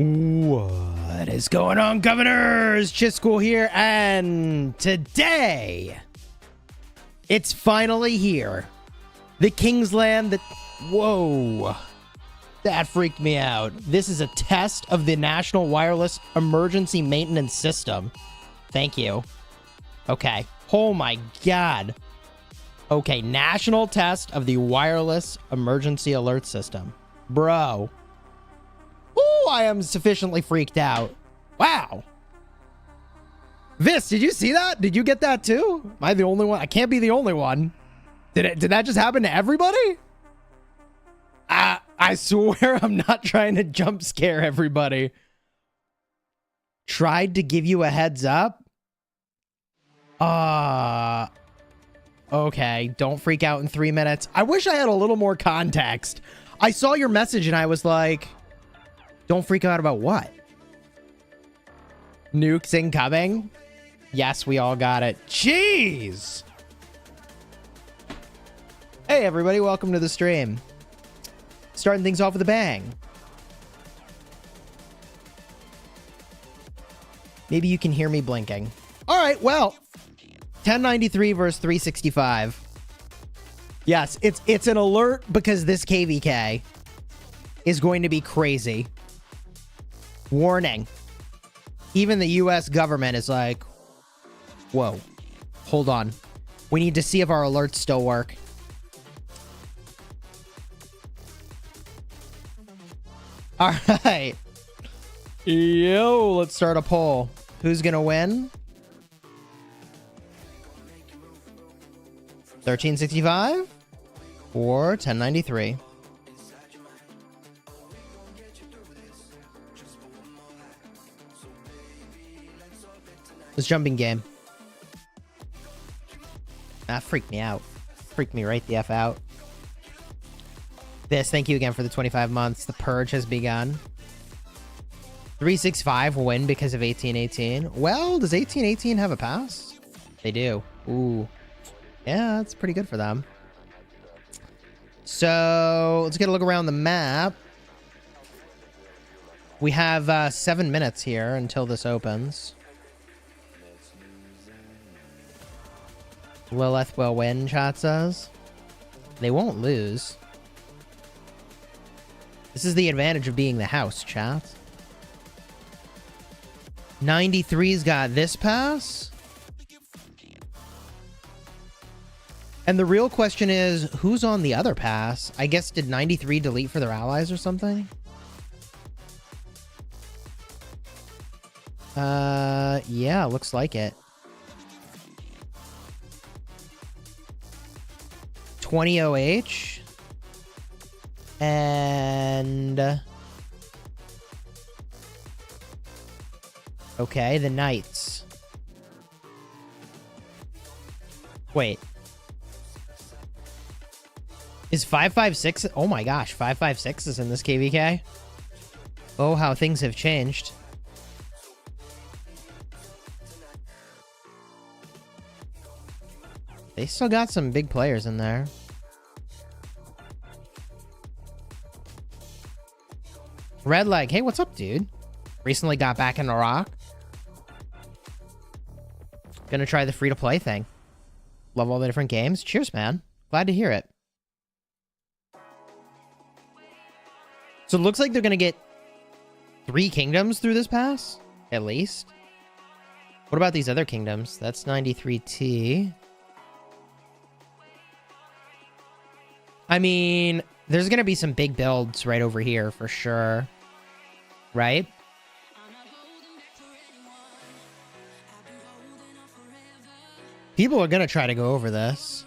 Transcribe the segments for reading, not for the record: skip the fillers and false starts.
What is going on, governors? Chisgule here, and today it's finally here. The Kingsland whoa, that freaked me out. This is a test of the National Wireless Emergency Maintenance System. Thank you. Okay. Oh my God. Okay, national test of the Wireless Emergency Alert System. Bro. Ooh, I am sufficiently freaked out. Wow. Vis, did you see that? Did you get that too? Am I the only one? I can't be the only one. Did that just happen to everybody? I swear I'm not trying to jump scare everybody. Tried to give you a heads up? Okay, don't freak out in 3 minutes. I wish I had a little more context. I saw your message and I was like, don't freak out about what? Nukes incoming? Yes, we all got it. Jeez! Hey everybody, welcome to the stream. Starting things off with a bang. Maybe you can hear me blinking. Alright, well, 1093 versus 365. Yes, it's an alert because this KvK is going to be crazy. Warning. Even the US government is like, whoa, hold on. We need to see if our alerts still work. All right. Yo, let's start a poll. Who's going to win? 1365 or 1093? This jumping game. That freaked me out. Freaked me right the F out. This, thank you again for the 25 months. The purge has begun. 365 will win because of 1818. Well, does 1818 have a pass? They do. Ooh. Yeah, that's pretty good for them. So, let's get a look around the map. We have 7 minutes here until this opens. Lilith will win, chat says. They won't lose. This is the advantage of being the house, chat. 93's got this pass. And the real question is, who's on the other pass? I guess, did 93 delete for their allies or something? Yeah, looks like it. 20 OH. And... okay, the Knights. Wait. Is 556... oh my gosh, 556 is in this KvK? Oh, how things have changed. They still got some big players in there. Red Leg, hey, what's up, dude? Recently got back in Iraq. Gonna try the free-to-play thing. Love all the different games. Cheers, man. Glad to hear it. So it looks like they're gonna get 3 kingdoms through this pass, at least. What about these other kingdoms? That's 93T. I mean, there's gonna be some big builds right over here for sure. Right? People are gonna try to go over this.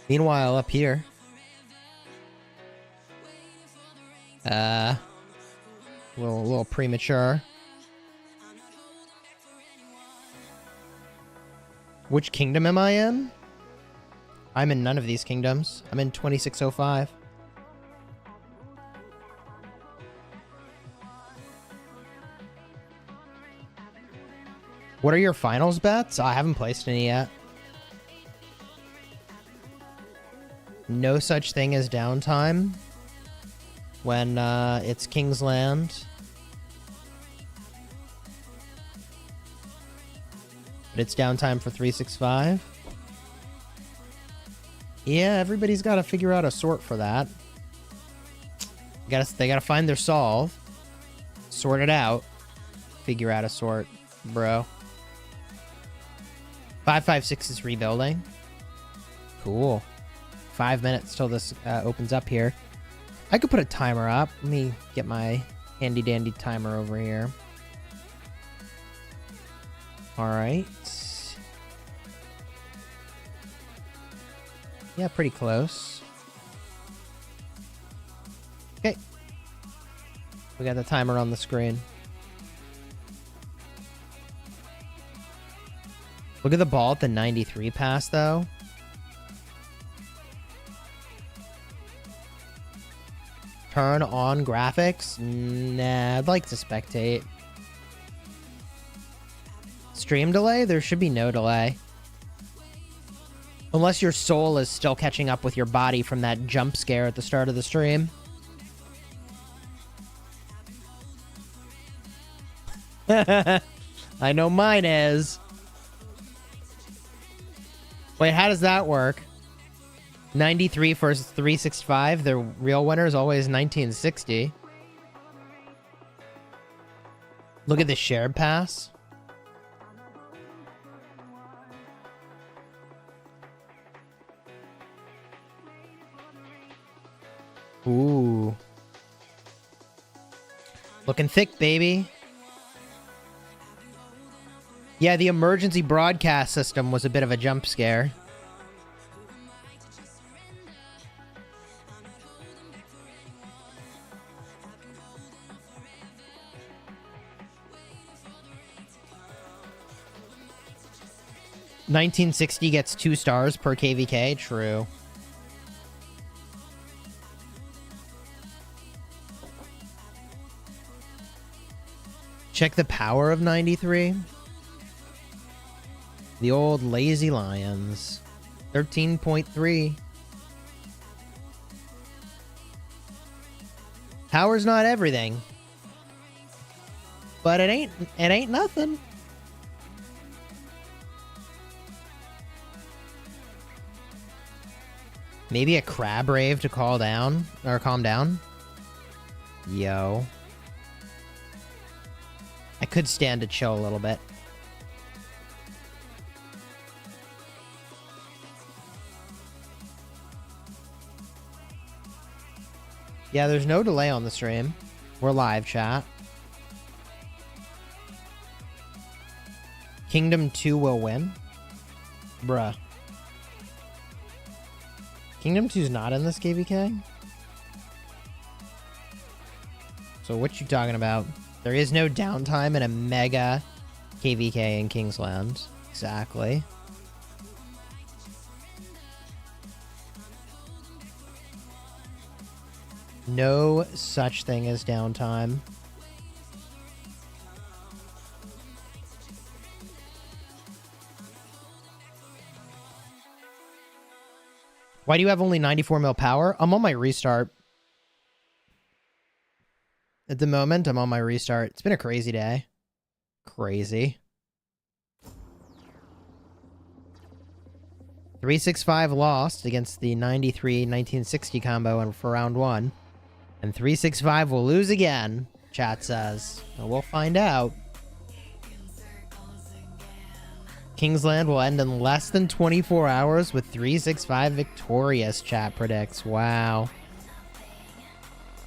Meanwhile, up here. A little premature. Which kingdom am I in? I'm in none of these kingdoms. I'm in 2605. What are your finals bets? I haven't placed any yet. No such thing as downtime when it's Kingsland. But it's downtime for 365. Yeah, everybody's got to figure out a sort for that. They gotta find their solve, sort it out, figure out a sort, bro. 556 is rebuilding. Cool. 5 minutes till this opens up here. I could put a timer up. Let me get my handy dandy timer over here. All right. Yeah, pretty close. Okay. We got the timer on the screen. Look at the ball at the 93 pass, though. Turn on graphics? Nah, I'd like to spectate. Stream delay? There should be no delay. Unless your soul is still catching up with your body from that jump scare at the start of the stream. I know mine is. Wait, how does that work? 93 versus 365. The real winner is always 1960. Look at the shared pass. Ooh. Looking thick, baby. Yeah, the emergency broadcast system was a bit of a jump scare. $19.60 gets 2 stars per KvK. True. Check the power of 93. The old lazy lions. 13.3. Power's not everything. But it ain't nothing. Maybe a crab rave to calm down. Yo. I could stand to chill a little bit. Yeah, there's no delay on the stream. We're live, chat. Kingdom 2 will win. Bruh. Kingdom 2's not in this KvK? So what you talking about? There is no downtime in a mega KvK in Kingsland. Exactly. No such thing as downtime. Why do you have only 94 mil power? I'm on my restart. At the moment, I'm on my restart. It's been a crazy day. Crazy. 365 lost against the 93-1960 combo for round 1. And 365 will lose again, chat says. Well, we'll find out. Kingsland will end in less than 24 hours with 365 victorious, chat predicts. Wow.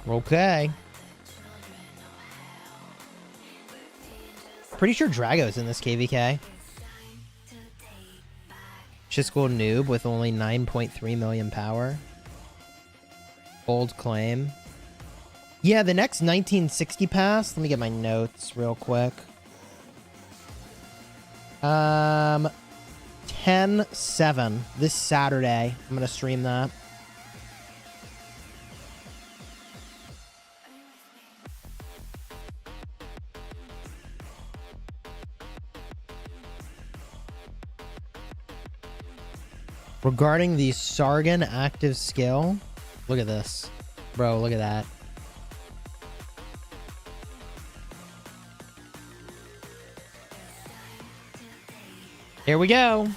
Okay. Pretty sure Drago's in this KvK. Chisgule noob with only 9.3 million power. Bold claim. Yeah, the next 1960 pass. Let me get my notes real quick. 10/7 this Saturday. I'm gonna stream that. Regarding the Sargon active skill, look at this. Bro, look at that. Here we go.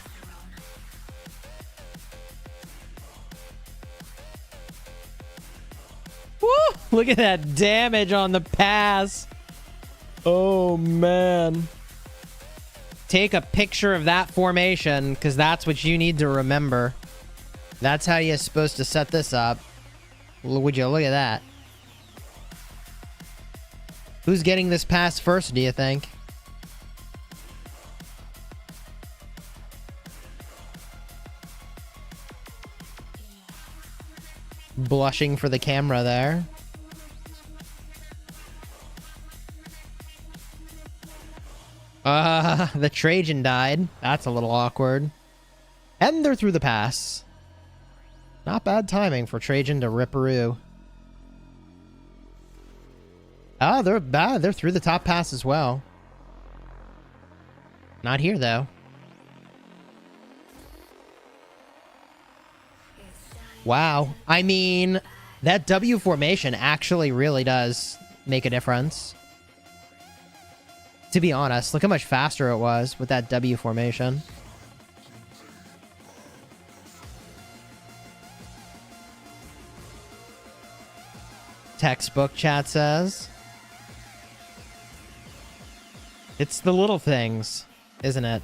Woo! Look at that damage on the pass. Oh, man. Take a picture of that formation, because that's what you need to remember. That's how you're supposed to set this up. Would you look at that? Who's getting this pass first, do you think? Blushing for the camera there. The Trajan died. That's a little awkward. And they're through the pass. Not bad timing for Trajan to ripperoo. Ah, they're bad. They're through the top pass as well. Not here, though. Wow. I mean, that W formation actually really does make a difference. To be honest, look how much faster it was with that W formation. Textbook chat says. It's the little things, isn't it?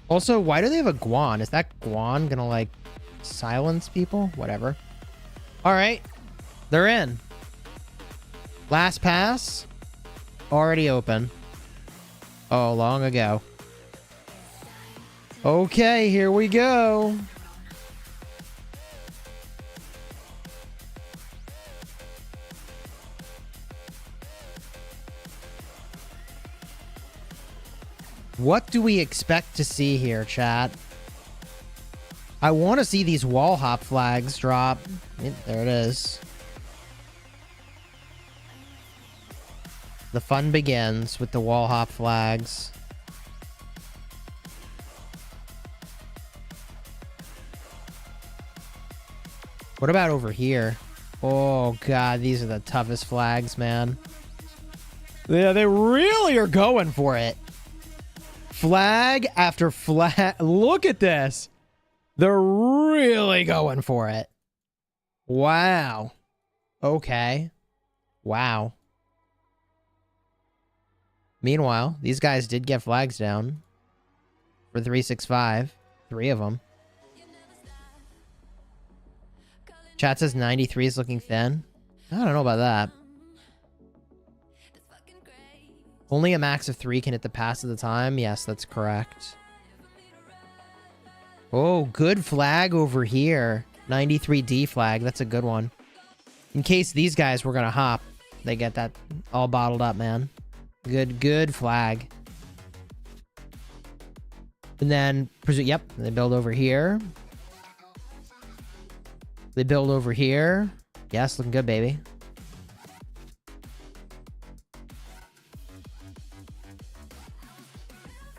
Also, why do they have a Guan? Is that Guan gonna, like, silence people? Whatever. Alright. They're in. Last pass. Already open. Oh, long ago. Okay, here we go. What do we expect to see here, chat? I want to see these wall hop flags drop. There it is. The fun begins with the wall hop flags. What about over here? Oh, God, these are the toughest flags, man. Yeah, they really are going for it. Flag after flag. Look at this. They're really going for it. Wow. Okay. Wow. Meanwhile, these guys did get flags down for 365. 3 of them. Chat says 93 is looking thin. I don't know about that. Only a max of 3 can hit the pass at the time. Yes, that's correct. Oh, good flag over here. 93D flag. That's a good one. In case these guys were going to hop, they get that all bottled up, man. Good flag. And then, yep, they build over here. They build over here. Yes, looking good, baby.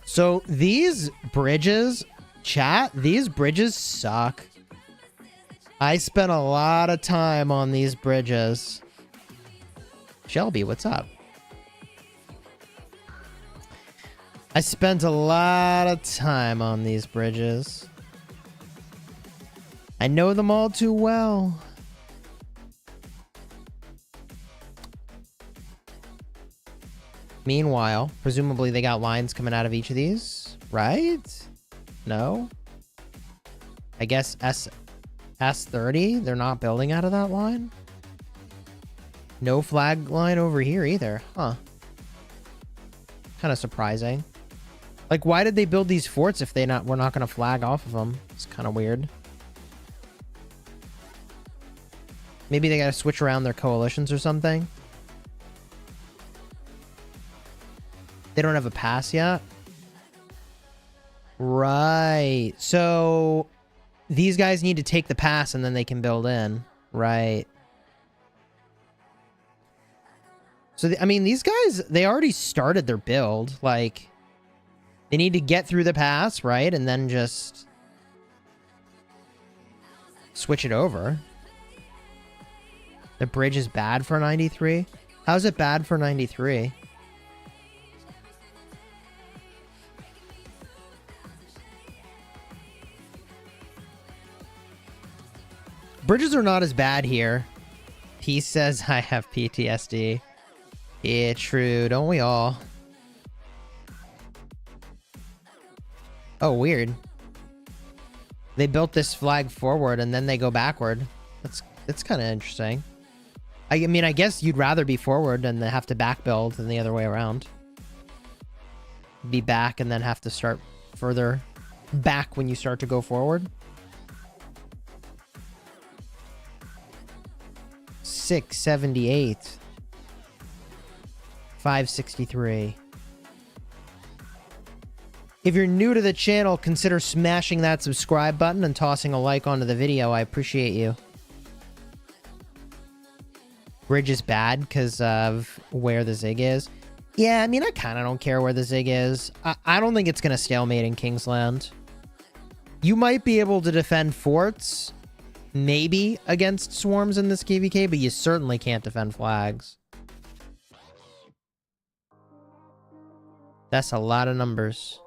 So these bridges, chat, these bridges suck. I spent a lot of time on these bridges. Shelby, what's up? I spent a lot of time on these bridges. I know them all too well. Meanwhile, presumably they got lines coming out of each of these, right? No? I guess S30, they're not building out of that line? No flag line over here either, huh? Kind of surprising. Like, why did they build these forts if we're not going to flag off of them? It's kind of weird. Maybe they got to switch around their coalitions or something. They don't have a pass yet. Right. So these guys need to take the pass and then they can build in. Right. So, I mean, these guys, they already started their build. Like, They need to get through the pass, right? And then just switch it over. The bridge is bad for 93? How's it bad for 93? Bridges are not as bad here. He says I have PTSD. Yeah, true. Don't we all? Oh, weird. They built this flag forward and then they go backward. That's kind of interesting. I mean, I guess you'd rather be forward and then have to back build than the other way around. Be back and then have to start further back when you start to go forward. 678. 563. If you're new to the channel, consider smashing that subscribe button and tossing a like onto the video. I appreciate you. Bridge is bad because of where the zig is. Yeah, I mean, I kind of don't care where the zig is. I don't think it's going to stalemate in Kingsland. You might be able to defend forts, maybe, against swarms in this KvK, but you certainly can't defend flags. That's a lot of numbers.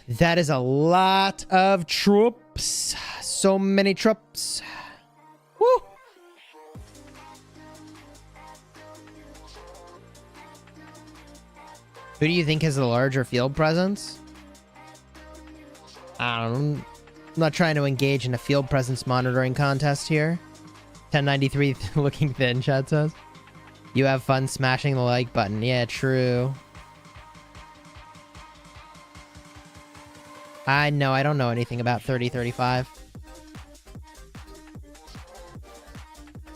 That is a lot of troops. So many troops. Woo! Who do you think has the larger field presence? I don't know. I'm not trying to engage in a field presence monitoring contest here. 1093 looking thin, chat says. You have fun smashing the like button. Yeah, true. I know, I don't know anything about 3035.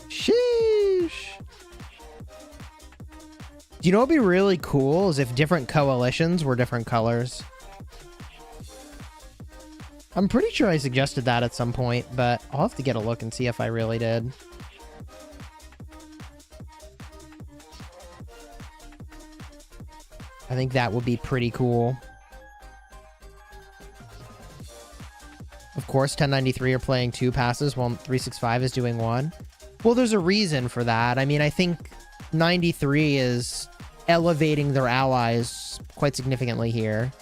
Sheesh. Do you know what would be really cool is if different coalitions were different colors? I'm pretty sure I suggested that at some point, but I'll have to get a look and see if I really did. I think that would be pretty cool. Of course, 1093 are playing 2 passes while 365 is doing 1. Well, there's a reason for that. I mean, I think 93 is elevating their allies quite significantly here.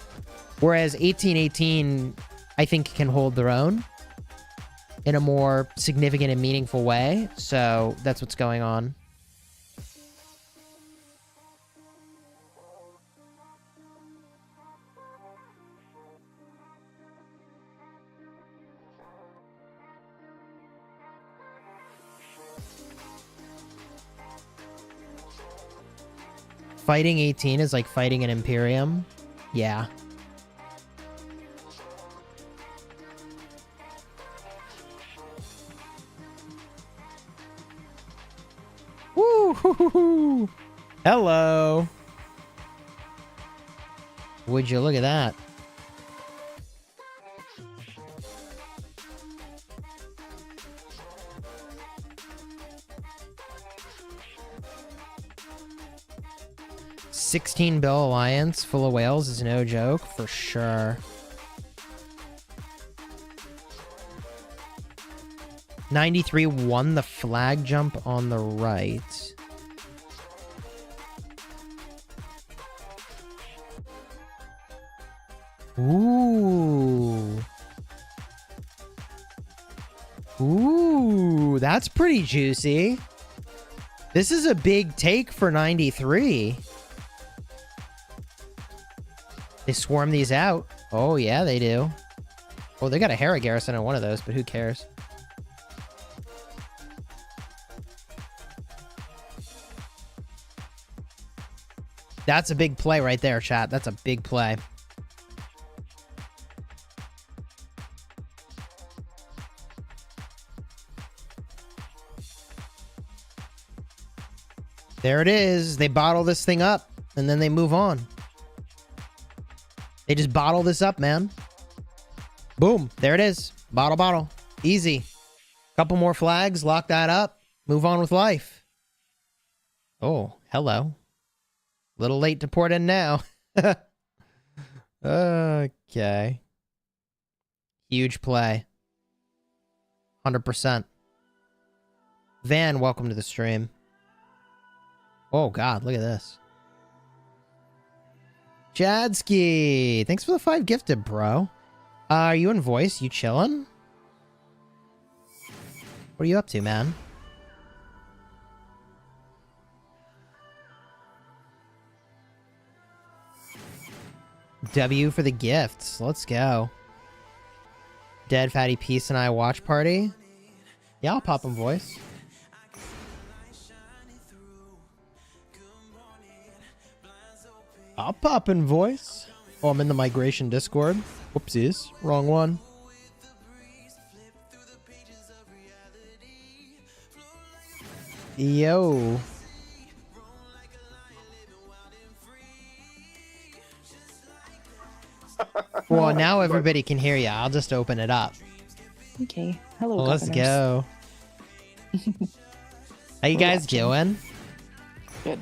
Whereas 1818, I think, can hold their own in a more significant and meaningful way. So that's what's going on. Fighting 18 is like fighting an Imperium. Yeah. Woo! Hello. Would you look at that? $16 bill alliance full of whales is no joke for sure. 93 won the flag jump on the right. Ooh. Ooh, that's pretty juicy. This is a big take for 93. They swarm these out. Oh, yeah, they do. Oh, they got a Hera garrison on one of those, but who cares? That's a big play right there, chat. That's a big play. There it is. They bottle this thing up, and then they move on. They just bottle this up, man. Boom. There it is. Bottle, bottle. Easy. Couple more flags. Lock that up. Move on with life. Oh, hello. Little late to port in now. Okay. Huge play. 100%. Van, welcome to the stream. Oh, God, look at this. Jadsky, thanks for the 5 gifted, bro. Are you in voice? You chilling? What are you up to, man? W for the gifts. Let's go. Dead Fatty Peace and I watch party. Yeah, I'll pop in voice. I'll pop in voice. Oh, I'm in the migration Discord. Whoopsies. Wrong one. Yo. Well, now everybody can hear you. I'll just open it up. Okay. Hello, well, let's go. How you guys doing? Good.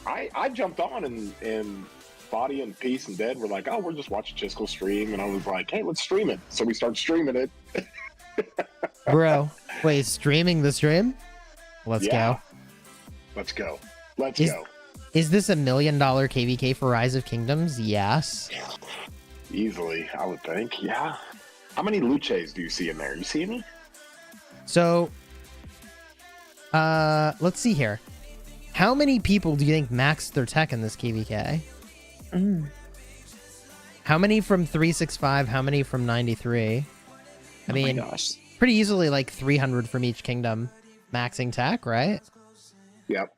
I jumped on and Body and Peace and Dead were like, oh, we're just watching Chisgule stream. And I was like, hey, let's stream it. So we started streaming it. Bro, wait, streaming the stream? Let's go. Let's go. Let's go. Is this $1 million KvK for Rise of Kingdoms? Yes. Easily, I would think. Yeah. How many Luces do you see in there? You see any? So, let's see here. How many people do you think maxed their tech in this KvK? How many from 365? How many from 93? I mean, gosh. Pretty easily like 300 from each kingdom maxing tech, right? Yep.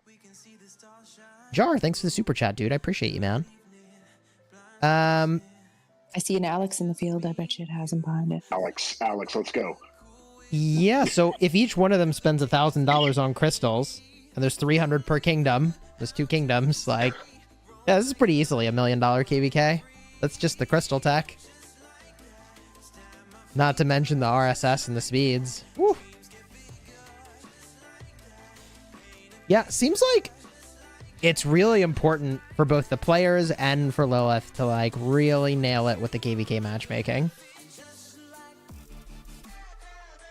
Jar, thanks for the super chat, dude. I appreciate you, man. I see an Alex in the field. I bet you it has him behind it. Alex, let's go. Yeah, so if each one of them spends $1,000 on crystals, and there's 300 per kingdom, there's 2 kingdoms, like, yeah, this is pretty easily $1 million KvK. That's just the crystal tech. Not to mention the RSS and the speeds. Woo. Yeah, seems like it's really important for both the players and for Lilith to like really nail it with the KvK matchmaking.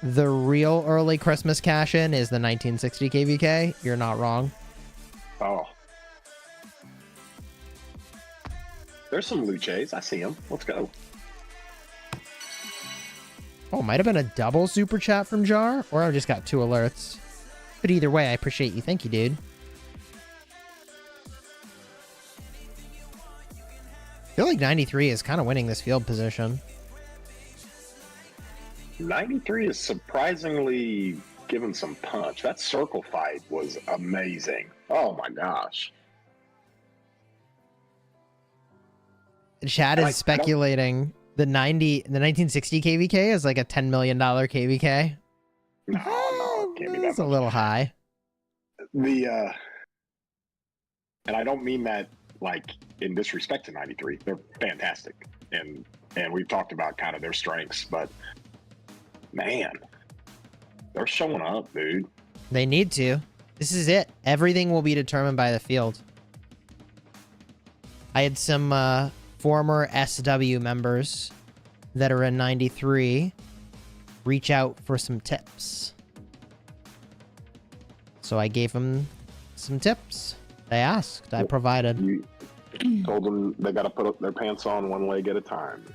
The real early Christmas cash-in is the 1960 KvK. You're not wrong. Oh. There's some Luces. I see them. Let's go. Oh, might have been a double super chat from Jar, or I just got 2 alerts. But either way, I appreciate you. Thank you, dude. I feel like 93 is kind of winning this field position. 93 is surprisingly given some punch. That circle fight was amazing. Oh my gosh. Chad is speculating the 1960 KvK is like a $10 million KvK. No, it can't be that It's a much. little high. And I don't mean that like in disrespect to 93. They're fantastic. And we've talked about kind of their strengths, but man, they're showing up, dude. They need to. This is it. Everything will be determined by the field. I had some former SW members that are in 93 reach out for some tips. So I gave them some tips. They asked. I provided. You told them they got to put up their pants on one leg at a time.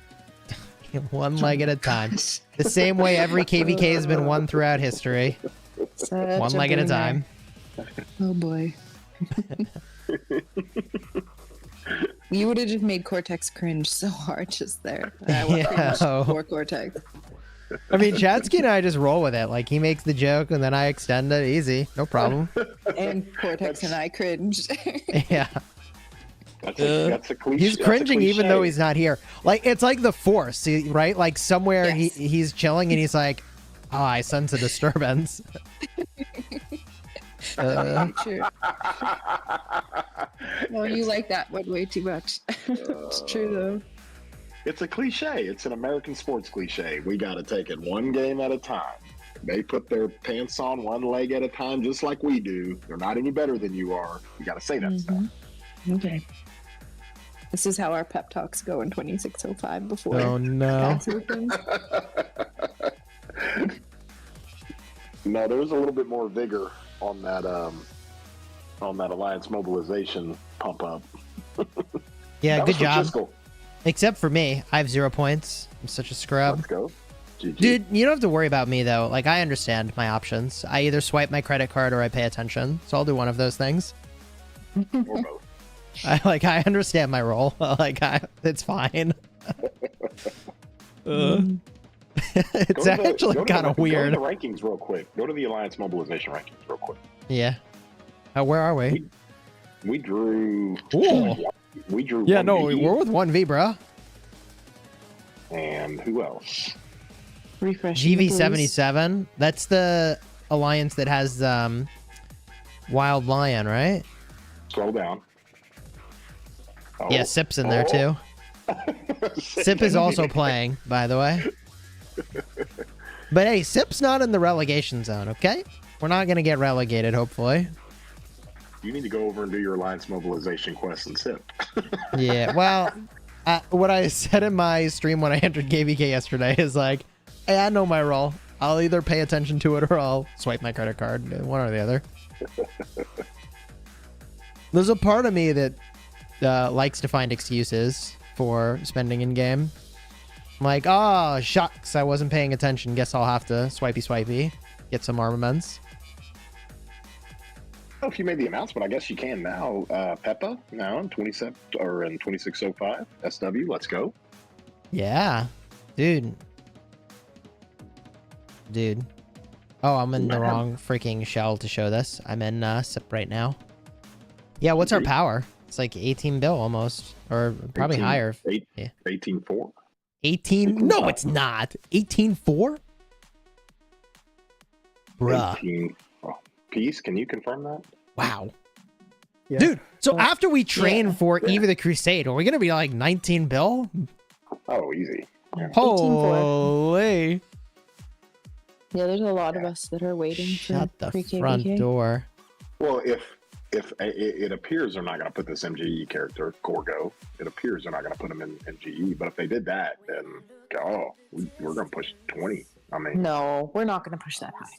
One leg at a time. The same way every KvK has been won throughout history. One leg at a time. Oh boy. You would have just made Cortex cringe so hard just there. I would cringe for Cortex. I mean, Chadsky and I just roll with it. Like, he makes the joke and then I extend it. Easy. No problem. And Cortex and I cringed. Yeah. That's a cliche. He's cringing even though he's not here. Like, it's like the Force, right? Like, somewhere Yes. he's chilling and he's like, oh, I sense a disturbance. True. No, you like that one way too much. It's true though. It's a cliche. It's an American sports cliche. We got to take it one game at a time. They put their pants on one leg at a time, just like we do. They're not any better than you are. You got to say that stuff. Okay. This is how our pep talks go in 2605 before. Oh no. No, there's a little bit more vigor on that alliance mobilization pump up. Yeah, That good was for job. Chisgule. Except for me, I have 0 points. I'm such a scrub. Let's go. GG. Dude, you don't have to worry about me though. Like, I understand my options. I either swipe my credit card or I pay attention. So I'll do one of those things. Or both. I understand my role. It's fine. It's actually kind of weird. Go to the rankings real quick. Go to the alliance mobilization rankings real quick. Yeah. Where are we? We drew. Ooh. We drew. Yeah, 1V, no, we're with 1v, bro. And who else? Refresh. GV77. That's the alliance that has Wild Lion, right? Scroll down. Oh. Yeah, Sip's in there too. Sip is also playing, by the way. But hey, Sip's not in the relegation zone, okay? We're not going to get relegated, hopefully. You need to go over and do your alliance mobilization quest and Sip. Yeah, well, what I said in my stream when I entered KvK yesterday is like, hey, I know my role. I'll either pay attention to it or I'll swipe my credit card, one or the other. There's a part of me that likes to find excuses for spending in game. I'm like, oh, shucks, I wasn't paying attention. Guess I'll have to swipey, get some armaments. Well, if you made the announcement, I guess you can now. Peppa now in 27 or in 2605 SW. Let's go. Yeah, dude. Oh, I'm in the wrong freaking shell to show this. I'm in SIP right now. Yeah, what's our power? It's like 18 bill almost, or probably 18, higher. 18.4. 18? No, it's not. 18.4? Bruh. 18. Oh, Peace, can you confirm that? Wow. Yeah. Dude, so after we train for Eve of the Crusade, are we going to be like 19 bill? Oh, easy. Yeah. Holy. Yeah, there's a lot of us that are waiting Shut for the pre-KvK. front door. Well, if it appears they're not going to put this MGE character, Gorgo, it appears they're not going to put him in MGE. But if they did that, then, we're going to push 20. I mean, No, we're not going to push that high.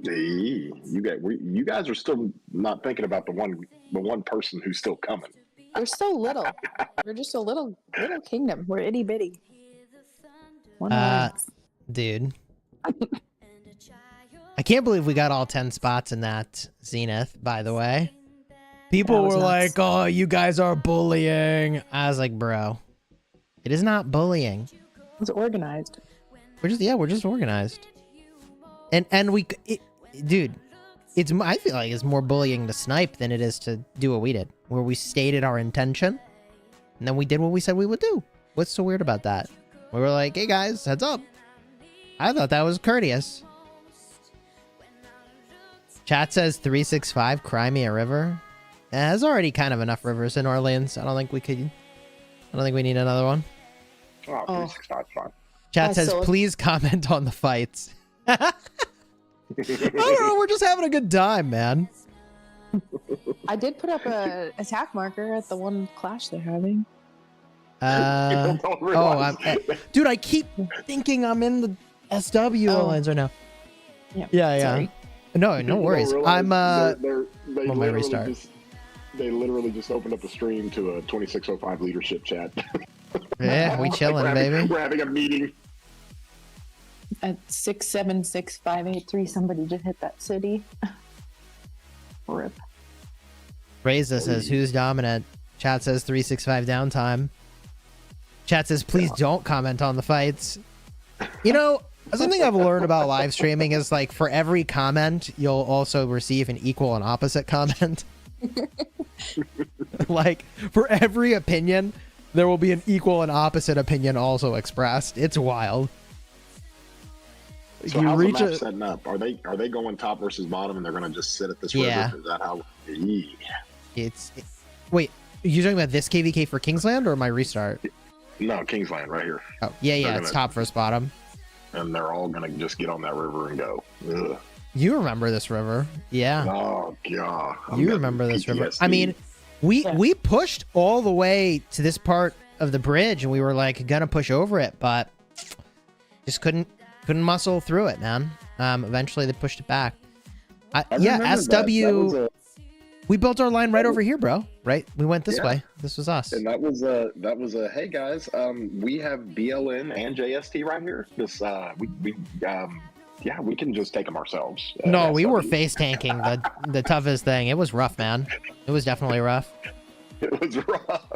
you guys are still not thinking about the one person who's still coming. We're so little. We're just a little kingdom. We're itty bitty. One alliance. Dude. I can't believe we got all 10 spots in that Zenith, by the way. People were like, oh, you guys are bullying. I was like, bro, it is not bullying. It's organized. We're just organized. And dude, I feel like it's more bullying to snipe than it is to do what we did, where we stated our intention and then we did what we said we would do. What's so weird about that? We were like, hey guys, heads up. I thought that was courteous. Chat says 365, cry me a river. There's already kind of enough rivers in Orleans. I don't think we need another one. Oh, 365 fine. Chat says, please comment on the fights. I don't know, we're just having a good time, man. I did put up a attack marker at the one clash they're having. Dude, I keep thinking I'm in the SW lines right now. Yeah. Sorry. No worries. I'm They restart. They literally just opened up a stream to a 2605 leadership chat. Yeah, we chilling, baby. We're having a meeting. At 676-583, somebody just hit that city. Rip. Reza says, who's dominant? Chat says 365 downtime. Chat says, please don't comment on the fights. You know, something I've learned about live streaming is like for every comment, you'll also receive an equal and opposite comment. Like for every opinion, there will be an equal and opposite opinion also expressed. It's wild. So how's the map setting up? Are they going top versus bottom and they're going to just sit at this river? Is that how? Wait, are you talking about this KvK for Kingsland or my restart? No, Kingsland right here. Oh, yeah, it's top versus bottom. and they're all gonna just get on that river and go. Ugh. You remember this river? Yeah. Oh god. You remember this river? PTSD. I mean, we pushed all the way to this part of the bridge, and we were like gonna push over it, but just couldn't muscle through it, man. Eventually they pushed it back. Yeah, SW. That was We built our line right over here, bro. Right? We went this way. This was us. and that was a hey guys, we have BLN and JST right here. This we can just take them ourselves. No, we were face tanking the toughest thing. It was rough, man. It was definitely rough. It was rough.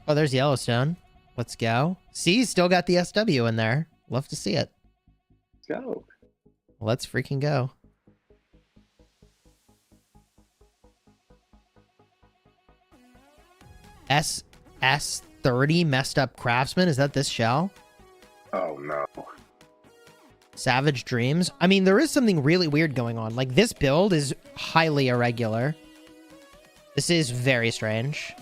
Oh, there's Yellowstone. Let's go. See, still got the SW in there. Love to see it. Let's go. Let's freaking go. S30 messed up craftsman. Is that this shell? Oh no. Savage Dreams. I mean, there is something really weird going on. Like, this build is highly irregular. This is very strange.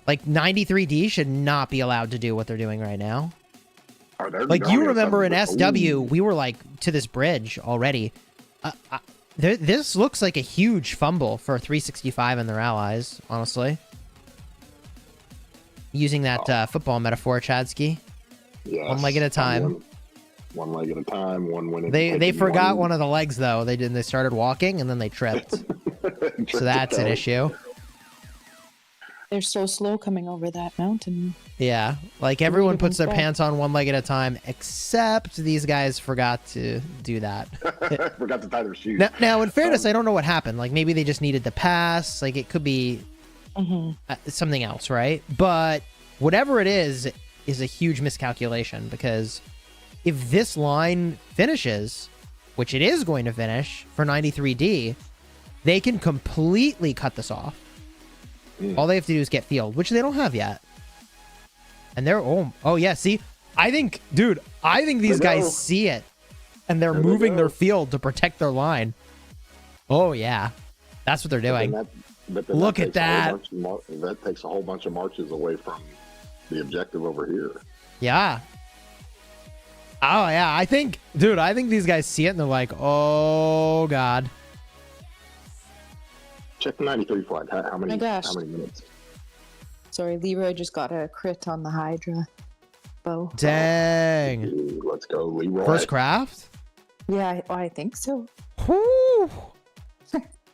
Like, 93D should not be allowed to do what they're doing right now. Like, you remember in SW, we were, like, to this bridge already. This looks like a huge fumble for 365 and their allies, honestly. Using that football metaphor, Chadsky. Yes. One leg at a time. One leg at a time. One win. They forgot one of the legs, though. They started walking, and then they tripped. So that's an issue. They're so slow coming over that mountain. Yeah, like everyone puts their pants on one leg at a time, except these guys forgot to do that. Forgot to tie their shoes. Now, in fairness, I don't know what happened. Like, maybe they just needed to pass. Like, it could be something else, right? But whatever it is a huge miscalculation, because if this line finishes, which it is going to finish for 93D, they can completely cut this off. All they have to do is get field, which they don't have yet. And they're oh yeah, see, I think these guys see it, and they're moving their field to protect their line. Oh yeah, that's what they're doing. Look at that. That takes a whole bunch of marches away from the objective over here. Yeah. Oh yeah, I think these guys see it and they're like, oh god. Check the 93 flag. How many? Oh my gosh. How many minutes? Sorry, Leroy just got a crit on the Hydra bow. Dang. Ooh, let's go, Leroy. First craft? Yeah, I think so. Whew.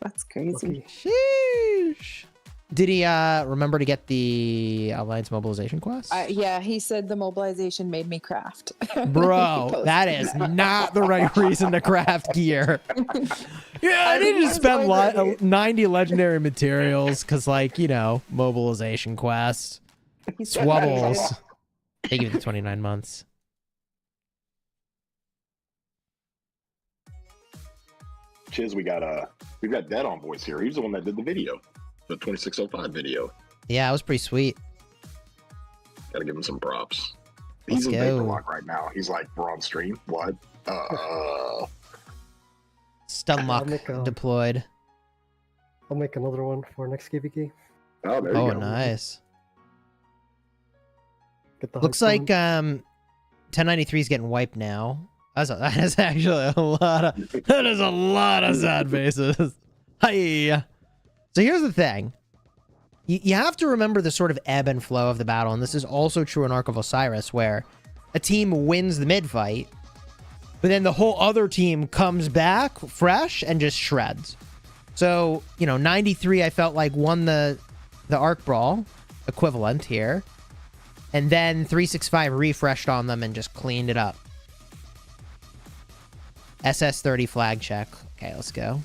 That's crazy. Sheesh. Did he remember to get the Alliance mobilization quest? Yeah, he said the mobilization made me craft. Bro, that is not the right reason to craft gear. Yeah, I need to spend 90 legendary materials because, like, you know, mobilization quest. Swubbles. They give you the 29 months. Chiz, we've got Dead on voice here. He's the one that did the video. The 2605 video. Yeah, it was pretty sweet. Gotta give him some props. Let's He's in go. Vapor Lock right now. He's like, we're on stream. What? Stun lock deployed. I'll make another one for next KvK. Oh, there you Oh, go. nice. Get the Looks hype like going. 1093 is getting wiped now. That is actually a lot of sad faces. Hi. So here's the thing. You have to remember the sort of ebb and flow of the battle, and this is also true in Ark of Osiris, where a team wins the mid-fight, but then the whole other team comes back fresh and just shreds. So, you know, 93, I felt like, won the Ark Brawl equivalent here, and then 365 refreshed on them and just cleaned it up. SS30 flag check. Okay, let's go.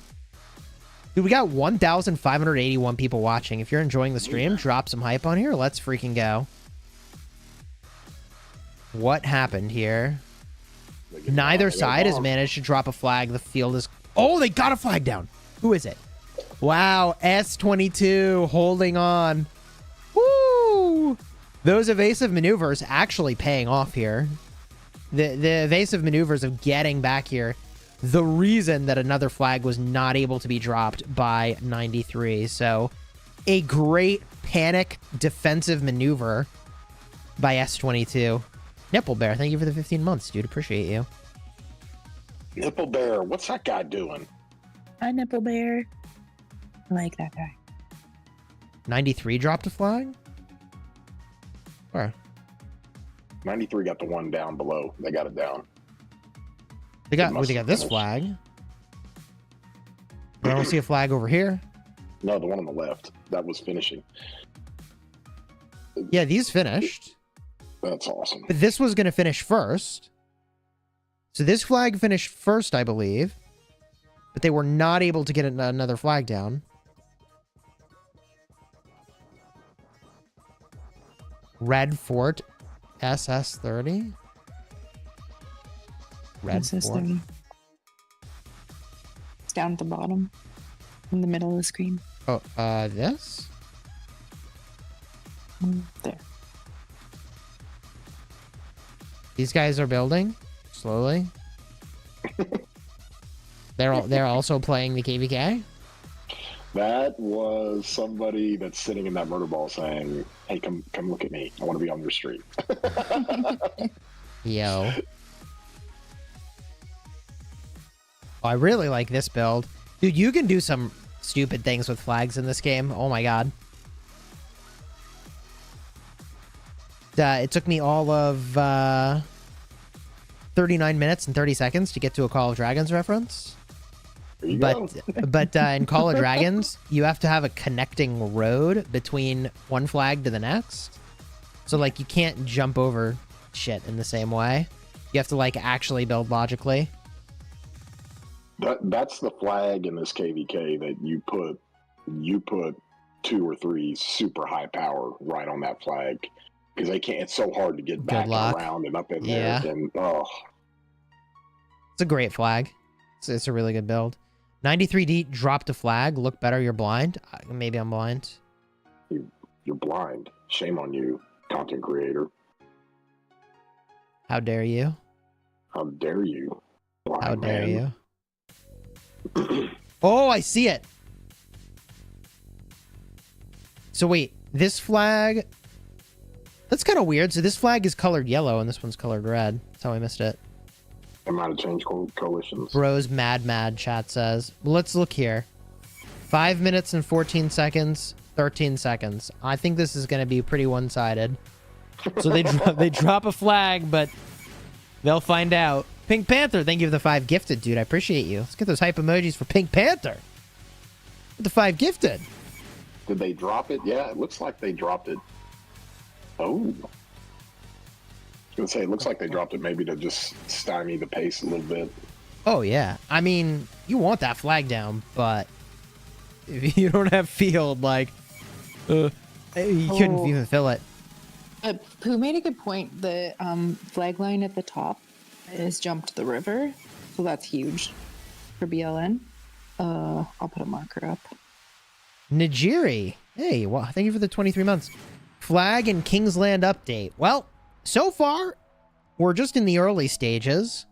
Dude, we got 1,581 people watching. If you're enjoying the stream, drop some hype on here. Let's freaking go. What happened here? Neither side has managed to drop a flag. The field is... Oh, they got a flag down. Who is it? Wow, S22 holding on. Woo! Those evasive maneuvers actually paying off here. The evasive maneuvers of getting back here. The reason that another flag was not able to be dropped by 93. So, a great panic defensive maneuver by S22. Nipple Bear, thank you for the 15 months, dude. Appreciate you. Nipple Bear, what's that guy doing? Hi, Nipple Bear. I like that guy. 93 dropped a flag? Where? 93 got the one down below. They got it down. They got, must they got have this finished. flag. But I don't see a flag over here. No, the one on the left. That was finishing. Yeah, these finished. That's awesome. But this was going to finish first. So this flag finished first, I believe. But they were not able to get another flag down. Red Fort SS30. Red Fort. SS30. It's down at the bottom. In the middle of the screen. Oh, this? There. These guys are building slowly. They're also playing the KvK. That was somebody that's sitting in that murder ball saying, "Hey, come look at me. I want to be on your street." Yo. Oh, I really like this build. Dude, you can do some stupid things with flags in this game. Oh my god. It took me all of 39 minutes and 30 seconds to get to a Call of Dragons reference. There you go. But in Call of Dragons, you have to have a connecting road between one flag to the next. So, like, you can't jump over shit in the same way. You have to, like, actually build logically. That's the flag in this KvK that you put 2 or 3 super high power right on that flag because they can't. It's so hard to get back and around and up in there. And it's a great flag. It's a really good build. 93D dropped a flag. Look better. You're blind. Maybe I'm blind. You're blind. Shame on you, content creator. How dare you? How dare you? Blind How dare man. you? Oh, I see it. So wait, this flag... That's kind of weird. So this flag is colored yellow and this one's colored red. That's how I missed it. I might have changed coalitions. Bros mad chat says. Let's look here. 5 minutes and 14 seconds, 13 seconds. I think this is going to be pretty one-sided. So they drop a flag, but they'll find out. Pink Panther, thank you for the 5 gifted, dude. I appreciate you. Let's get those hype emojis for Pink Panther. With the 5 gifted. Did they drop it? Yeah, it looks like they dropped it. Oh. I was going to say, it looks like they dropped it maybe to just stymie the pace a little bit. Oh, yeah. I mean, you want that flag down, but if you don't have field, like, you couldn't even fill it. Pooh made a good point. The flag line at the top is jumped the river, so that's huge for BLN. I'll put a marker up. Nigiri. Hey, well, thank you for the 23 months. Flag and Kingsland update. Well, so far, we're just in the early stages.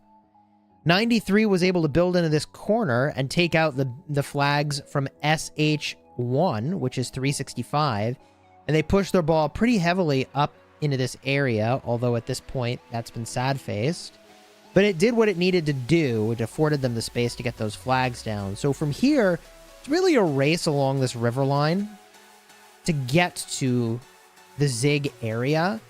93 was able to build into this corner and take out the flags from SH1, which is 365, and they pushed their ball pretty heavily up into this area, although at this point, that's been sad-faced. But it did what it needed to do. It afforded them the space to get those flags down. So from here, it's really a race along this river line to get to the Zig area.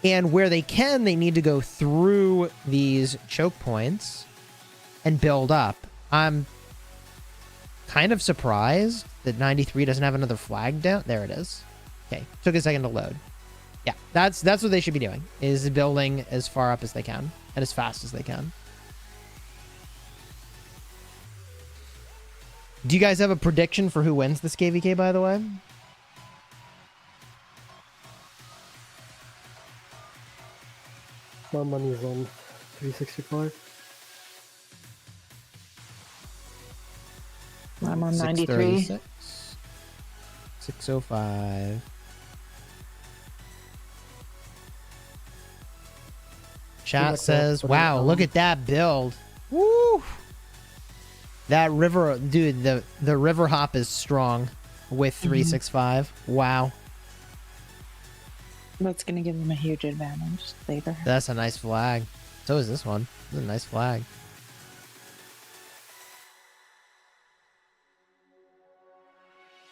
And where they can, they need to go through these choke points and build up. I'm kind of surprised that 93 doesn't have another flag down. There it is. Okay, took a second to load. Yeah, that's what they should be doing, is building as far up as they can and as fast as they can. Do you guys have a prediction for who wins this KvK, by the way? My money's on 365. I'm on 93. 605. Chat says, wow, look at that build. Woo! That river, dude, the river hop is strong with 365. Wow. That's gonna give them a huge advantage later. That's a nice flag. So is this one. This is a nice flag.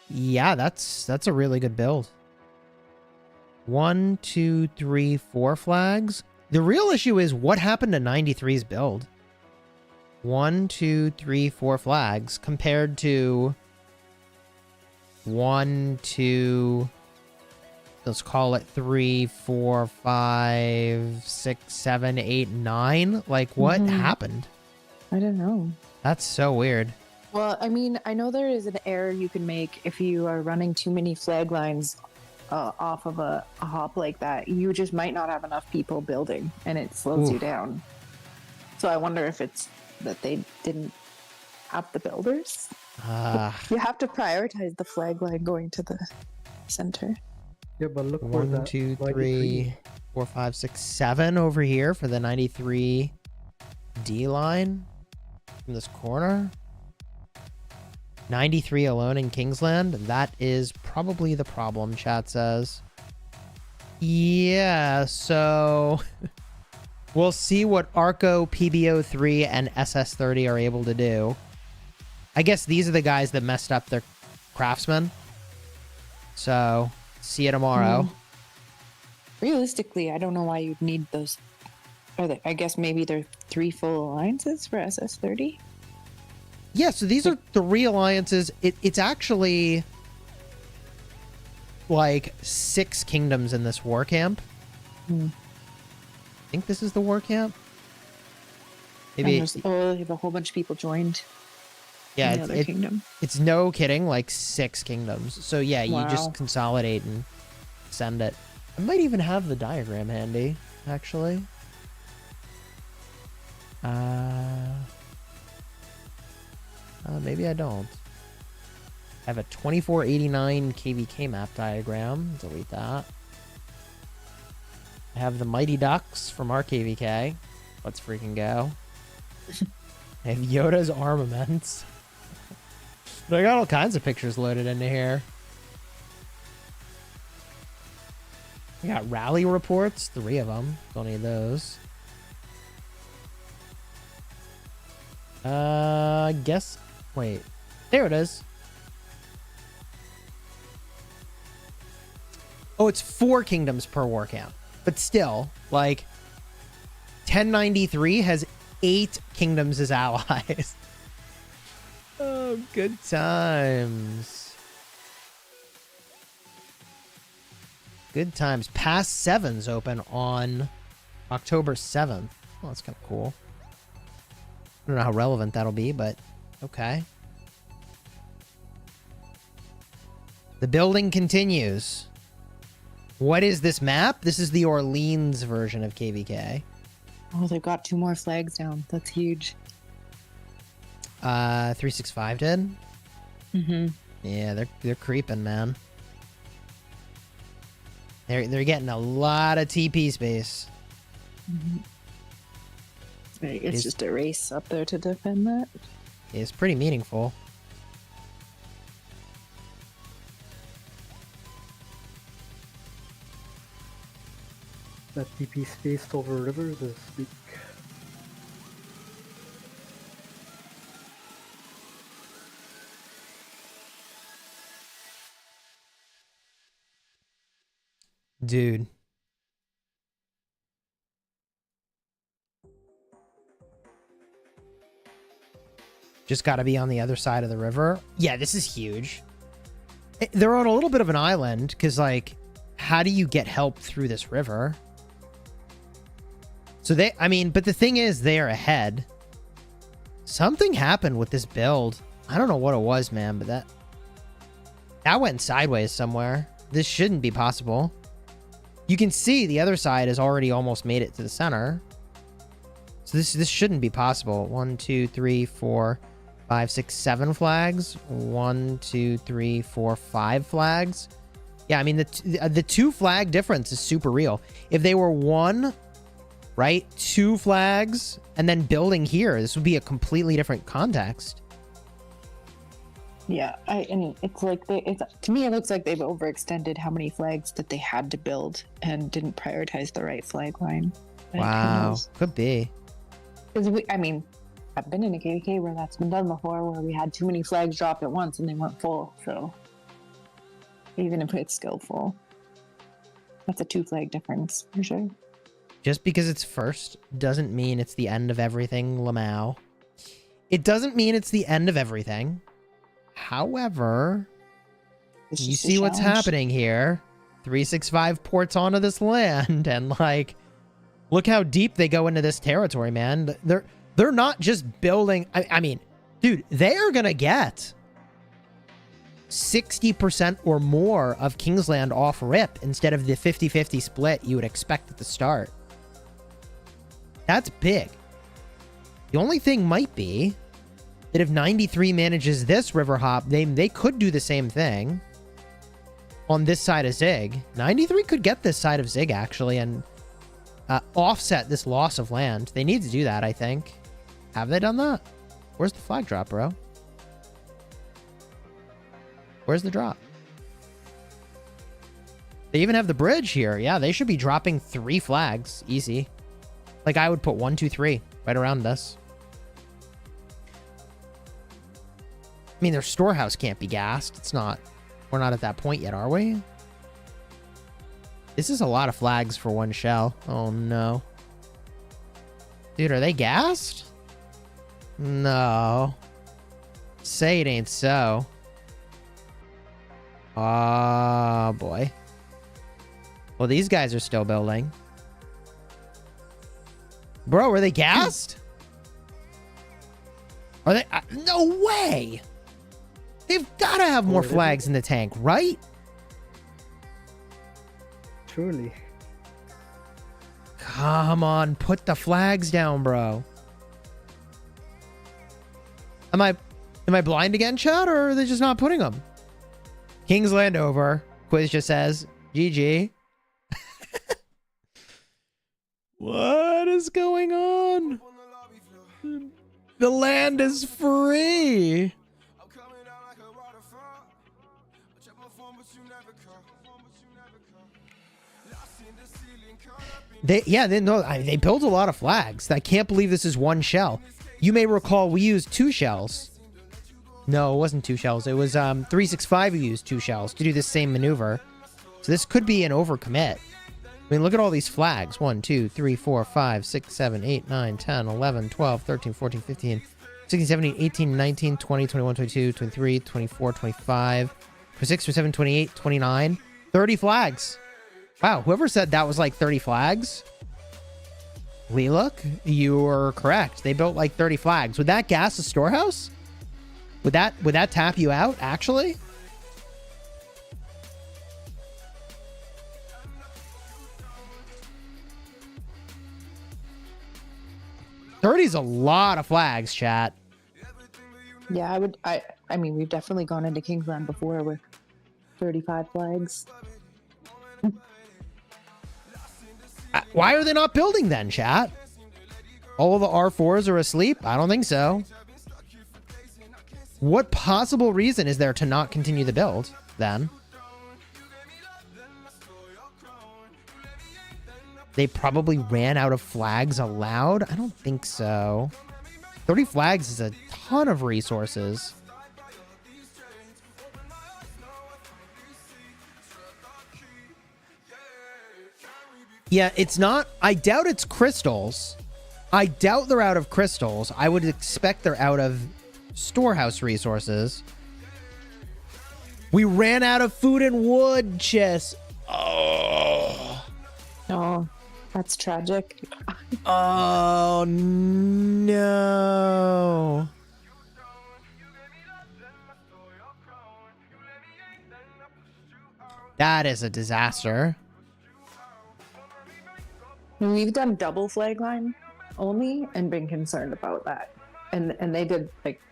Yeah, that's a really good build. 1, 2, 3, 4 flags. The real issue is what happened to 93's build. 1, 2, 3, 4 flags compared to 1, 2, let's call it 3, 4, 5, 6, 7, 8, 9. Like, what happened? I don't know. That's so weird. Well, I mean, I know there is an error you can make if you are running too many flag lines off of a hop like that. You just might not have enough people building, and it slows you down. So I wonder if it's that they didn't have the builders. You have to prioritize the flag line going to the center. Yeah, but look for 1, that 2, 3, 93. 4, 5, 6, 7 over here for the 93 D line from this corner. 93 alone in Kingsland. That is probably the problem, chat says. Yeah, so we'll see what Arco, PBO3, and SS30 are able to do. I guess these are the guys that messed up their craftsmen. So, see you tomorrow. Realistically, I don't know why you'd need those. I guess maybe they're 3 full alliances for SS30. Yeah, so these are 3 alliances. It's actually like 6 kingdoms in this war camp. I think this is the war camp. Maybe. Oh, they have a whole bunch of people joined. Yeah, in the other kingdom. It's no kidding, like 6 kingdoms. So yeah, you just consolidate and send it. I might even have the diagram handy, actually. Maybe I don't. I have a 2489 KvK map diagram. Delete that. I have the Mighty Ducks from our KvK. Let's freaking go. I have Yoda's armaments. But I got all kinds of pictures loaded into here. I got rally reports, 3 of them. Don't need those. I guess. Wait, there it is. Oh, it's 4 kingdoms per war camp. But still, like, 1093 has 8 kingdoms as allies. Oh, good times. Good times. Past 7's open on October 7th. Oh, that's kind of cool. I don't know how relevant that'll be, but okay. The building continues. What is this map? This is the Orleans version of KvK. Oh, they've got 2 more flags down. That's huge. 365 did? Yeah, they're creeping, man. They're getting a lot of TP space. It's just a race up there to defend that. It's pretty meaningful. That TP space over rivers is weak. Dude. Just got to be on the other side of the river. Yeah, this is huge. They're on a little bit of an island because, like, how do you get help through this river? So I mean, but the thing is, they are ahead. Something happened with this build. I don't know what it was, man, but that went sideways somewhere. This shouldn't be possible. You can see the other side has already almost made it to the center. So this shouldn't be possible. 1, 2, 3, 4, 5, 6, 7 flags. 1, 2, 3, 4, 5 flags. Yeah, I mean, the 2 flag difference is super real. If they were 1, right, 2 flags, and then building here, this would be a completely different context. Yeah, and it's like it's to me it looks like they've overextended how many flags that they had to build and didn't prioritize the right flag line. But who Wow, knows? could be. 'Cause I mean, I've been in a KvK where that's been done before, where we had too many flags dropped at once and they weren't full. So even if it's skillful, that's a 2 flag difference for sure. Just because it's first doesn't mean it's the end of everything, Lamau. It doesn't mean it's the end of everything. However, It's you just a see what's challenge. happening here. 365 ports onto this land, and like, look how deep they go into this territory, man. They're not just building. I mean, dude, they are gonna get 60% or more of Kingsland off rip instead of the 50-50 split you would expect at the start. That's big. The only thing might be that if 93 manages this river hop, they could do the same thing on this side of Zig. 93 could get this side of Zig, actually, and offset this loss of land. They need to do that, I think. Have they done that? Where's the flag drop, bro? Where's the drop? They even have the bridge here. Yeah, they should be dropping 3 flags. Easy. Like, I would put 1, 2, 3 right around this. I mean, their storehouse can't be gassed. It's not... We're not at that point yet, are we? This is a lot of flags for 1 shell. Oh, no. Dude, are they gassed? No. Say it ain't so. Oh, boy. Well, these guys are still building. Bro, are they gassed? Are they... no way! They've got to have more flags in the tank, right? Truly. Come on, put the flags down, bro. Am I blind again, chat, or are they just not putting them? Kingsland over. Quiz just says, GG. What is going on? The land is free. They built a lot of flags. I can't believe this is 1 shell. You may recall we used 2 shells. No, it wasn't 2 shells. It was 365 who used 2 shells to do this same maneuver. So this could be an overcommit. I mean, look at all these flags. 1, 2, 3, 4, 5, 6, 7, 8, 9, 10, 11, 12, 13, 14, 15, 16, 17, 18, 19, 20, 21, 22, 23, 24, 25, 26, 27, 28, 29. 30 flags. Wow, whoever said that was like 30 flags, Leeluk, you were correct. They built like 30 flags. Would that gas a storehouse? Would that tap you out, actually? $30's a lot of flags, chat. Yeah, I mean, we've definitely gone into Kingsland before with 35 flags. Why are they not building then, chat? All of the R4s are asleep? I don't think so. What possible reason is there to not continue the build, then? They probably ran out of flags allowed? I don't think so. 30 flags is a ton of resources. Yeah, it's not... I doubt it's crystals. I doubt they're out of crystals. I would expect they're out of storehouse resources. We ran out of food and wood, Chess. Oh. Oh, that's tragic. Oh, no. That is a disaster. We've done double flag line only and been concerned about that. And they did like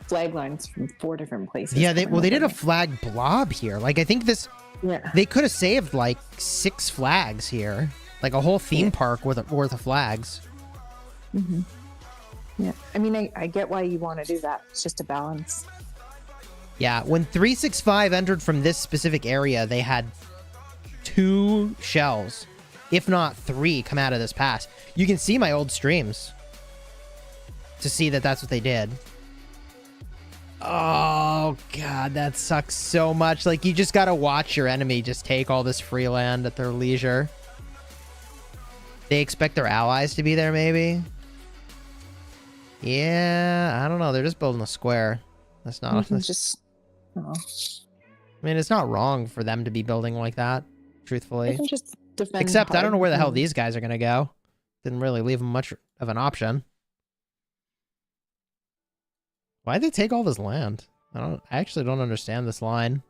flag lines from 4 different places. Yeah, they did a flag blob here. Like, I think this... Yeah. They could have saved like 6 flags here. Like a whole theme park worth of flags. Mm-hmm. Yeah. I mean, I get why you want to do that. It's just a balance. Yeah, when 365 entered from this specific area, they had 2 shells, if not 3, come out of this pass. You can see my old streams to see that that's what they did. Oh, God, that sucks so much. Like, you just gotta watch your enemy just take all this free land at their leisure. They expect their allies to be there, maybe? Yeah, I don't know. They're just building a square. That's not... Just... Oh. I mean, it's not wrong for them to be building like that, truthfully. They can just defend Except I don't know where the hell hard. these guys are going to go. Didn't really leave them much of an option. Why'd they take all this land? I actually don't understand this line.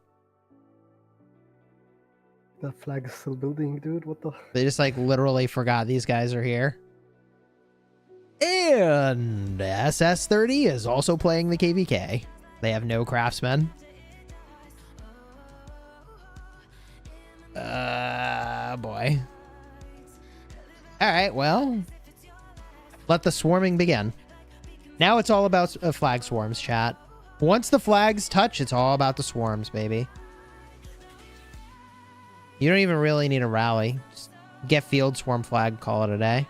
The flag is still building, dude. What the? They just like literally forgot these guys are here. And SS30 is also playing the KvK. They have no craftsmen. Boy. Alright, well. Let the swarming begin. Now it's all about flag swarms, chat. Once the flags touch, it's all about the swarms, baby. You don't even really need a rally. Just get field swarm flag, call it a day.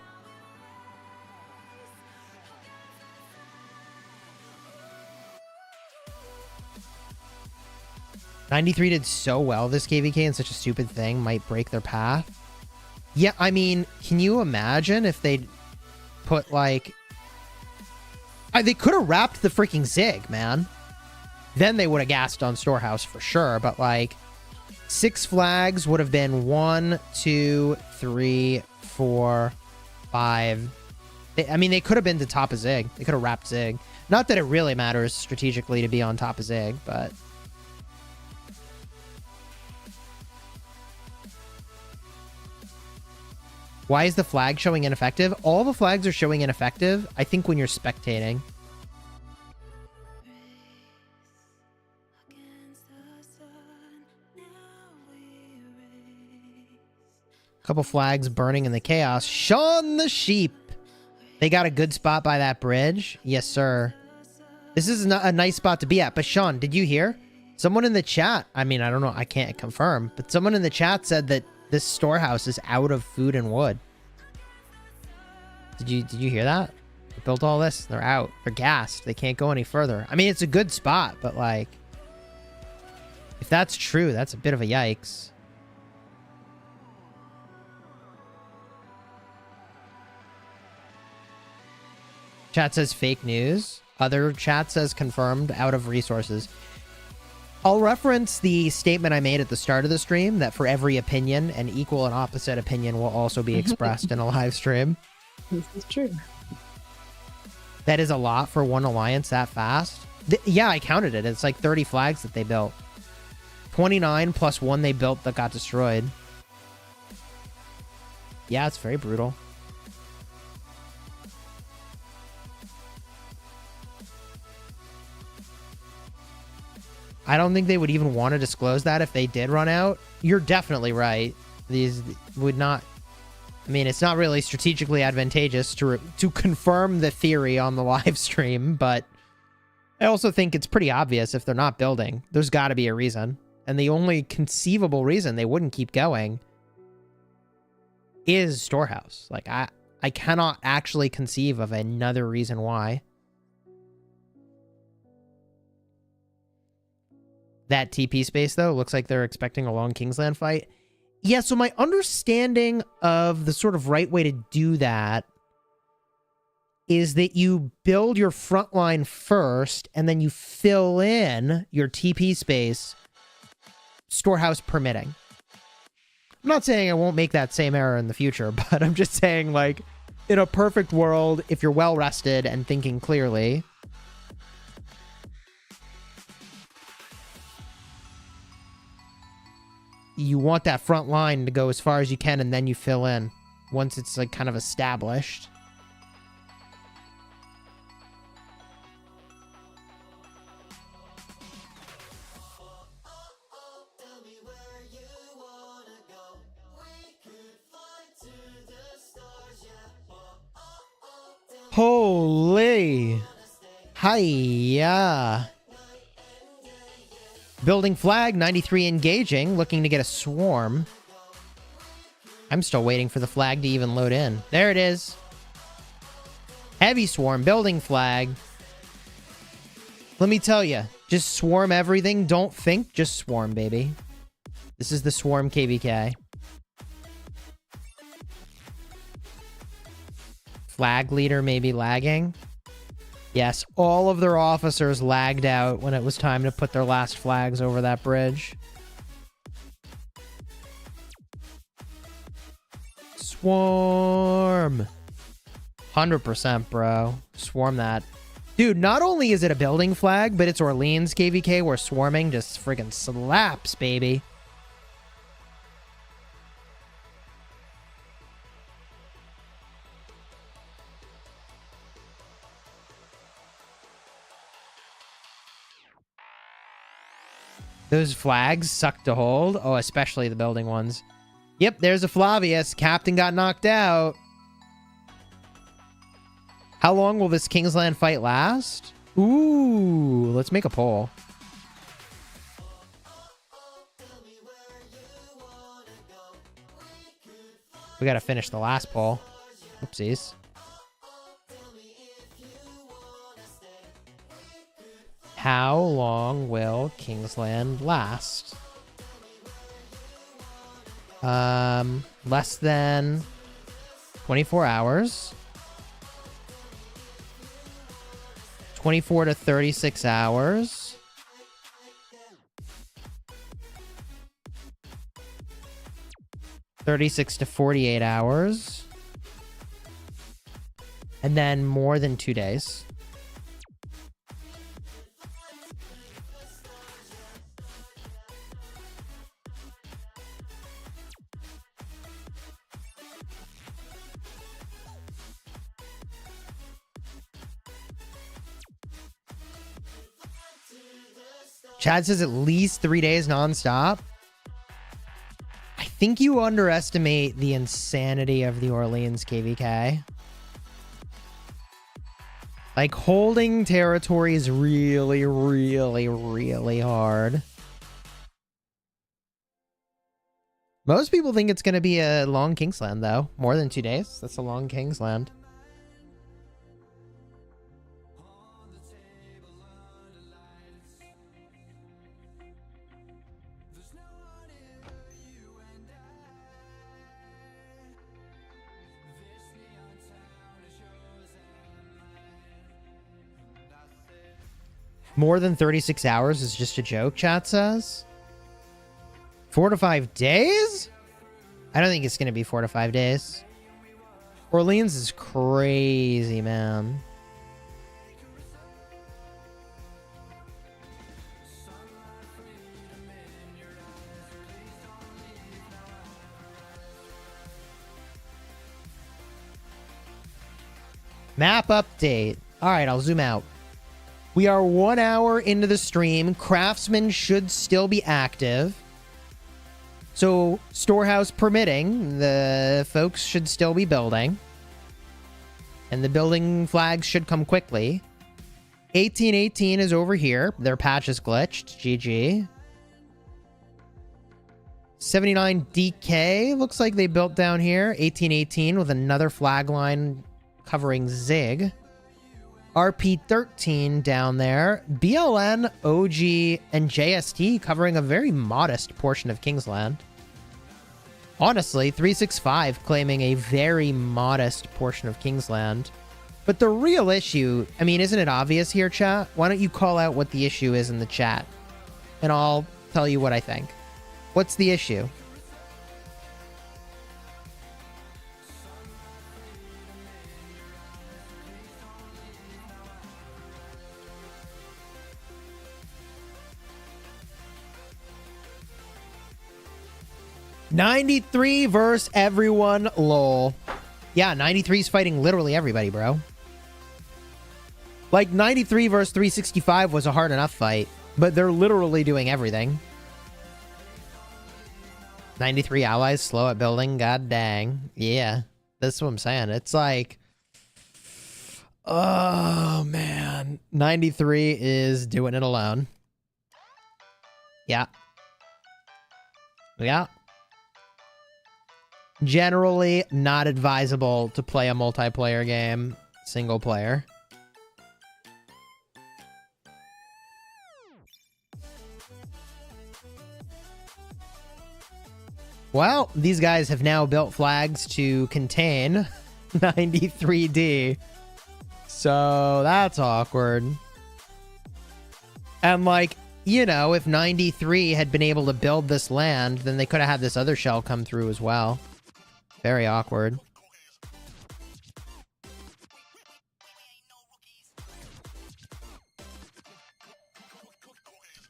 '93 did so well this KvK, and such a stupid thing might break their path. Yeah, I mean, can you imagine if they'd put like... they could have wrapped the freaking Zig, man. Then they would have gassed on Storehouse for sure, but like 6 flags would have been 1, 2, 3, 4, 5. I mean, they could have been to top of Zig. They could have wrapped Zig. Not that it really matters strategically to be on top of Zig, but... Why is the flag showing ineffective? All the flags are showing ineffective, I think, when you're spectating. Couple flags burning in the chaos. Sean the Sheep. They got a good spot by that bridge. Yes, sir. This is a nice spot to be at. But Sean, did you hear? Someone in the chat, I mean, I don't know, I can't confirm, but someone in the chat said that this storehouse is out of food and wood. Did you hear that? They built all this. They're out. They're gassed. They can't go any further. I mean, it's a good spot, but like, if that's true, that's a bit of a yikes. Chat says fake news. Other chat says confirmed, out of resources. I'll reference the statement I made at the start of the stream that for every opinion, an equal and opposite opinion will also be expressed in a live stream. This is true. That is a lot for one alliance that fast. Yeah, I counted it. It's like 30 flags that they built. 29 plus 1 they built that got destroyed. Yeah, it's very brutal. I don't think they would even want to disclose that if they did run out. You're definitely right. These would not... I mean, it's not really strategically advantageous to confirm the theory on the live stream, but I also think it's pretty obvious if they're not building. There's got to be a reason. And the only conceivable reason they wouldn't keep going is Storehouse. Like, I cannot actually conceive of another reason why. That TP space, though, looks like they're expecting a long Kingsland fight. Yeah, so my understanding of the sort of right way to do that is that you build your front line first, and then you fill in your TP space, Storehouse permitting. I'm not saying I won't make that same error in the future, but I'm just saying, like, in a perfect world, if you're well-rested and thinking clearly... you want that front line to go as far as you can, and then you fill in once it's like kind of established. Holy. Hiya. Building flag, 93 engaging, looking to get a swarm. I'm still waiting for the flag to even load in. There it is. Heavy swarm, building flag. Let me tell you, just swarm everything. Don't think, just swarm, baby. This is the Swarm KvK. Flag leader may be lagging. Yes, all of their officers lagged out when it was time to put their last flags over that bridge. Swarm. 100%, bro. Swarm that. Dude, not only is it a building flag, but it's Orleans KvK where swarming just friggin' slaps, baby. Those flags suck to hold. Oh, especially the building ones. Yep, there's a Flavius. Captain got knocked out. How long will this Kingsland fight last? Ooh, let's make a poll. We gotta finish the last poll. Oopsies. How long will Kingsland last? Less than 24 hours. 24 to 36 hours. (36 to 48 hours). And then more than 2 days. Chad says at least 3 days nonstop. I think you underestimate the insanity of the Orleans KvK. Like, holding territory is really, really, really hard. Most people think it's going to be a long Kingsland, though. More than 2 days. That's a long Kingsland. More than 36 hours is just a joke, chat says. 4 to 5 days? I don't think it's going to be 4 to 5 days. Orleans is crazy, man. Map update. All right, I'll zoom out. We are 1 hour into the stream. Craftsmen should still be active. So, storehouse permitting, the folks should still be building. And the building flags should come quickly. 1818 is over here. Their patch is glitched. GG. 79 DK. Looks like they built down here. 1818 with another flag line covering Zig. RP13 down there. BLN, OG, and JST covering a very modest portion of Kingsland. Honestly, 365 claiming a very modest portion of Kingsland. But the real issue, I mean, isn't it obvious here, chat? Why don't you call out what the issue is in the chat? And I'll tell you what I think. What's the issue? '93 versus everyone, lol. Yeah, 93's fighting literally everybody, bro. Like, 93 versus 365 was a hard enough fight, but they're literally doing everything. 93 allies slow at building, god dang. Yeah, that's what I'm saying. It's like, oh man, 93 is doing it alone. Yeah. Yeah. Generally not advisable to play a multiplayer game single player. Well, these guys have now built flags to contain 93D. So that's awkward. And like, you know, if 93 had been able to build this land, then they could have had this other shell come through as well. Very awkward.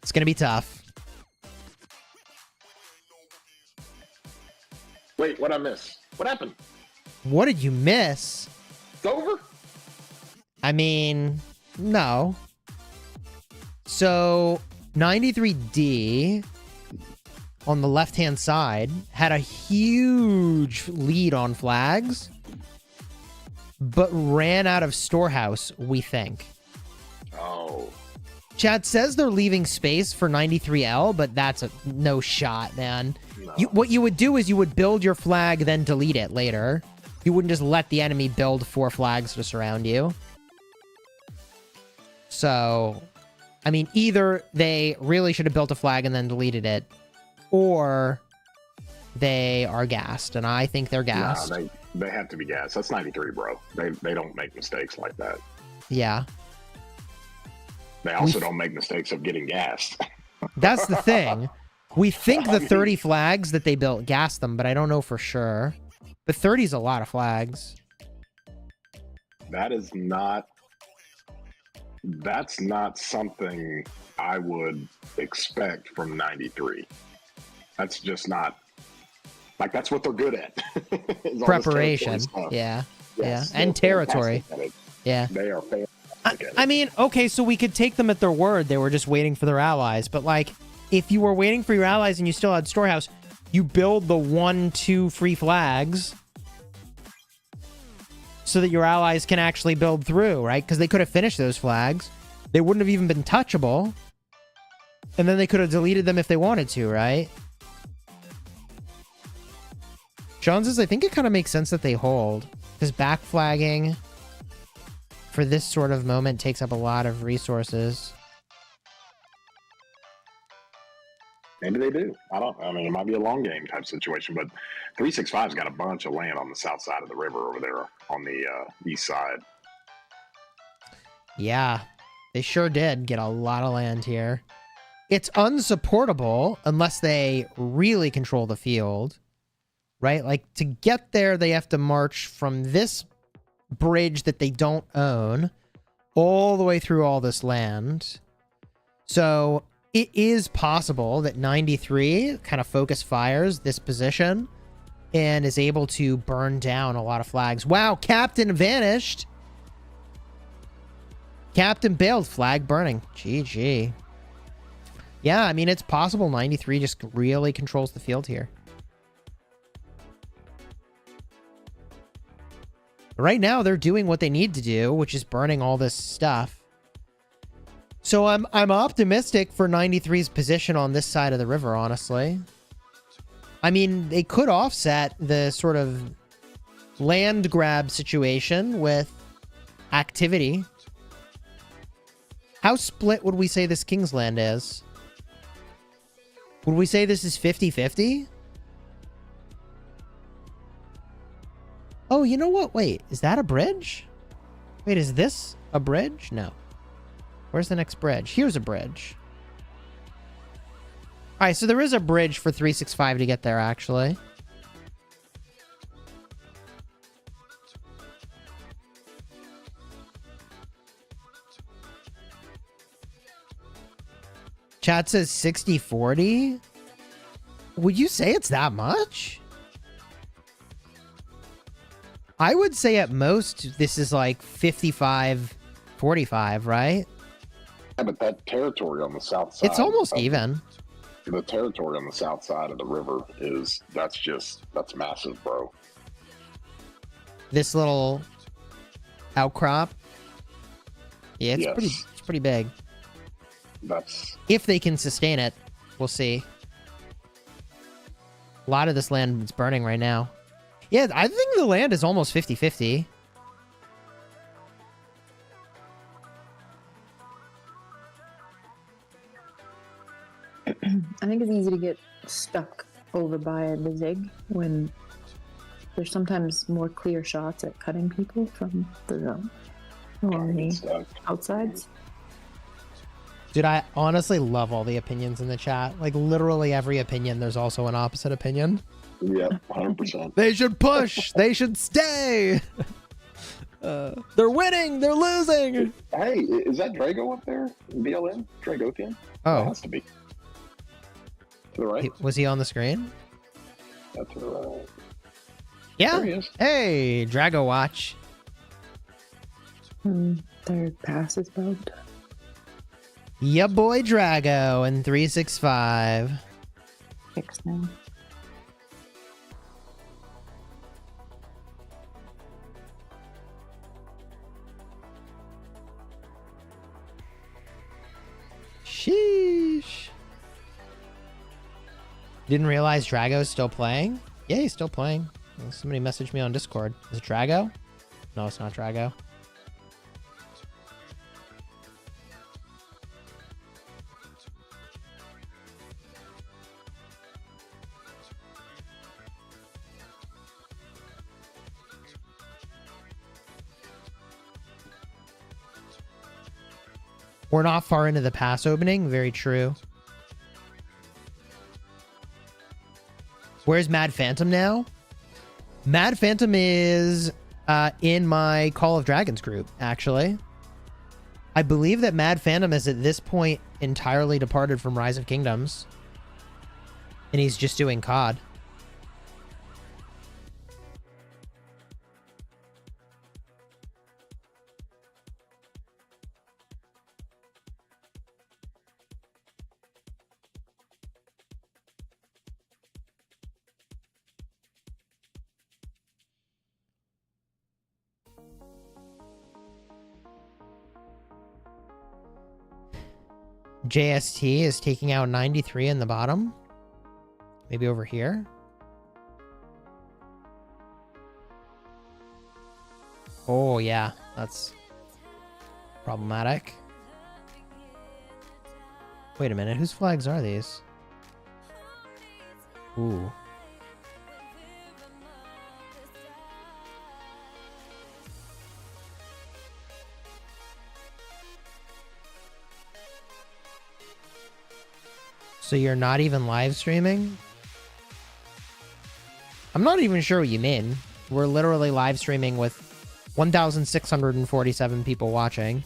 It's gonna be tough. Wait, what'd I miss? What happened? What did you miss? It's over? I mean, no. So, 93D on the left-hand side had a huge lead on flags, but ran out of storehouse, we think. Oh. Chad says they're leaving space for 93L, but that's a no shot, man. No. What you would do is you would build your flag, then delete it later. You wouldn't just let the enemy build 4 flags to surround you. So, I mean, either they really should have built a flag and then deleted it, or they are gassed, and I think they're gassed. Nah, they have to be gassed. That's 93, bro. They don't make mistakes like that. Yeah. They also don't make mistakes of getting gassed. That's the thing. We think the 30 flags that they built gassed them, but I don't know for sure. But 30 is a lot of flags. That's not something I would expect from 93. That's just not, like, that's what they're good at. Is all this Preparation. territory stuff. Yeah. Yes, Yeah. And they're territory. fantastic at it. Yeah. They are fantastic at it. I mean, okay, so we could take them at their word. They were just waiting for their allies. But, like, if you were waiting for your allies and you still had storehouse, you build the 1-2 free flags so that your allies can actually build through, right? Because they could have finished those flags. They wouldn't have even been touchable. And then they could have deleted them if they wanted to, right? Sean says, I think it kind of makes sense that they hold. Because backflagging for this sort of moment takes up a lot of resources. Maybe they do. I mean, it might be a long game type situation, but 365's got a bunch of land on the south side of the river over there on the east side. Yeah, they sure did get a lot of land here. It's unsupportable unless they really control the field, right? Like, to get there, they have to march from this bridge that they don't own all the way through all this land. So it is possible that 93 kind of focus fires this position and is able to burn down a lot of flags. Wow, Captain vanished. Captain bailed, flag burning. GG. Yeah, I mean, it's possible 93 just really controls the field here. Right now, they're doing what they need to do, which is burning all this stuff. So I'm optimistic for 93's position on this side of the river, honestly. I mean, they could offset the sort of land grab situation with activity. How split would we say this Kingsland is? Would we say this is 50-50? Oh, you know what? Wait, is that a bridge? Wait, is this a bridge? No. Where's the next bridge? Here's a bridge. All right, so there is a bridge for 365 to get there, actually. Chat says 60-40. Would you say it's that much? I would say at most this is like 55-45, right? Yeah, but that territory on the south side... It's almost even. The territory on the south side of the river that's massive, bro. This little outcrop. Yeah, it's Yes. pretty big. That's... If they can sustain it. We'll see. A lot of this land is burning right now. Yeah, I think the land is almost 50-50. I think it's easy to get stuck over by the zig when there's sometimes more clear shots at cutting people from the zone along the outsides. Dude, I honestly love all the opinions in the chat. Like, literally every opinion, there's also an opposite opinion. Yeah, 100%. They should push. They should stay. They're winning. They're losing. Hey, is that Drago up there? BLM? Dragothian? Oh. It has to be. To the right? Was he on the screen? That's to the right. Yeah. There he is. Hey, Drago Watch. Their pass is bugged. Yeah, boy, Drago and 365. Fixed now. Sheesh. Didn't realize Drago's still playing? Yeah, he's still playing. Somebody messaged me on Discord. Is it Drago? No, it's not Drago. We're not far into the pass opening. Very true. Where's Mad Phantom now? Mad Phantom is in my Call of Dragons group, actually. I believe that Mad Phantom is at this point entirely departed from Rise of Kingdoms. And he's just doing COD. JST is taking out 93 in the bottom. Maybe over here. Oh, yeah. That's problematic. Wait a minute. Whose flags are these? Ooh. So you're not even live streaming? I'm not even sure what you mean. We're literally live streaming with 1,647 people watching.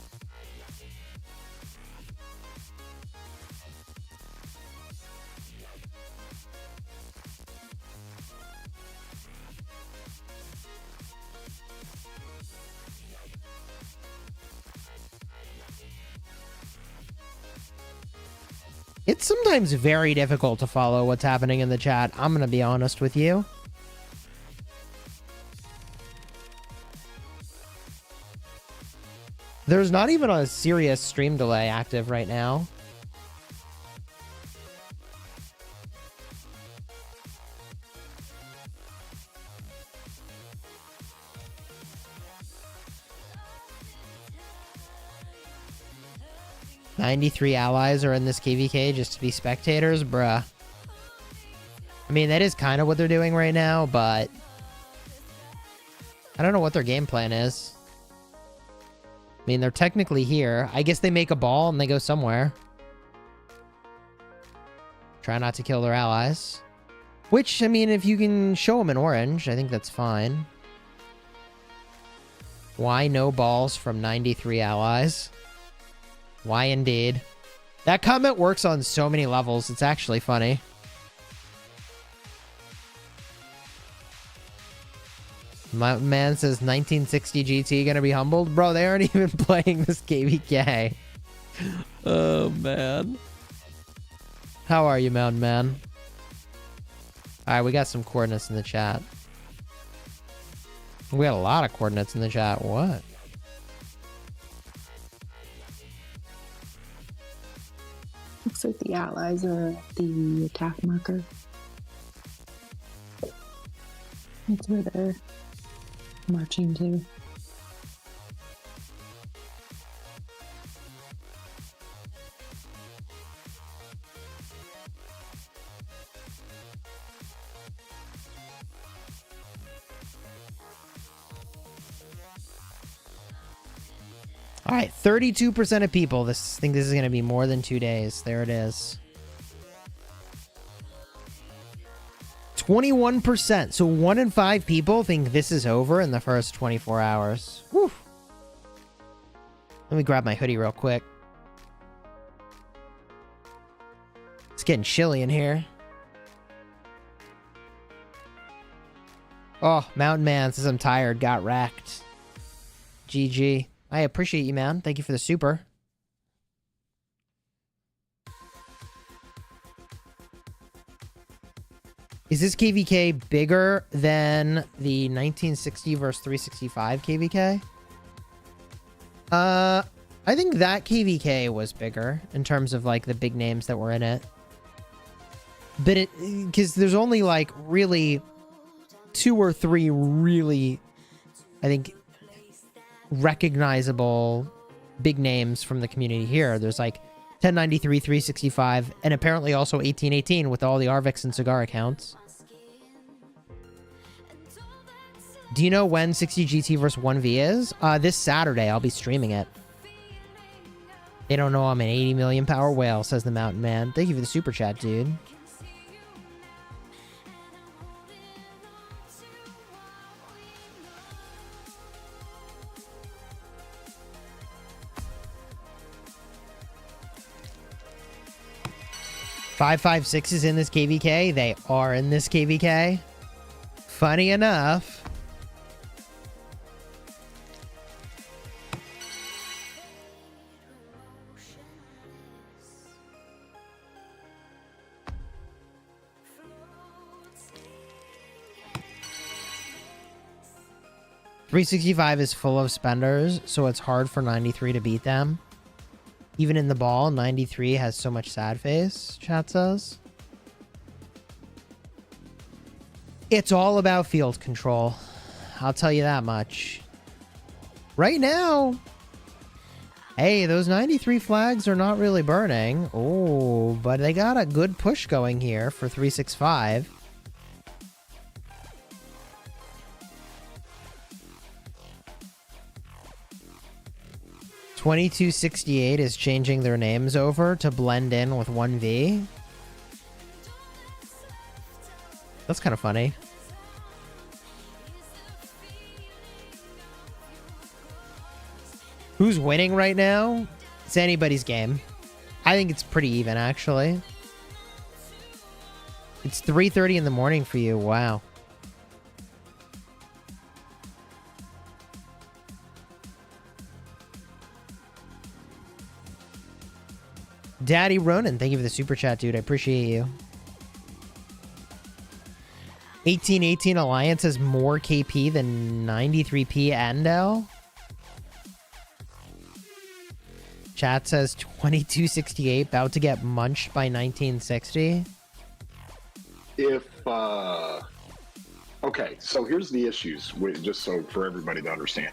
It's sometimes very difficult to follow what's happening in the chat. I'm going to be honest with you. There's not even a serious stream delay active right now. "93 allies are in this KvK just to be spectators?" Bruh. I mean, that is kind of what they're doing right now, but I don't know what their game plan is. I mean, they're technically here. I guess they make a ball and they go somewhere. Try not to kill their allies. Which, I mean, if you can show them in orange, I think that's fine. Why no balls from 93 allies? Why indeed? That comment works on so many levels. It's actually funny. My man says 1960 GT gonna be humbled. Bro, they aren't even playing this KvK. Oh, man. How are you, Mountain Man? Alright, we got some coordinates in the chat. We got a lot of coordinates in the chat. What? Looks like the allies are at the attack marker. That's where they're marching to. All right, 32% of people think this is going to be more than 2 days. There it is. 21%. So 1 in 5 people think this is over in the first 24 hours. Whew. Let me grab my hoodie real quick. It's getting chilly in here. Oh, Mountain Man says I'm tired. Got wrecked. GG. I appreciate you, man. Thank you for the super. Is this KvK bigger than the 1960 versus 365 KvK? I think that KvK was bigger in terms of like the big names that were in it. But because there's only like really 2 or 3 really, I think, recognizable big names from the community here. There's like 1093, 365, and apparently also 1818 with all the Arvix and Cigar accounts. Do you know when 60 GT versus 1V is? This Saturday. I'll be streaming it. They don't know I'm an 80 million power whale, says the Mountain Man. Thank you for the super chat, dude. .556 is in this KvK. They are in this KvK. Funny enough. .365 is full of spenders, so it's hard for 93 to beat them. Even in the ball, 93 has so much sad face, chat says. It's all about field control. I'll tell you that much. Right now, hey, those 93 flags are not really burning. Oh, but they got a good push going here for 365. .2268 is changing their names over to blend in with 1V. That's kind of funny. Who's winning right now? It's anybody's game. I think it's pretty even, actually. It's 3:30 in the morning for you. Wow. Daddy Ronan, thank you for the super chat, dude. I appreciate you. 1818 Alliance has more KP than 93P and L. Chat says 2268 about to get munched by 1960. Okay, so here's the issues, just so for everybody to understand.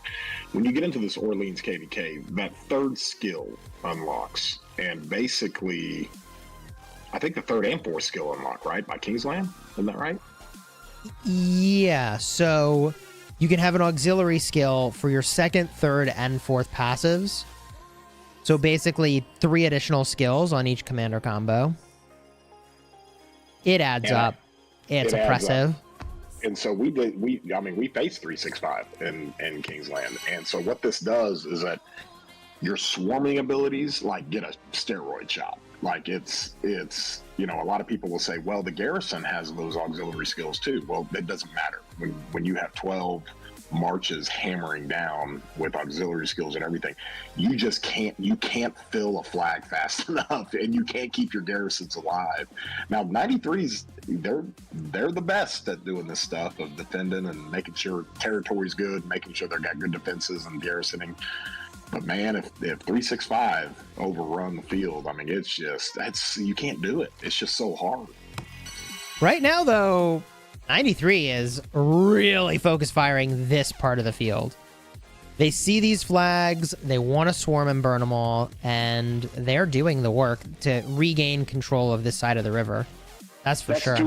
When you get into this Orleans KvK, that 3rd skill unlocks, and basically, I think the 3rd and 4th skill unlock, right? By Kingsland? Isn't that right? Yeah, so you can have an auxiliary skill for your 2nd, 3rd, and 4th passives. So basically 3 additional skills on each commander combo. It adds up. It's oppressive. And so we faced 365 in Kingsland. And so what this does is that your swarming abilities like get a steroid shot. Like it's you know, a lot of people will say, well, the garrison has those auxiliary skills too. Well, that doesn't matter. When you have 12 marches hammering down with auxiliary skills and everything, you can't fill a flag fast enough, and you can't keep your garrisons alive. Now 93s, they're the best at doing this stuff of defending and making sure territory's good, making sure they've got good defenses and garrisoning. But man, if 365 overrun the field, I mean, it's just you can't do it. It's just so hard. Right now, though, 93 is really focus firing this part of the field. They see these flags, they want to swarm and burn them all, and they're doing the work to regain control of this side of the river. That's for sure.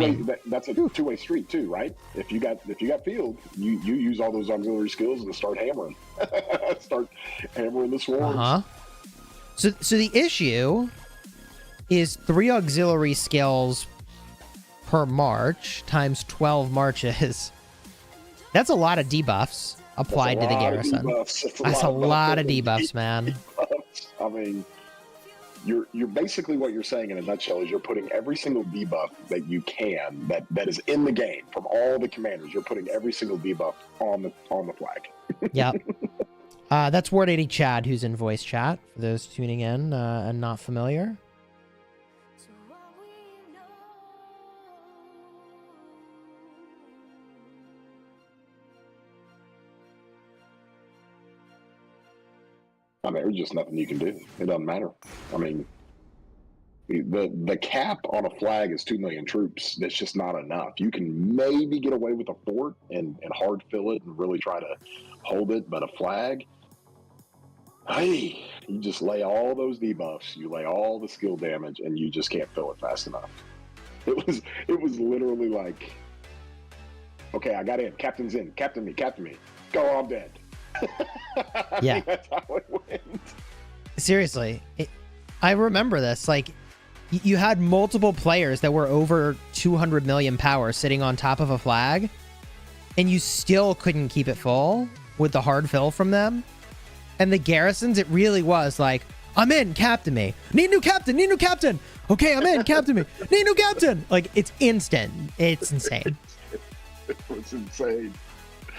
That's a two-way street too, right? If you got field, you use all those auxiliary skills and start hammering, start hammering the swarms. So the issue is 3 auxiliary skills per march times 12 marches. That's a lot of debuffs applied to the garrison. That's a lot of debuffs, man. I mean, you're basically, what you're saying in a nutshell is you're putting every single debuff that you can that is in the game from all the commanders. You're putting every single debuff on the flag. Yep. That's Ward 80 Chad, who's in voice chat for those tuning in and not familiar. I mean, there's just nothing you can do. It doesn't matter. I mean, the cap on a flag is 2 million troops. That's just not enough. You can maybe get away with a fort and hard fill it and really try to hold it, but a flag, hey, you just lay all those debuffs, you lay all the skill damage, and you just can't fill it fast enough. It was literally like, okay, I got in. Captain's in. Captain me. Go, I'm dead. Yeah. That's how it went. Seriously, I remember this. Like, you had multiple players that were over 200 million power sitting on top of a flag, and you still couldn't keep it full with the hard fill from them. And the garrisons, it really was like, I'm in, captain me. Need new captain. Okay, I'm in, captain me. Need new captain. Like, it's instant. It's insane. It's insane.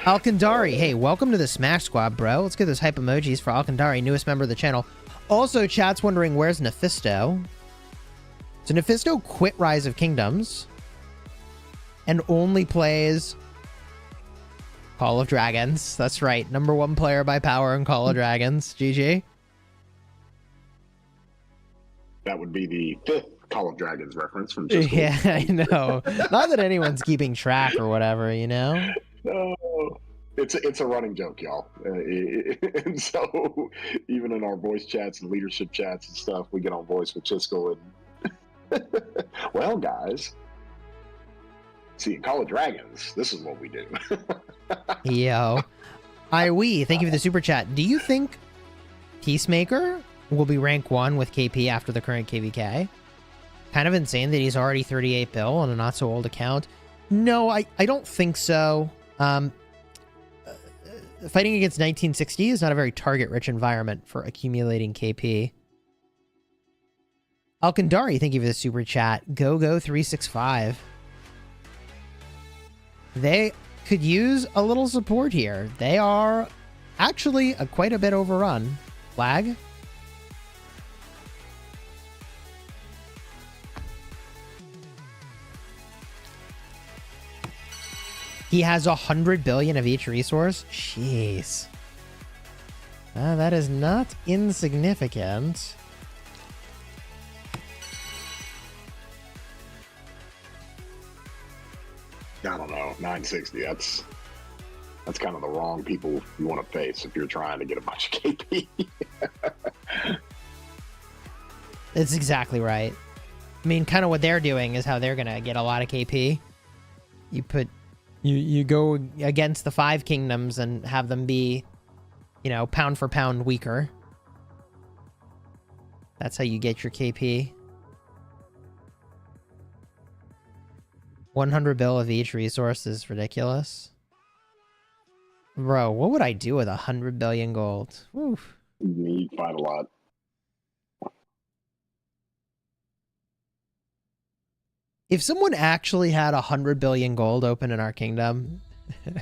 Alkandari, hey, welcome to the Smash Squad, bro. Let's get those hype emojis for Alkandari, newest member of the channel. Also, chat's wondering, where's Nephisto? So Nephisto quit Rise of Kingdoms and only plays Call of Dragons. That's right. #1 player by power in Call of Dragons. GG. That would be the 5th Call of Dragons reference from Chisgule. Yeah, I know. Not that anyone's keeping track or whatever, you know? No, it's a running joke, y'all. And so even in our voice chats and leadership chats and stuff, we get on voice with Chisgule and well, guys, see, in Call of Dragons, this is what we do. Yo. Iwi, thank you for the super chat. Do you think Peacemaker will be rank 1 with KP after the current KvK? Kind of insane that he's already 38 bill on a not so old account. No, I don't think so. Fighting against 1960 is not a very target-rich environment for accumulating KP. Alkandari, thank you for the super chat. Go 365. They could use a little support here. They are actually quite a bit overrun. Flag. He has 100 billion of each resource. Jeez. That is not insignificant. I don't know, 960. That's kind of the wrong people you want to face if you're trying to get a bunch of KP. That's exactly right. I mean, kind of what they're doing is how they're gonna get a lot of KP. You go against the 5 kingdoms and have them be, you know, pound for pound weaker. That's how you get your KP. 100 bill of each resource is ridiculous. Bro, what would I do with 100 billion gold? Oof. You find a lot. If someone actually had 100 billion gold open in our kingdom,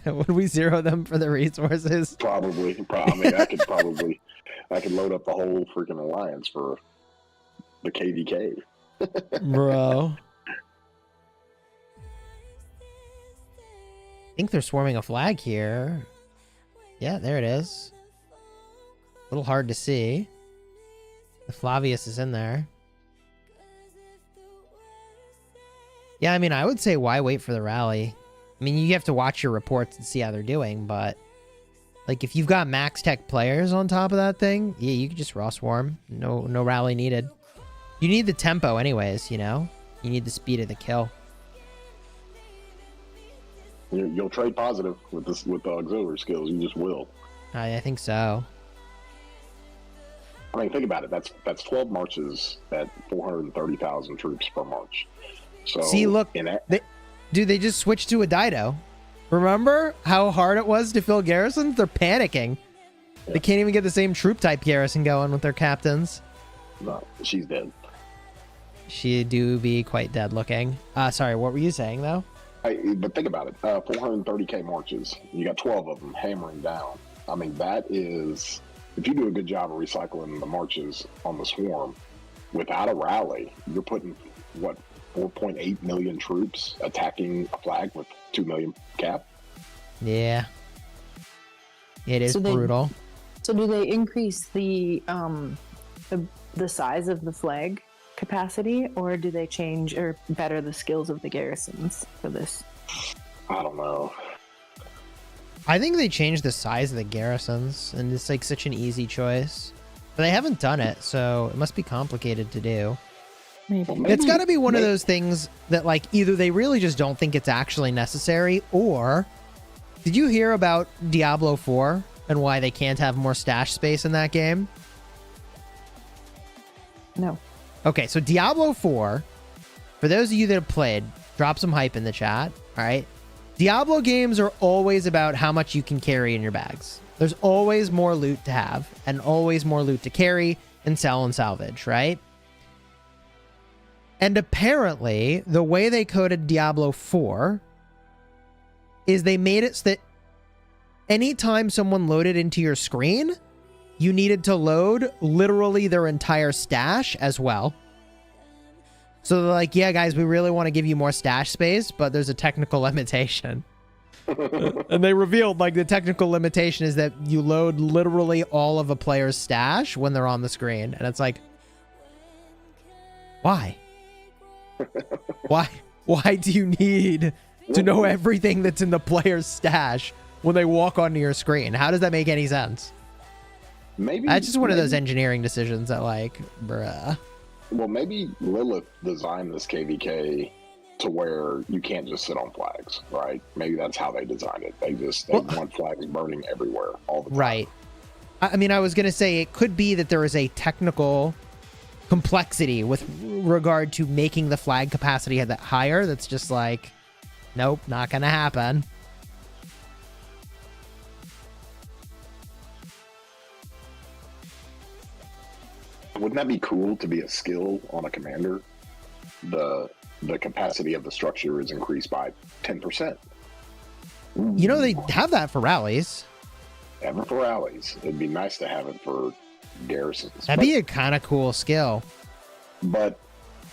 would we zero them for the resources? Probably. I mean, I could load up the whole freaking alliance for the KvK. Bro. I think they're swarming a flag here. Yeah, there it is. little hard to see. The Flavius is in there. Yeah, I mean, I would say why wait for the rally? I mean, you have to watch your reports and see how they're doing, but like if you've got max tech players on top of that thing, yeah, you could just raw swarm. No rally needed. You need the tempo anyways, you know? You need the speed of the kill. You'll trade positive with this with the auxiliary skills. You just will. I think so. I mean, think about it. That's 12 marches at 430,000 troops per march. So see, look, dude, they just switched to a Dido. Remember how hard it was to fill garrisons? They're panicking. Yeah. They can't even get the same troop type garrison going with their captains. No, she's dead. She do be quite dead looking. Sorry, what were you saying though? But think about it. 430k marches. You got 12 of them hammering down. I mean, that is, if you do a good job of recycling the marches on the swarm without a rally, you're putting what, 4.8 million troops attacking a flag with 2 million cap. Yeah, it is brutal. So do they increase the size of the flag capacity, or do they change or better the skills of the garrisons for this? I don't know. I think they changed the size of the garrisons, and it's like such an easy choice. But they haven't done it, so it must be complicated to do. Maybe. It's got to be one of those things that like either they really just don't think it's actually necessary, or did you hear about Diablo 4 and why they can't have more stash space in that game? No. Okay, so Diablo 4, for those of you that have played, drop some hype in the chat, all right? Diablo games are always about how much you can carry in your bags. There's always more loot to have and always more loot to carry and sell and salvage, right? And apparently, the way they coded Diablo 4 is they made it so that anytime someone loaded into your screen, you needed to load literally their entire stash as well. So they're like, yeah, guys, we really want to give you more stash space, but there's a technical limitation. And they revealed, like, the technical limitation is that you load literally all of a player's stash when they're on the screen. And it's like, why? Why do you need to know everything that's in the player's stash when they walk onto your screen? How does that make any sense? Maybe that's just one of those engineering decisions that, like, bruh. Well, maybe Lilith designed this KvK to where you can't just sit on flags, right? Maybe that's how they designed it. They want flags burning everywhere all the time. Right. I mean, I was going to say it could be that there is a technical complexity with regard to making the flag capacity higher. That's just like, nope, not going to happen. Wouldn't that be cool to be a skill on a commander? The capacity of the structure is increased by 10%. You know, they have that for rallies. Have it for rallies. It'd be nice to have it for garrisons. That'd be a kind of cool skill. But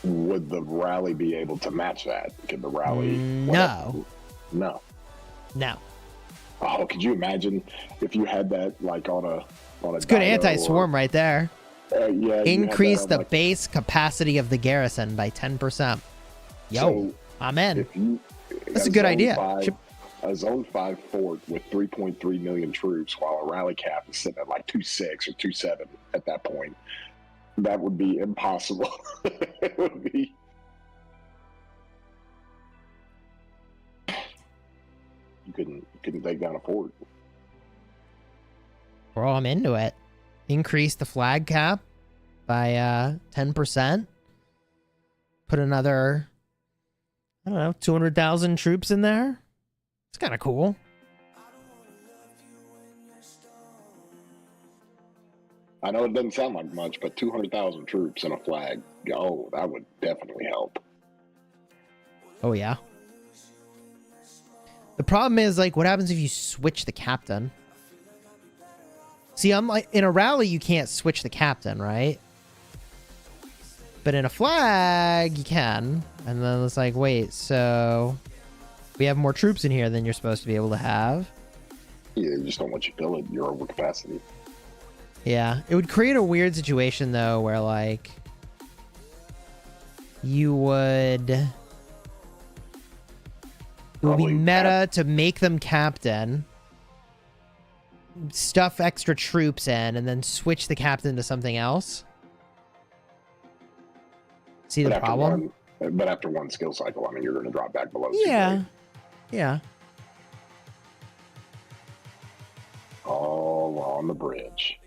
would the rally be able to match that? Could the rally? No. No. No. Oh, could you imagine if you had that like on a It's good anti-swarm right there. Yeah. Increase the base capacity of the garrison by 10%. Yo, so I'm in. That's a good idea. A zone 5 fort with 3.3 million troops, while a rally cap is sitting at like 2.6 or 2.7 at that point. That would be impossible. It would be. You couldn't take down a fort. Bro, I'm into it. Increase the flag cap by 10%. Put another, I don't know, 200,000 troops in there. It's kind of cool. I know it doesn't sound like much, but 200,000 troops and a flag, oh, that would definitely help. Oh, yeah. The problem is, like, what happens if you switch the captain? See, I'm like, in a rally, you can't switch the captain, right? But in a flag, you can. And then it's like, wait, so we have more troops in here than you're supposed to be able to have. Yeah, you just don't want you to fill it. You're over capacity. Yeah, it would create a weird situation though, where like you would. It would be Probably meta to make them captain, stuff extra troops in, and then switch the captain to something else. See the problem? But after one skill cycle, I mean, you're going to drop back below. Yeah. Yeah. All on the bridge.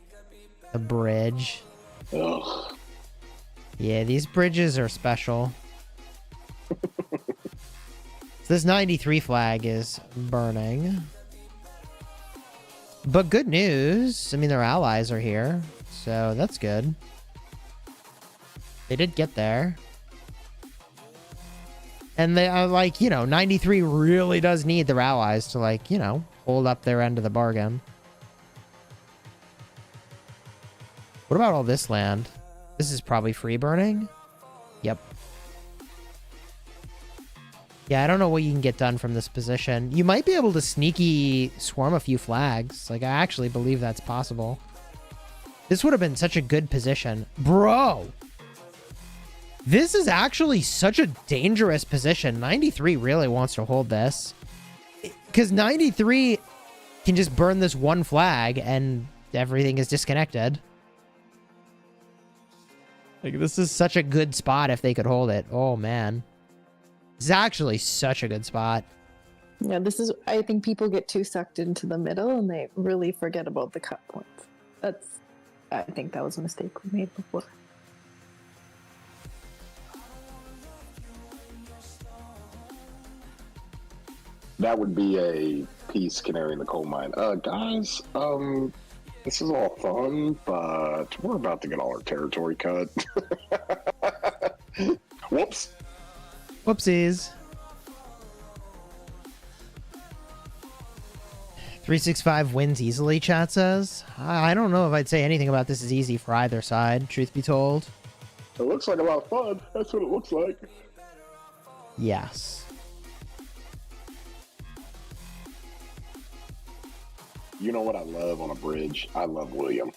The bridge. Ugh. Yeah, these bridges are special. So this 93 flag is burning. But good news. I mean, their allies are here. So that's good. They did get there. And they are like, 93 really does need their allies to like, hold up their end of the bargain. What about all this land? This is probably free burning. Yep. Yeah, I don't know what you can get done from this position. You might be able to sneaky swarm a few flags. Like, I actually believe that's possible. This would have been such a good position. Bro! This is actually such a dangerous position. 93 really wants to hold this. Because 93 can just burn this one flag and everything is disconnected. Like, this is such a good spot if they could hold it. Oh, man. It's actually such a good spot. Yeah, this is. I think people get too sucked into the middle and they really forget about the cut points. I think that was a mistake we made before. That would be a piece canary in the coal mine. Guys, this is all fun, but we're about to get all our territory cut. Whoops. Whoopsies. 365 wins easily, chat says. I don't know if I'd say anything about this is easy for either side, truth be told. It looks like a lot of fun. That's what it looks like. Yes. You know what I love on a bridge? I love William.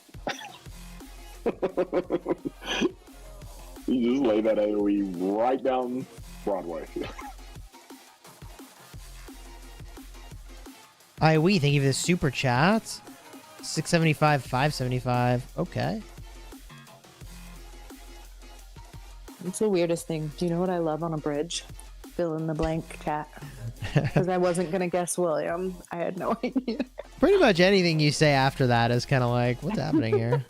You just lay that AoE right down Broadway. We thank you for the super chat. 675, 575. Okay. It's the weirdest thing. Do you know what I love on a bridge? Fill in the blank, chat. Because I wasn't going to guess William. I had no idea. Pretty much anything you say after that is kind of like, what's happening here?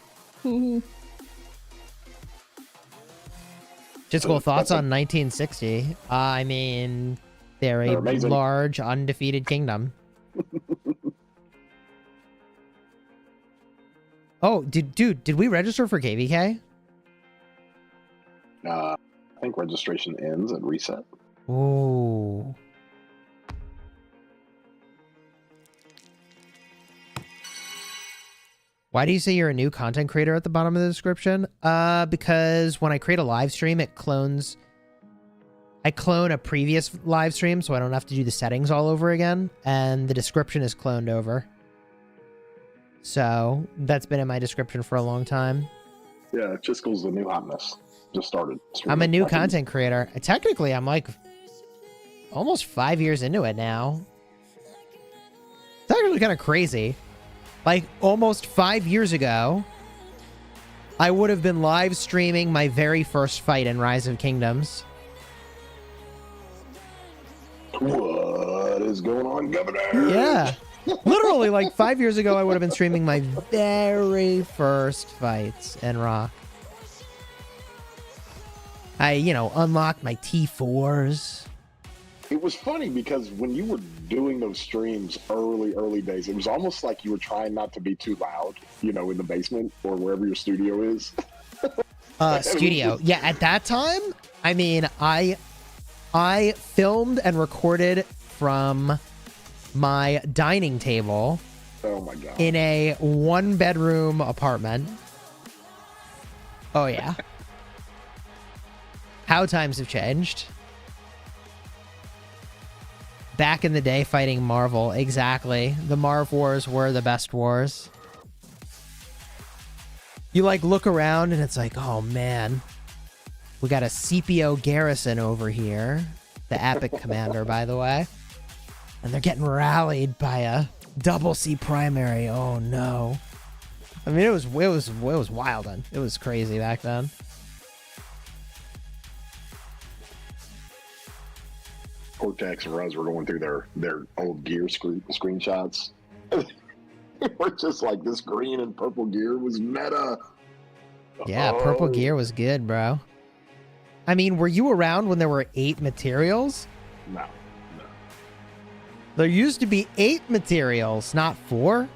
Chisgule, thoughts on 1960? I mean, they're a large, undefeated kingdom. Oh, dude, did we register for KvK? I think registration ends at reset. Ooh. Why do you say you're a new content creator at the bottom of the description? Because when I create a live stream, it clones... I clone a previous live stream, so I don't have to do the settings all over again, and the description is cloned over. So, that's been in my description for a long time. Yeah, Chisgule's the new hotness. Just started. I'm a new content creator. Technically, I'm like almost 5 years into it now. It's actually kind of crazy. Like, almost 5 years ago, I would have been live streaming my very first fight in Rise of Kingdoms. What is going on, Governor? Yeah. Literally, like 5 years ago, I would have been streaming my very first fights in Rock. I, unlocked my T4s. It was funny because when you were doing those streams early days, it was almost like you were trying not to be too loud, in the basement or wherever your studio is. Studio. Yeah, at that time, I mean, I filmed and recorded from my dining table. Oh my God. In a 1-bedroom apartment. Oh, yeah. How times have changed. Back in the day, fighting Marvel. Exactly. The Marv Wars were the best wars. You like look around and it's like, oh man, we got a CPO garrison over here, the epic commander, by the way, and they're getting rallied by a double C primary. Oh no! I mean, it was wild then. It was crazy back then. Cortex and Ruz were going through their old gear screenshots. We're just like, this green and purple gear was meta. Yeah, purple gear was good, bro. I mean, were you around when there were 8 materials? No. There used to be 8 materials, not 4.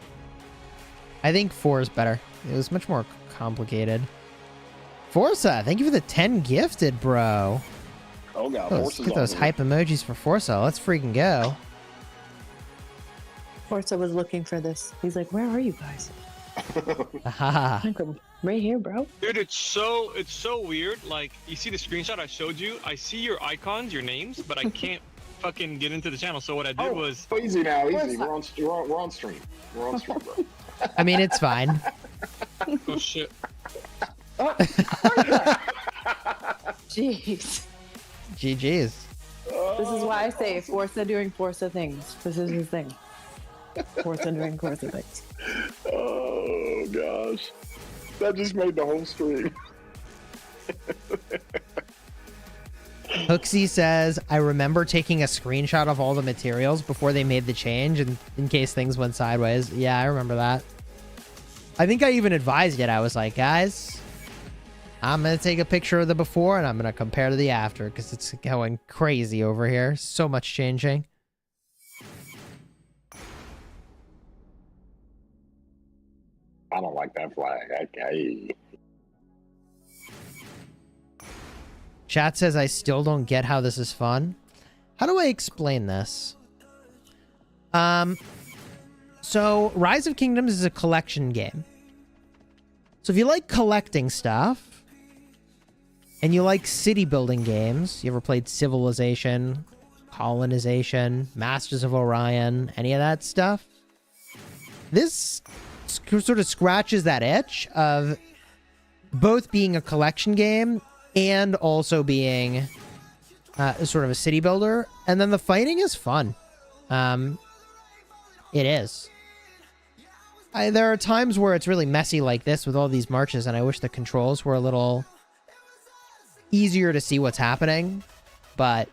I think 4 is better. It was much more complicated. Forza, thank you for the 10 gifted, bro. Oh god, Look at those hype emojis for Forza. Let's freaking go. Forza was looking for this. He's like, "Where are you guys?" Aha. I'm right here, bro. Dude, it's so weird. Like, you see the screenshot I showed you? I see your icons, your names, but I can't fucking get into the channel. So what I did was... Easy now, easy. We're on stream. We're on stream, bro. I mean, it's fine. Oh, shit. Jeez. GG's. This is why I say Forza doing Forza things. This is his thing. Forza doing Forza things. Oh gosh, that just made the whole stream. Hooksy says, I remember taking a screenshot of all the materials before they made the change and in case things went sideways. Yeah, I remember that. I think I even advised it. I was like, guys, I'm going to take a picture of the before and I'm going to compare to the after because it's going crazy over here. So much changing. I don't like that flag. Chat says, I still don't get how this is fun. How do I explain this? So Rise of Kingdoms is a collection game. So if you like collecting stuff and you like city building games, you ever played Civilization, Colonization, Masters of Orion, any of that stuff? This sort of scratches that itch of both being a collection game and also being sort of a city builder. And then the fighting is fun. It is. There are times where it's really messy like this with all these marches, and I wish the controls were a little easier to see what's happening, but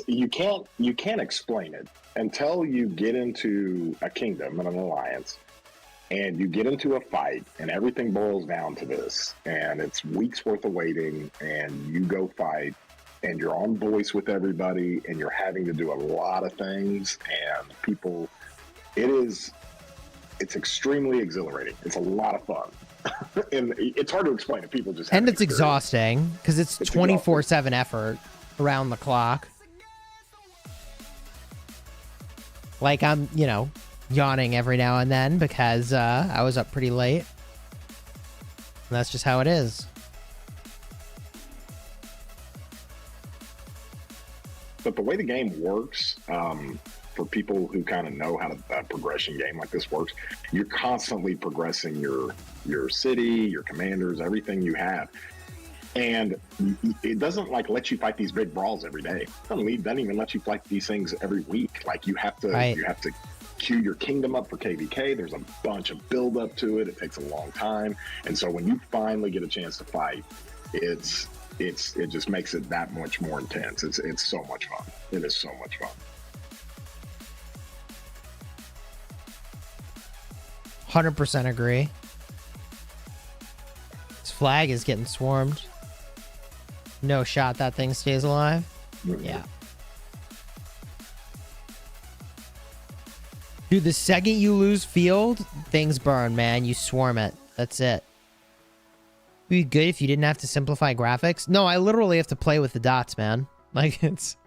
you can't explain it until you get into a kingdom and an alliance and you get into a fight and everything boils down to this, and it's weeks worth of waiting, and you go fight and you're on voice with everybody and you're having to do a lot of things, and people, it's extremely exhilarating. It's a lot of fun. And it's hard to explain to people just and it's exhausting because it's 24/7 effort around the clock. Like, I'm, yawning every now and then because I was up pretty late. And that's just how it is. But the way the game works, for people who kind of know how a progression game like this works, you're constantly progressing your city, your commanders, everything you have. And it doesn't let you fight these big brawls every day. It doesn't even let you fight these things every week. Like, you have to queue your kingdom up for KvK. There's a bunch of build up to it. It takes a long time. And so when you finally get a chance to fight, it just makes it that much more intense. It's so much fun. It is so much fun. 100% agree. This flag is getting swarmed. No shot that thing stays alive. Mm-hmm. Yeah. Dude, the second you lose field, things burn, man. You swarm it. That's it. It'd be good if you didn't have to simplify graphics. No, I literally have to play with the dots, man. Like, it's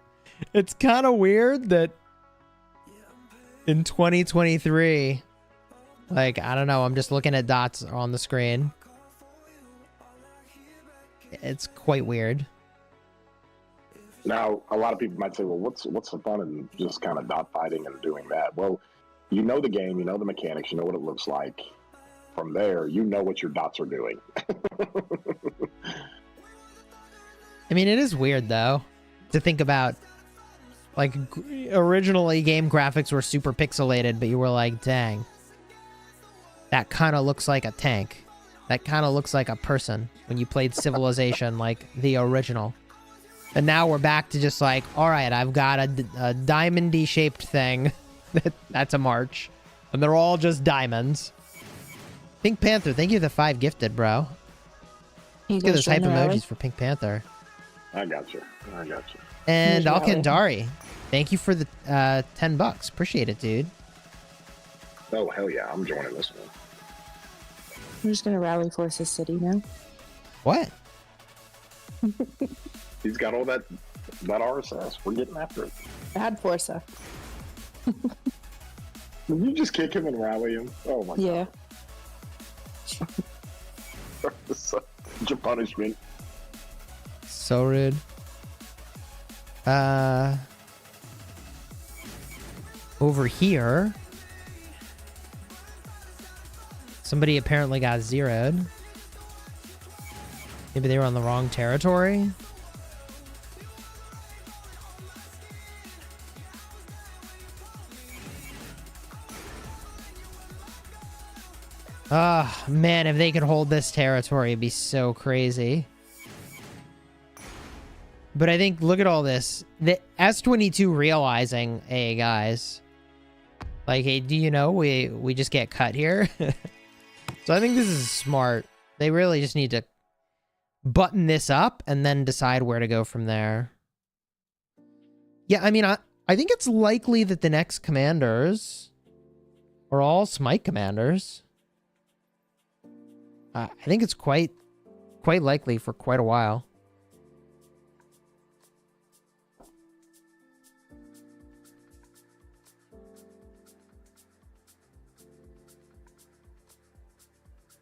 kind of weird that in 2023, like, I don't know, I'm just looking at dots on the screen. It's quite weird. Now, a lot of people might say, well, what's the fun in just kind of dot fighting and doing that? Well, you know the game, you know the mechanics, you know what it looks like. from there, you know what your dots are doing. I mean, it is weird though to think about. Like, originally game graphics were super pixelated, but you were like, dang, that kind of looks like a tank. That kind of looks like a person when you played Civilization, like the original. And now we're back to just like, all right, I've got a diamondy shaped thing. That's a march. And they're all just diamonds. Pink Panther, thank you for the 5 gifted, bro. Let's get those hype emojis for Pink Panther. I got you. And Alkandari, thank you for the $10. Appreciate it, dude. Oh, hell yeah. I'm joining this one. I'm just gonna rally Forces City now. What? He's got all that RSS. We're getting after it. I had Forza. Did you just kick him and rally him? Oh, my Yeah. God. Such a punishment. So rude. Over here, somebody apparently got zeroed. Maybe they were on the wrong territory. Ah, man, if they could hold this territory, it'd be so crazy. But I think, look at all this. The S22 realizing, hey, guys. Like, hey, do you know we just get cut here? So I think this is smart. They really just need to button this up and then decide where to go from there. Yeah, I mean, I think it's likely that the next commanders are all Smite commanders. I think it's quite likely for quite a while.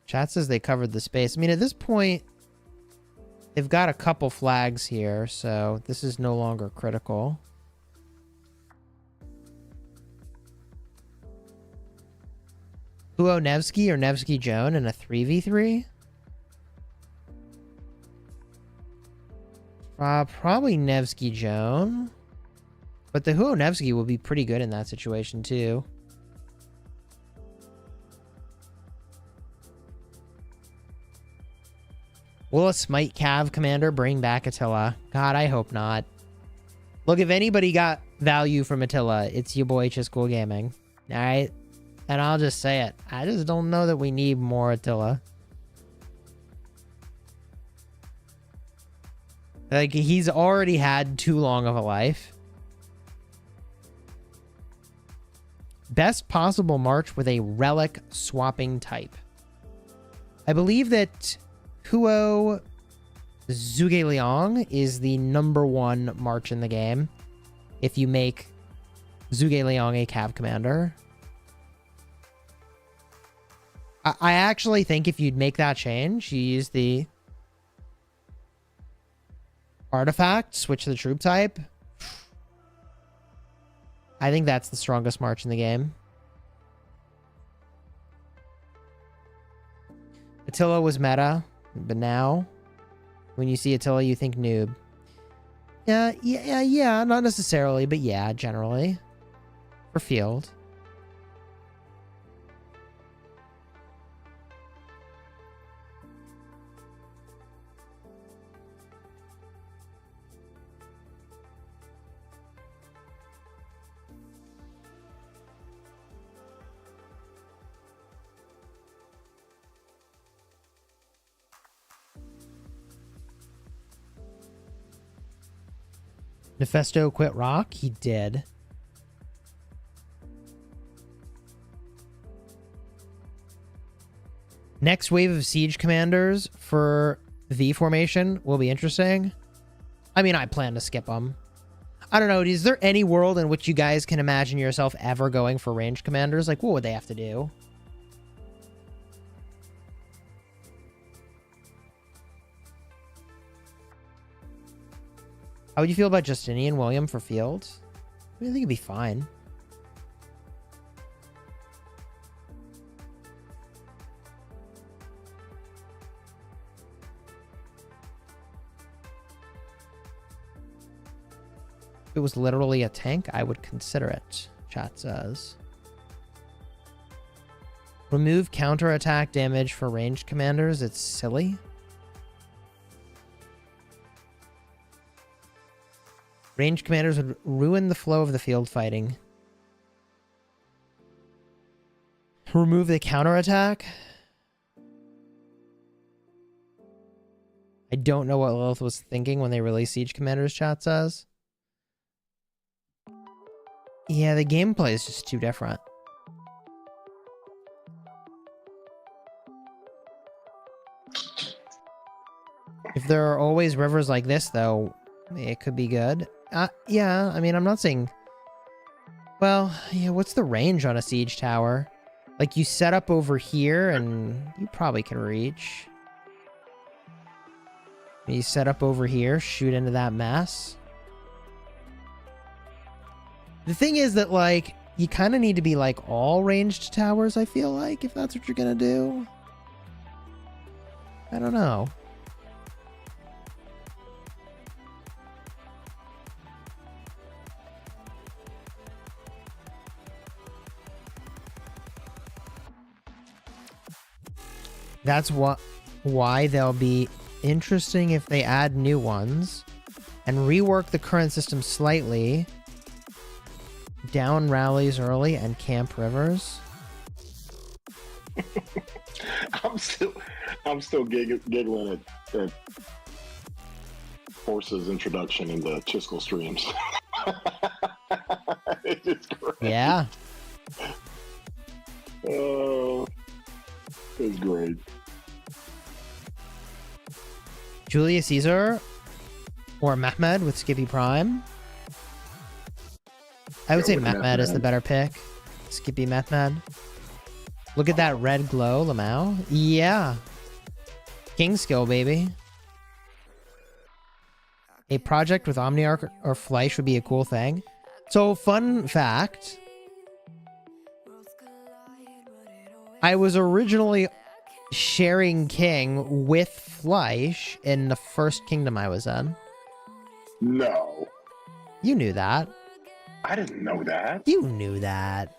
Chat says they covered the space. I mean, at this point, they've got a couple flags here, so this is no longer critical. Huo Nevsky or Nevsky Joan in a 3v3? Probably Nevsky Joan. But the Huo Nevsky will be pretty good in that situation, too. Will a Smite Cav commander bring back Attila? God, I hope not. Look, if anybody got value from Attila, it's your boy Chisgule Gaming. Alright? And I'll just say it. I just don't know that we need more Attila. Like, he's already had too long of a life. Best possible march with a relic swapping type. I believe that Huo Zhuge is the #1 march in the game. If you make Zhuge Liang a Cav commander. I actually think if you'd make that change, you use the artifact, switch the troop type. I think that's the strongest march in the game. Attila was meta, but now when you see Attila, you think noob. Yeah, not necessarily, but yeah, generally. For field. Nefesto quit Rock? He did. Next wave of siege commanders for V formation will be interesting. I mean, I plan to skip them. I don't know. Is there any world in which you guys can imagine yourself ever going for range commanders? Like, what would they have to do? How would you feel about Justinian William for field? I think it'd be fine. was literally a tank, I would consider it, chat says. Remove counterattack damage for ranged commanders. It's silly. Ranged commanders would ruin the flow of the field fighting. Remove the counterattack. I don't know what Lilith was thinking when they released Siege Commanders, chat says. Yeah, the gameplay is just too different. If there are always rivers like this, though, it could be good. Yeah, I mean, I'm not saying... Well, yeah, what's the range on a siege tower? Like, you set up over here, and you probably can reach. You set up over here, shoot into that mess. The thing is that, like, you kind of need to be, like, all ranged towers, I feel like, if that's what you're gonna do. I don't know. That's why they'll be interesting if they add new ones and rework the current system slightly. Down rallies early and camp rivers. I'm still giggling at Force's introduction in the Chisgule streams. It's great. Yeah. Oh, it's great. Julius Caesar or Mehmed with Skippy Prime. I would say Mehmed is the better pick. Skippy Mehmed. Look at that red glow, Lamau. Yeah. Kingsland, baby. A project with Omniarch or Fleisch would be a cool thing. So, fun fact. I was originally sharing king with Fleisch in the first kingdom I was in. No. You knew that. I didn't know that. You knew that.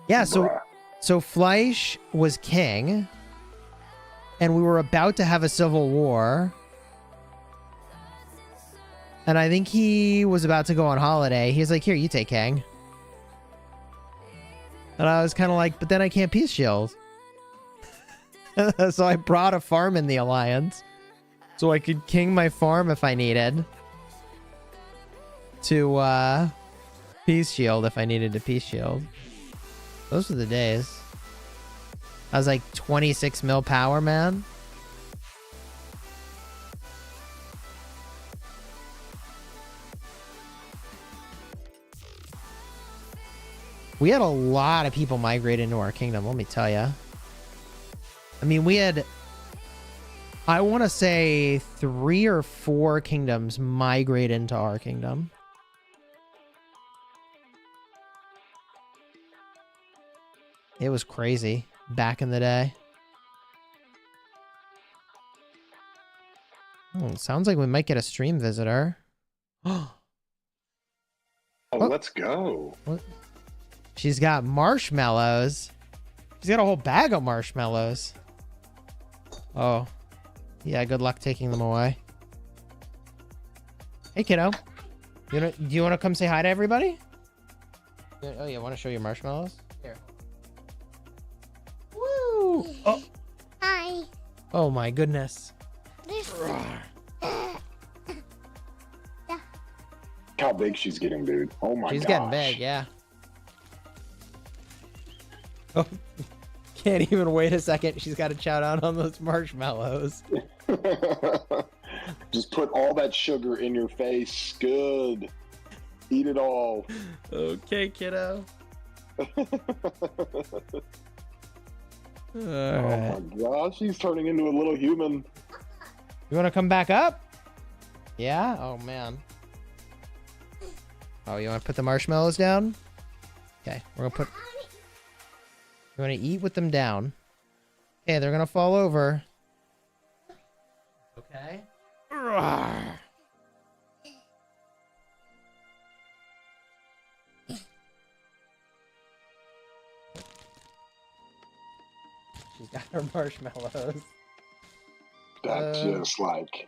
Yeah, Bruh. so Fleisch was king, and we were about to have a civil war. And I think he was about to go on holiday. He's like, here, you take king. And I was kind of like, but then I can't peace shield. So I brought a farm in the alliance. So I could king my farm if I needed. To peace shield if I needed to peace shield. Those were the days. I was like 26 mil power, man. We had a lot of people migrate into our kingdom, let me tell you. I mean, we had, I want to say 3 or 4 kingdoms migrate into our kingdom. It was crazy back in the day. Oh, it sounds like we might get a stream visitor. Oh, What? let's go. What? She's got marshmallows. She's got a whole bag of marshmallows. Oh. Yeah, good luck taking them away. Hey, kiddo. Do you want to come say hi to everybody? Oh, yeah, want to show your marshmallows? Here. Woo! Oh. Hi. Oh, my goodness. How big she's getting, dude. Oh my god. She's getting big, yeah. Oh, can't even wait a second. She's got to chow down on those marshmallows. Just put all that sugar in your face. Good. Eat it all. Okay, kiddo. Oh my gosh, she's turning into a little human. You want to come back up? Yeah? Oh, man. Oh, you want to put the marshmallows down? Okay, we're going to put... You want to eat with them down. Okay, they're going to fall over. Okay. She's got her marshmallows. That's just like.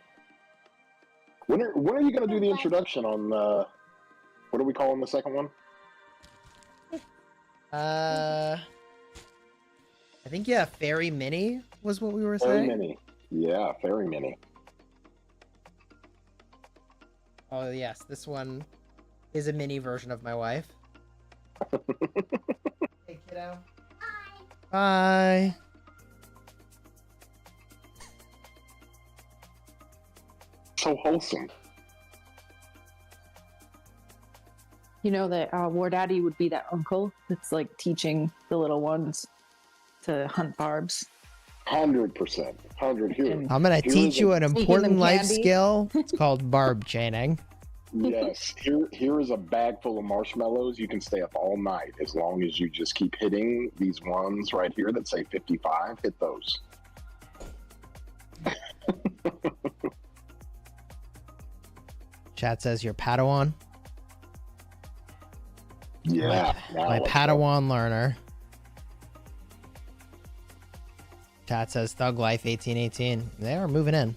When are you going to do the introduction on? What are we calling the second one? I think yeah, Fairy Mini was what we were Fairy saying. Mini. Yeah, Fairy Mini. Oh yes, this one is a mini version of my wife. Hey kiddo. Bye. So wholesome. You know that War Daddy would be that uncle that's like teaching the little ones to hunt barbs. 100%. 100 here. And- I'm gonna teach you an Sneaking important them life candy. skill. It's called barb chaining. Yes. Here is a bag full of marshmallows. You can stay up all night as long as you just keep hitting these ones right here that say 55. Hit those. Chat says you're Padawan. Yeah. My Padawan learner. Chat says Thug Life 1818. They are moving in.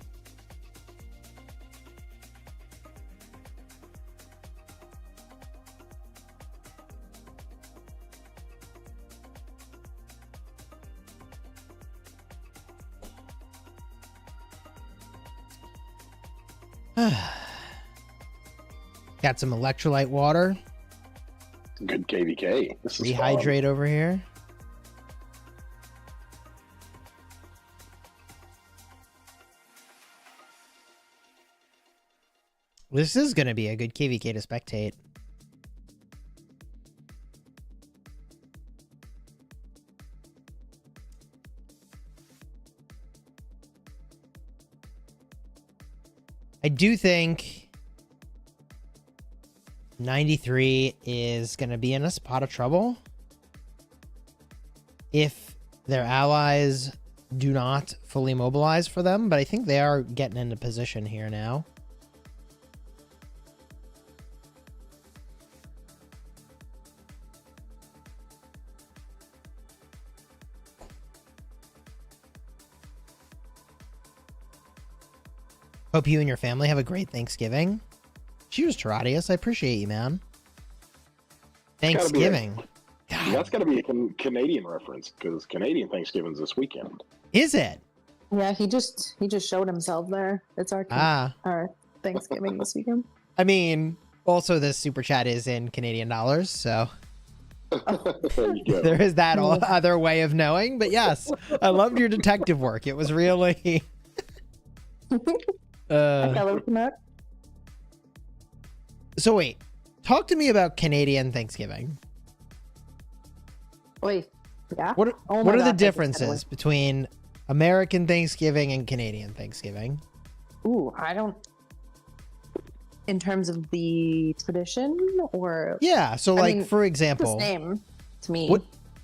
Got some electrolyte water. Good KvK. This is Rehydrate over here. This is going to be a good KvK to spectate. I do think 93 is going to be in a spot of trouble if their allies do not fully mobilize for them, but I think they are getting into position here now. Hope you and your family have a great Thanksgiving. Cheers, Teratius. I appreciate you, man. Thanksgiving. God. That's got to be a Canadian reference because Canadian Thanksgiving's this weekend. Is it? Yeah, he just showed himself there. It's our Thanksgiving this weekend. I mean, also this super chat is in Canadian dollars, so There you go. there is that other way of knowing. But yes, I loved your detective work. It was really. Hello, Canuck. So wait, talk to me about Canadian Thanksgiving. Wait, yeah. What Oh my what are the God, that just differences between American Thanksgiving and Canadian Thanksgiving? Ooh, I don't. In terms of the tradition, or Yeah, so I like mean, for the example, same to me.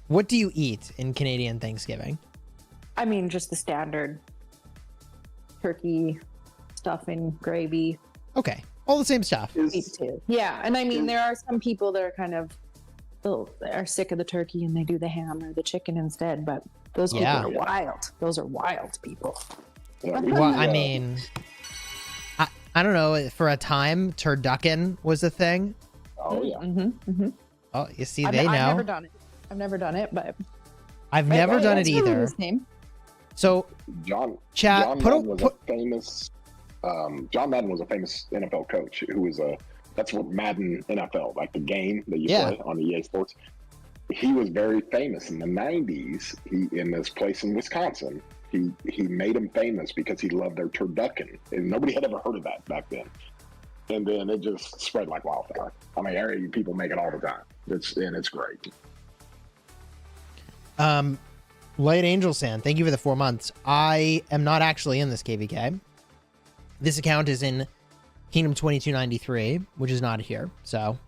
what do you eat in Canadian Thanksgiving? I mean, just the standard turkey, stuffing, gravy, Okay, all the same stuff. meat too. Yeah, and I mean, there are some people that are kind of are sick of the turkey and they do the ham or the chicken instead. But those people Yeah. are wild. Those are wild people. Yeah, Well, I mean, I don't know. For a time, turducken was a thing. oh yeah. Mm-hmm, mm-hmm. Oh, you see, I've they know. never done it. I've never done it, but I've never done it that's really either. his name. So, John chat, John put Madden was a, put, a famous. John Madden was a famous NFL coach who was a. That's what Madden NFL, like the game that you play on EA Sports. He was very famous in the '90s. He in this place in Wisconsin. He made him famous because he loved their turducken, and nobody had ever heard of that back then. And then it just spread like wildfire. I mean, area people make it all the time. It's great. Light Angel Sand, thank you for the 4 months. I am not actually in this KvK. This account is in Kingdom 2293, which is not here. So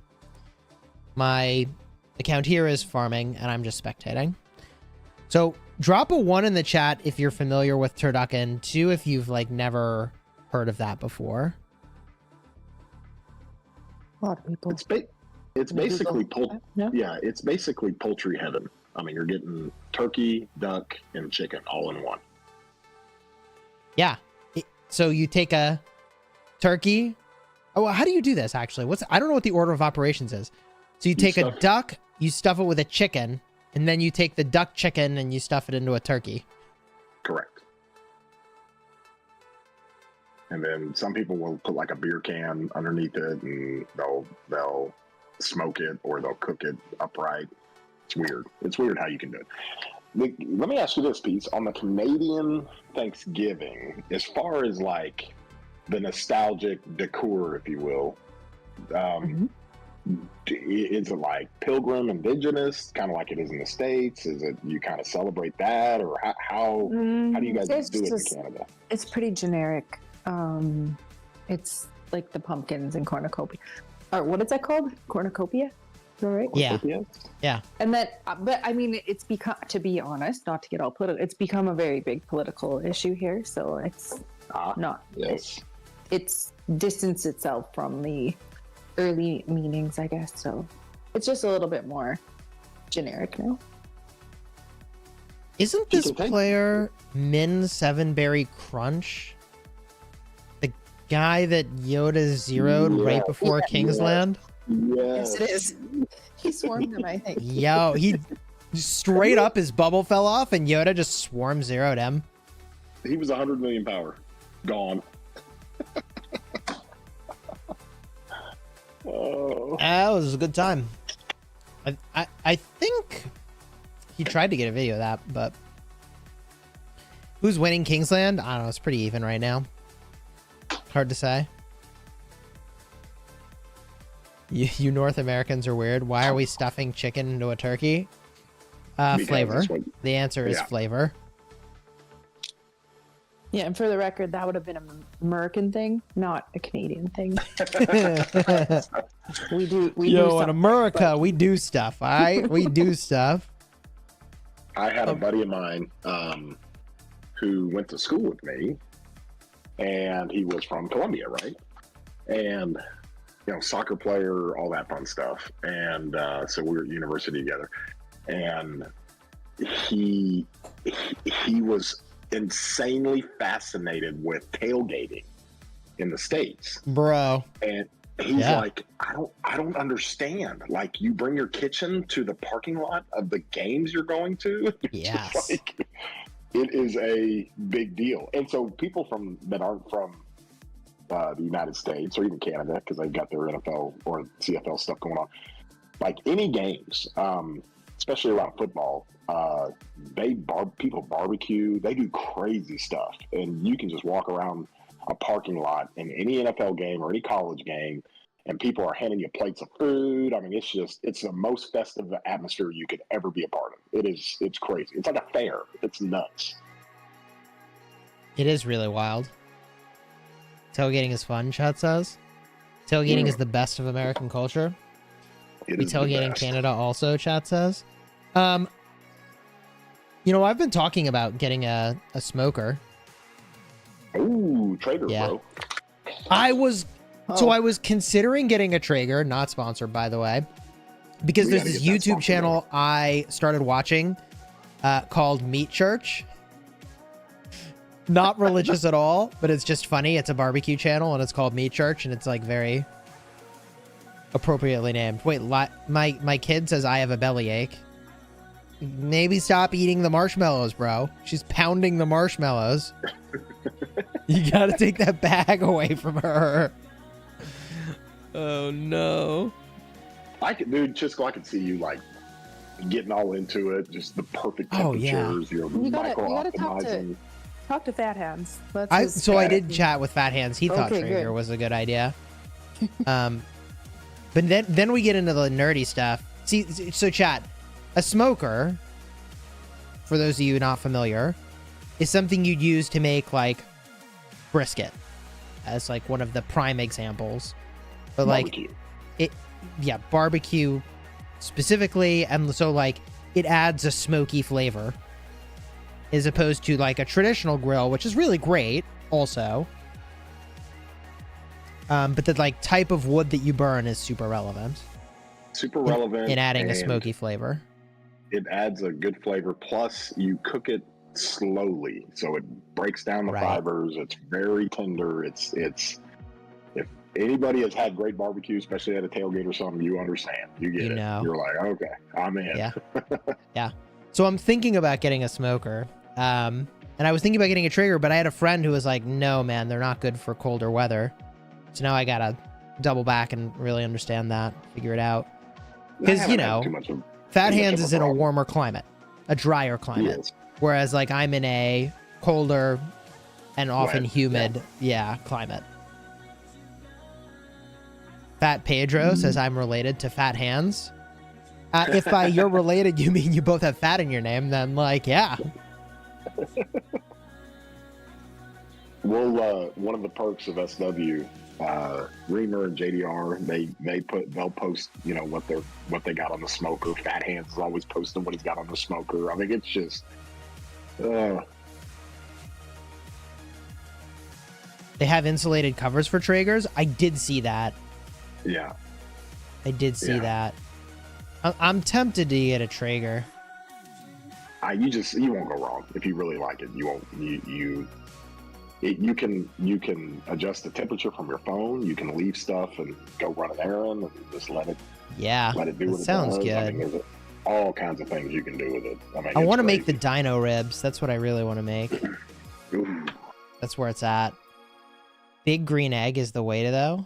my account here is farming, and I'm just spectating. So drop a 1 in the chat if you're familiar with turducken. 2 if you've like never heard of that before. A lot of people. It's basically No? yeah, it's basically poultry heaven. I mean, you're getting turkey, duck, and chicken all in one. Yeah. So you take a turkey. Oh, how do you do this actually? I don't know what the order of operations is. So you take a duck, you stuff it with a chicken, and then you take the duck chicken and you stuff it into a turkey. Correct. And then some people will put like a beer can underneath it, and they'll smoke it or they'll cook it upright. It's weird. It's weird how you can do it. Let me ask you this, Pete. On the Canadian Thanksgiving, as far as like the nostalgic decor, if you will, is it like Pilgrim Indigenous, kind of like it is in the States? Is it you kind of celebrate that, or how do you guys do it in Canada? It's pretty generic. It's like the pumpkins and cornucopia. Or what is that called? Cornucopia? Is that right? Yeah. Yeah. And then, but I mean, it's become, to be honest, not to get all political, it's become a very big political issue here. So it's not. Yes. It's distanced itself from the early meanings, I guess. So it's just a little bit more generic now. Isn't this player Min 7berry Crunch the guy that Yoda zeroed right before Kingsland? Yes, it is. He swarmed him, I think. Yo, he straight up his bubble fell off and Yoda just swarm zeroed him. He was 100 million power. Gone. Oh. That was a good time. I think he tried to get a video of that, but who's winning Kingsland? I don't know. It's pretty even right now. Hard to say. You North Americans are weird. Why are we stuffing chicken into a turkey? Flavor. The answer is flavor. Yeah, and for the record, that would have been an American thing, not a Canadian thing. we do in America, we do stuff. All right, we do stuff. I had a buddy of mine who went to school with me, and he was from Colombia, right? And soccer player, all that fun stuff. And so we were at university together, and he was insanely fascinated with tailgating in the States, bro. And he's like, I don't understand. Like, you bring your kitchen to the parking lot of the games you're going to. Yes. Like, it is a big deal. And so people that aren't from the United States or even Canada, because they've got their NFL or CFL stuff going on, like any games, especially around football, people barbecue, they do crazy stuff, and you can just walk around a parking lot in any NFL game or any college game, and people are handing you plates of food. I mean, it's the most festive atmosphere you could ever be a part of. It's crazy. It's like a fair. It's nuts. It is really wild. Tailgating is fun, chat says. Tailgating is the best of American culture. We tailgate in Canada also, chat says. I've been talking about getting a smoker. Ooh, Traeger, bro. I was considering getting a Traeger, not sponsored, by the way, because there's this YouTube channel I started watching called Meat Church. Not religious at all, but it's just funny. It's a barbecue channel, and it's called Meat Church, and it's like very appropriately named. Wait, my kid says I have a bellyache. Maybe stop eating the marshmallows, bro. She's pounding the marshmallows. You gotta take that bag away from her. Oh no. Chisgule, I could see you like getting all into it, just the perfect temperatures. You gotta talk to Fat Hands. I did chat with Fat Hands. He thought Traeger was a good idea. But then we get into the nerdy stuff. See, so chat, a smoker, for those of you not familiar, is something you'd use to make like brisket, as like one of the prime examples. But barbecue. Barbecue specifically, and so like it adds a smoky flavor as opposed to like a traditional grill, which is really great also. But the like type of wood that you burn is super relevant. Super relevant in adding a smoky flavor. it adds a good flavor. Plus, you cook it slowly, so it breaks down the Right. fibers. It's very tender. It's if anybody has had great barbecue, especially at a tailgate or something, you understand. You get You it. know. You're like, okay, I'm in. Yeah. Yeah. So I'm thinking about getting a smoker. And I was thinking about getting a Traeger, but I had a friend who was like, no, man, they're not good for colder weather. So now I got to double back and really understand that, figure it out. Because, you know, Fat Hands is in a warmer climate, a drier climate. Yes. Whereas, like, I'm in a colder and often Wet, humid, climate. Fat Pedro says I'm related to Fat Hands. If by you're related, you mean you both have fat in your name, then, like, yeah. Well, one of the perks of SW, Reamer and JDR, they'll post, you know, what they got on the smoker. Fat Hands is always posting what he's got on the smoker. I mean, it's just, They have insulated covers for Traegers. I did see that. yeah. I did see that. I'm tempted to get a Traeger. You won't go wrong if you really like it. You won't. You can adjust the temperature from your phone. You can leave stuff and go run an errand and just let it do That what it sounds does. good. I mean, there's all kinds of things you can do with it. I mean, I it's want to make the crazy. dino ribs. That's what I really want to make. Ooh, That's where it's at. Big green egg is the way to though.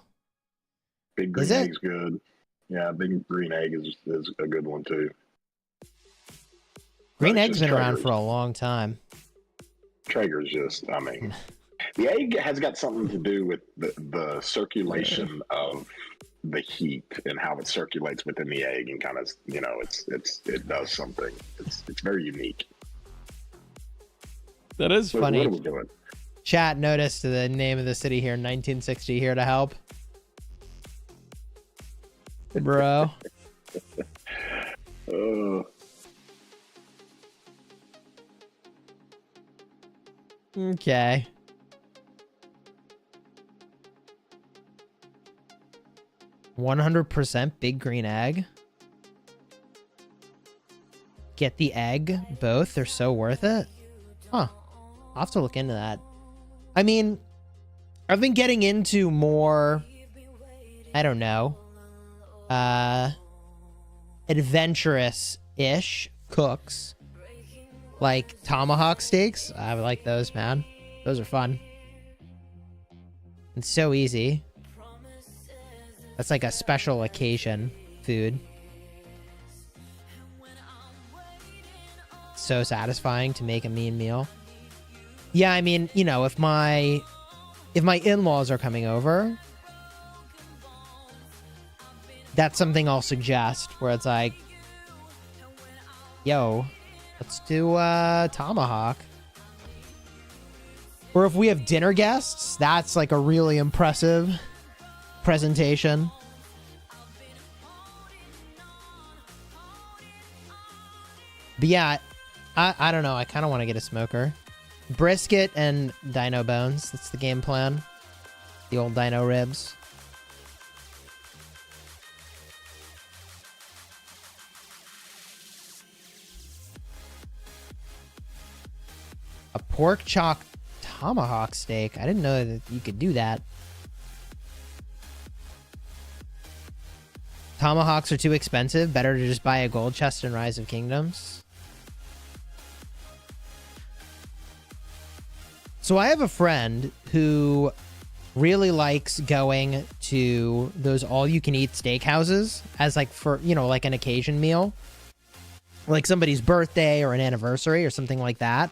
big green Is it? egg's good. Yeah, big green egg is a good one too. Green But it's egg's just been around Traeger's. for a long time. Traeger's just, I mean, the egg has got something to do with the circulation of the heat and how it circulates within the egg, and kind of, you know, it does something. It's very unique. That is What are we doing? Chat noticed the name of the city here, 1960, here to help. Bro. Okay. %, big green egg. Get the egg, both. They're so worth it. Huh. I'll have to look into that. I mean, I've been getting into more, I don't know, adventurous-ish cooks. Like tomahawk steaks. I like those, man. Those are fun. It's so easy. That's like a special occasion food. So satisfying to make a mean meal. Yeah, I mean, you know, if my in-laws are coming over, that's something I'll suggest, where it's like, yo, let's do tomahawk. Or if we have dinner guests, that's like a really impressive presentation. But yeah, I don't know. I kind of want to get a smoker. Brisket and dino bones. That's the game plan. The old dino ribs. A pork chop tomahawk steak. I didn't know that you could do that. Tomahawks are too expensive. Better to just buy a gold chest in Rise of Kingdoms. So I have a friend who really likes going to those all-you-can-eat steakhouses as like for, you know, like an occasion meal. Like somebody's birthday or an anniversary or something like that.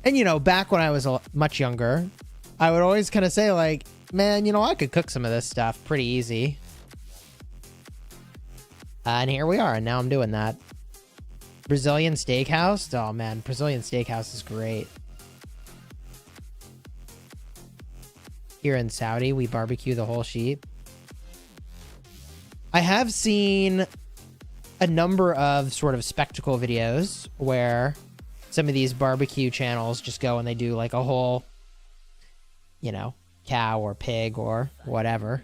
And, you know, back when I was much younger, I would always kind of say, like, man, you know, I could cook some of this stuff pretty easy. And here we are, and now I'm doing that. Brazilian steakhouse? Oh, man, Brazilian steakhouse is great. Here in Saudi, we barbecue the whole sheep. I have seen a number of sort of spectacle videos where some of these barbecue channels just go and they do like a whole, you know, cow or pig or whatever.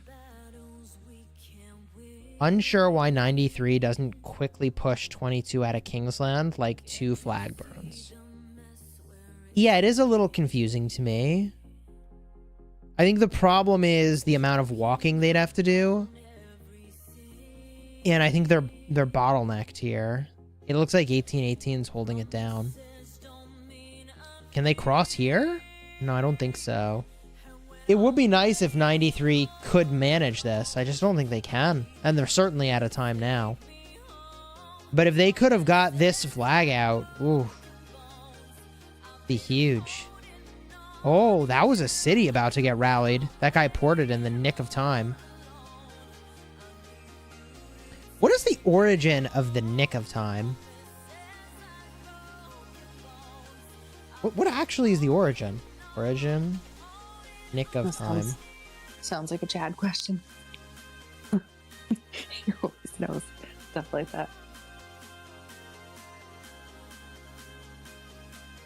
Unsure why 93 doesn't quickly push 22 out of Kingsland like 2 flag burns. Yeah, it is a little confusing to me. I think the problem is the amount of walking they'd have to do. And I think they're bottlenecked here. It looks like 1818's holding it down. Can they cross here? No, I don't think so. It would be nice if 93 could manage this. I just don't think they can. And they're certainly out of time now. But if they could have got this flag out, ooh, be huge. Oh, that was a city about to get rallied. That guy ported in the nick of time. What is the origin of the nick of time? What actually is the origin? Origin? Nick of time. Sounds like a Chad question. He always knows stuff like that.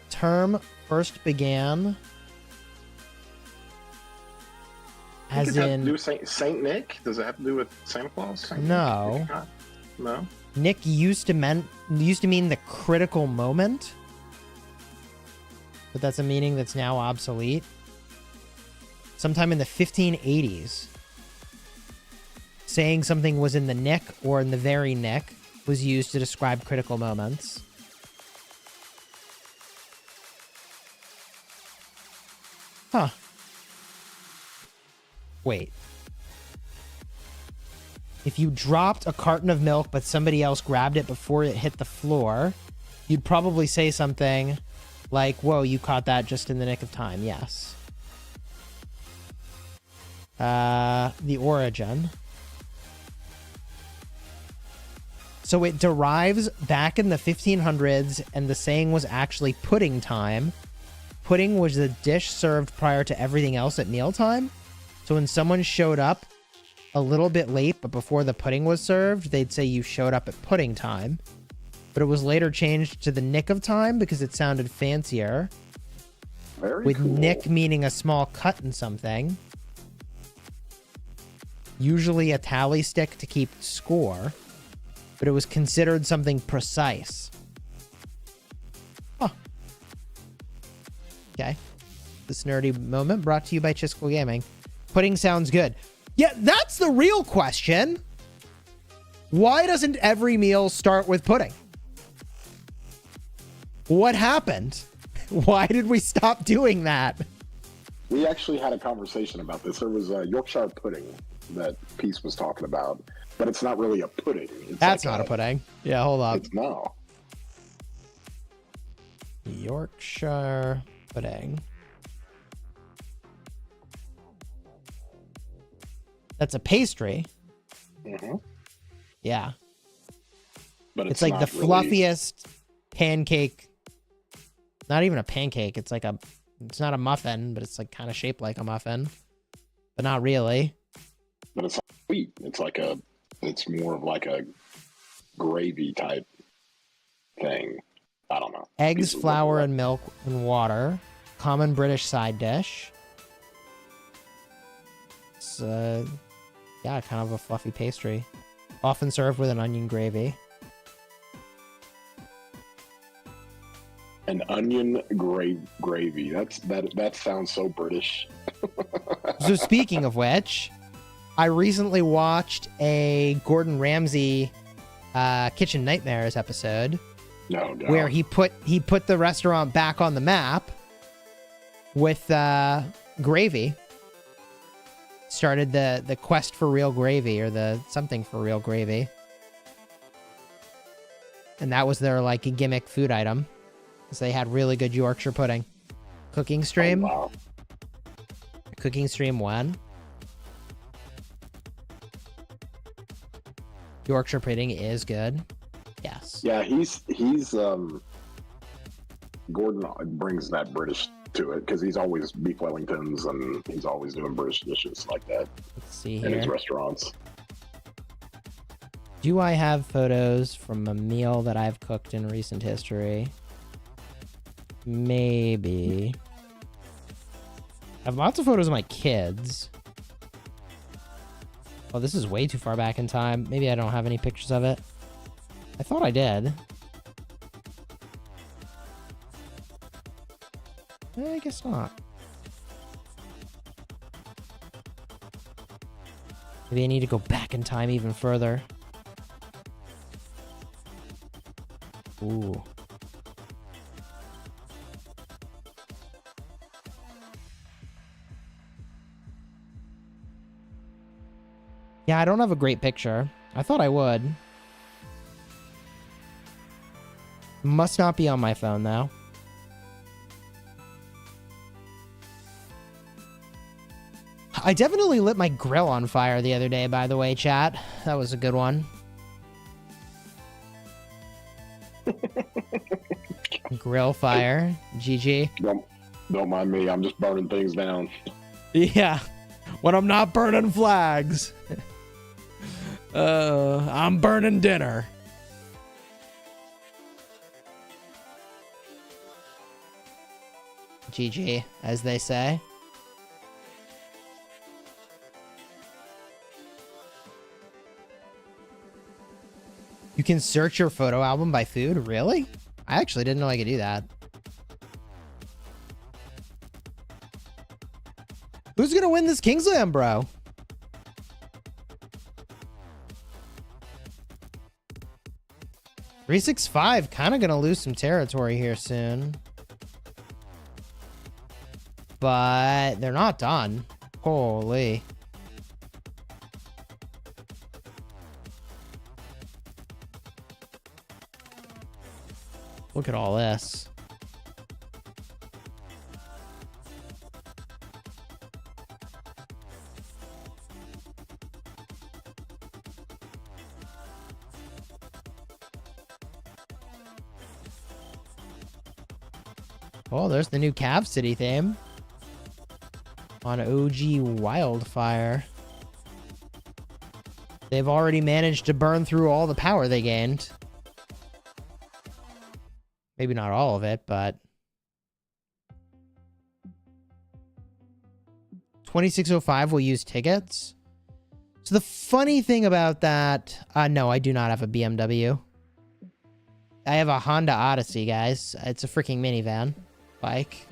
Term first began as Does it have to in do with Saint Nick? Does it have to do with Santa Claus? Saint No. Nick? No. Nick used to mean the critical moment, but that's a meaning that's now obsolete. Sometime in the 1580s, saying something was in the nick or in the very nick was used to describe critical moments. Huh. Wait. If you dropped a carton of milk but somebody else grabbed it before it hit the floor, you'd probably say something like, whoa, you caught that just in the nick of time. Yes. The origin. So it derives back in the 1500s, and the saying was actually pudding time. Pudding was the dish served prior to everything else at mealtime. So when someone showed up a little bit late, but before the pudding was served, they'd say you showed up at pudding time. But it was later changed to the nick of time because it sounded fancier. Very with cool. nick meaning a small cut in something. Usually a tally stick to keep score, but it was considered something precise. Huh. Okay. This nerdy moment brought to you by Chisgule Gaming. Pudding sounds good. Yeah, that's the real question. Why doesn't every meal start with pudding? What happened? Why did we stop doing that? We actually had a conversation about this. There was a Yorkshire pudding that Peace was talking about, but it's not really a pudding. It's That's like not a pudding. Yeah, hold up. It's no. Yorkshire pudding. That's a pastry. Mm-hmm. Yeah. But It's like not the really- fluffiest pancake. Not even a pancake. It's not a muffin, but it's like kind of shaped like a muffin, but not really. But it's not sweet. It's more of like a gravy type thing. I don't know. Eggs, Pieces of flour, bread. and milk and water. Common British side dish. It's, yeah, kind of a fluffy pastry. Often served with an onion gravy. An onion gravy. That sounds so British. So speaking of which, I recently watched a Gordon Ramsay Kitchen Nightmares episode No. where he put the restaurant back on the map with gravy. Started the quest for real gravy, or the something for real gravy. And that was their like gimmick food item. Because they had really good Yorkshire pudding. Cooking stream. Oh, wow. Cooking stream 1. Yorkshire pudding is good. Yes. Yeah, he's Gordon brings that British to it because he's always beef Wellingtons and he's always doing British dishes like that Let's see in his here. restaurants. Do I have photos from a meal that I've cooked in recent history? Maybe. I have lots of photos of my kids. Oh, this is way too far back in time. Maybe I don't have any pictures of it. I thought I did. I guess not. Maybe I need to go back in time even further. Ooh. Yeah, I don't have a great picture. I thought I would. Must not be on my phone, though. I definitely lit my grill on fire the other day, by the way, chat. That was a good one. Grill fire. GG. Don't mind me. I'm just burning things down. Yeah. When I'm not burning flags. I'm burning dinner. GG, as they say. You can search your photo album by food? Really? I actually didn't know I could do that. Who's gonna win this Kingsland, bro? .365 kind of gonna lose some territory here soon. But they're not done. Holy. Look at all this. Oh, there's the new Cav City theme on OG Wildfire. They've already managed to burn through all the power they gained. Maybe not all of it, but 2605 will use tickets. So the funny thing about that, no, I do not have a BMW. I have a Honda Odyssey, guys. It's a freaking minivan bike.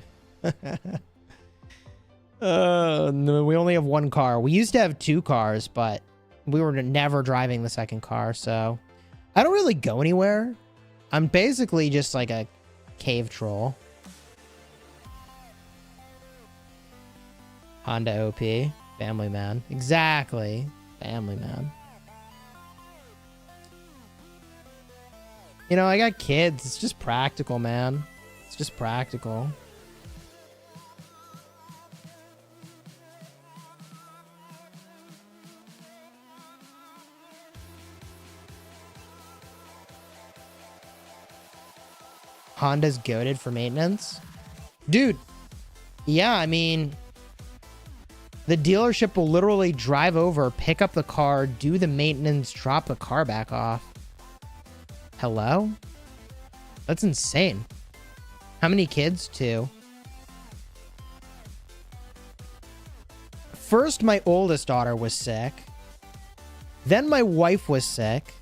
No, we only have one car. We used to have two cars, but we were never driving the second car, so I don't really go anywhere. I'm basically just like a cave troll. Honda OP. Family man. Exactly. Family man. You know, I got kids. It's just practical, man. It's just practical. Honda's goated for maintenance. Dude, yeah, I mean, the dealership will literally drive over, pick up the car, do the maintenance, drop the car back off. Hello? That's insane. How many kids? 2. First, my oldest daughter was sick. Then my wife was sick.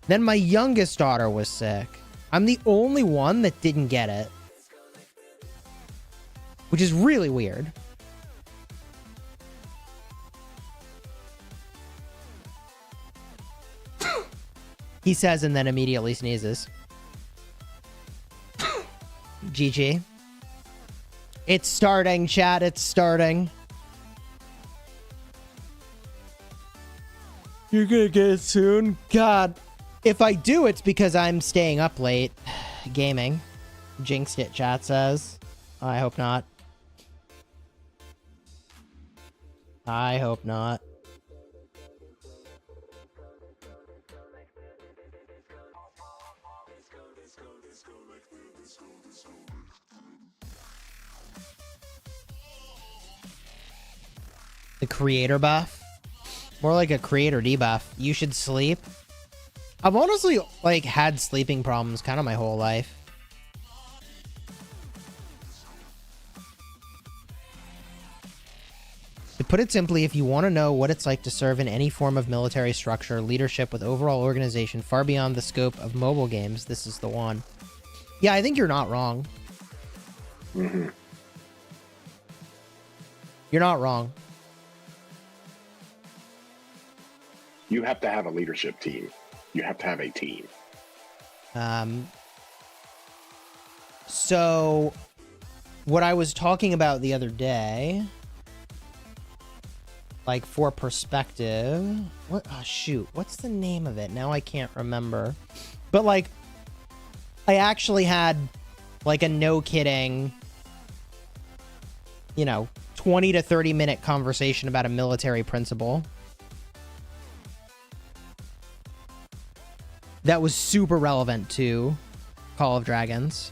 Then my youngest daughter was sick. I'm the only one that didn't get it. Which is really weird. He says and then immediately sneezes. GG. It's starting, chat. It's starting. You're gonna get it soon? God. If I do, it's because I'm staying up late gaming. Jinxed it, chat says. I hope not. I hope not. The creator buff? More like a creator debuff. You should sleep. I've honestly, like, had sleeping problems kind of my whole life. Put it simply, if you want to know what it's like to serve in any form of military structure, leadership with overall organization far beyond the scope of mobile games, this is the one. Yeah, I think you're not wrong. Mm-hmm. You're not wrong. You have to have a leadership team. You have to have a team. So what I was talking about the other day, like for perspective, what, oh shoot, what's the name of it? Now I can't remember. But like, I actually had like a no kidding, you know, 20 to 30 minute conversation about a military principle that was super relevant to Call of Dragons.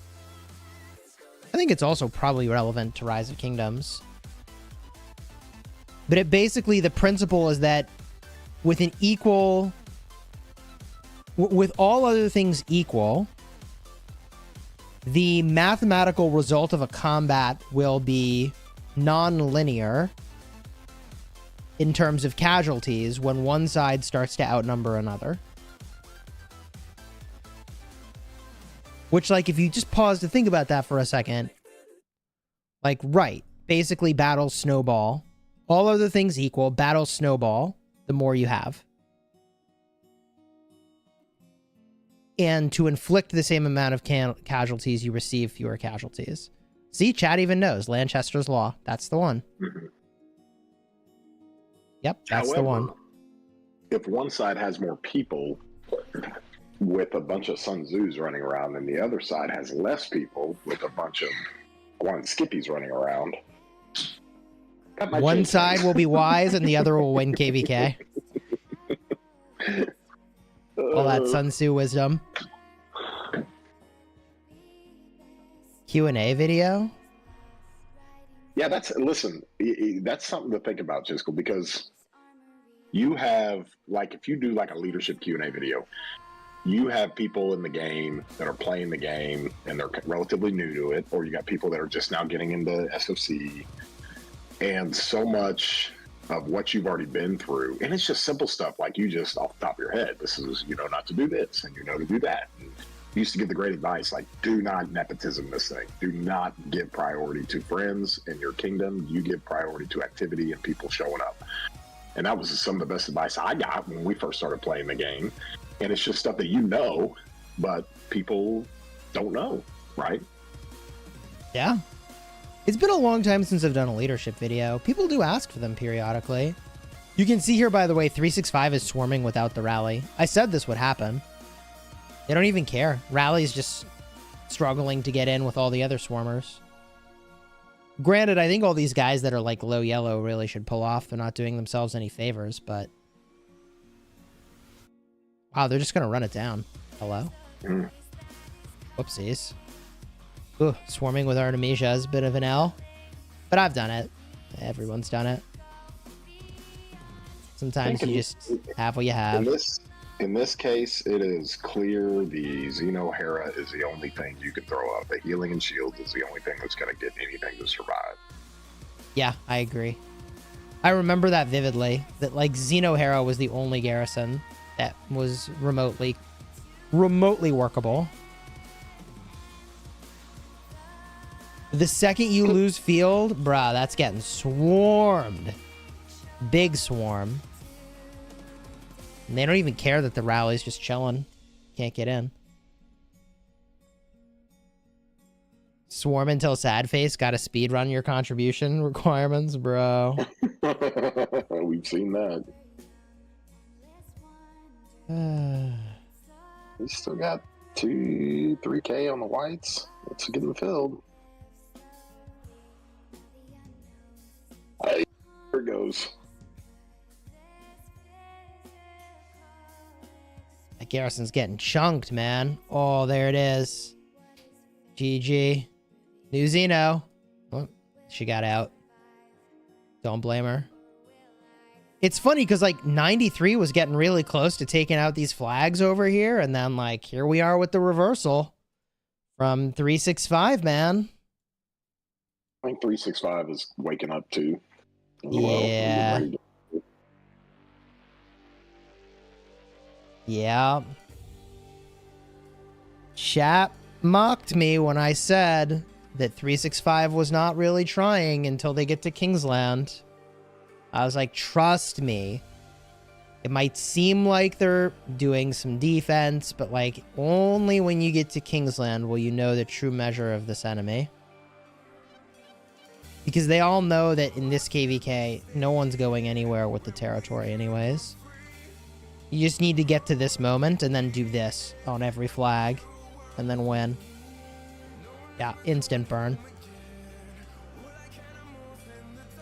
I think it's also probably relevant to Rise of Kingdoms. But it basically, the principle is that with an equal, with all other things equal, the mathematical result of a combat will be non-linear in terms of casualties when one side starts to outnumber another. Which, like, if you just pause to think about that for a second, like, right, basically battles snowball. All other things equal, battles snowball the more you have. And to inflict the same amount of casualties, you receive fewer casualties. See, Chad even knows. Lanchester's Law. That's the one. Mm-hmm. Yep, that's However, the one. If one side has more people with a bunch of Sun Tzus running around, and the other side has less people with a bunch of Skippies running around. One side will be wise and the other will win KvK. All that Sun Tzu wisdom. Q&A video? Yeah, listen, that's something to think about, Chisgule, because you have, like, if you do like a leadership Q&A video, you have people in the game that are playing the game and they're relatively new to it, or you got people that are just now getting into SOC, and so much of what you've already been through, and it's just simple stuff like you just off the top of your head, this is, you know, not to do this and you know to do that. And you used to give the great advice, like, do not nepotism this thing. Do not give priority to friends in your kingdom. You give priority to activity and people showing up. And that was some of the best advice I got when we first started playing the game. And it's just stuff that you know, but people don't know, right? Yeah. It's been a long time since I've done a leadership video. People do ask for them periodically. You can see here, by the way, 365 is swarming without the rally. I said this would happen. They don't even care. Rally's just struggling to get in with all the other swarmers. Granted, I think all these guys that are like low yellow really should pull off. They're not doing themselves any favors, but... Wow, they're just going to run it down. Hello? Whoopsies. Ooh, swarming with Artemisia is a bit of an L. But I've done it. Everyone's done it. Sometimes you just have what you have. In this case, it is clear the Xeno Hera is the only thing you can throw out. The healing and shields is the only thing that's going to get anything to survive. Yeah, I agree. I remember that vividly. That, like, Xeno Hera was the only garrison that was remotely workable. The second you lose field, bruh, that's getting swarmed. Big swarm. And they don't even care that the rally's just chilling. Can't get in. Swarm until sad face. Got to speed run your contribution requirements, bro. We've seen that. We still got 3K on the whites. Let's get in the field. Hey, there it goes. That garrison's getting chunked, man. Oh, there it is. GG. New Xeno. Oh, she got out. Don't blame her. It's funny because, like, 93 was getting really close to taking out these flags over here. And then, like, here we are with the reversal from 365, man. I think 365 is waking up too. Yeah. Ready to- Yeah. Chat mocked me when I said that 365 was not really trying until they get to Kingsland. I was like, trust me. It might seem like they're doing some defense, but like only when you get to Kingsland will you know the true measure of this enemy. Because they all know that in this KvK, no one's going anywhere with the territory anyways. You just need to get to this moment and then do this on every flag and then win. Yeah, instant burn.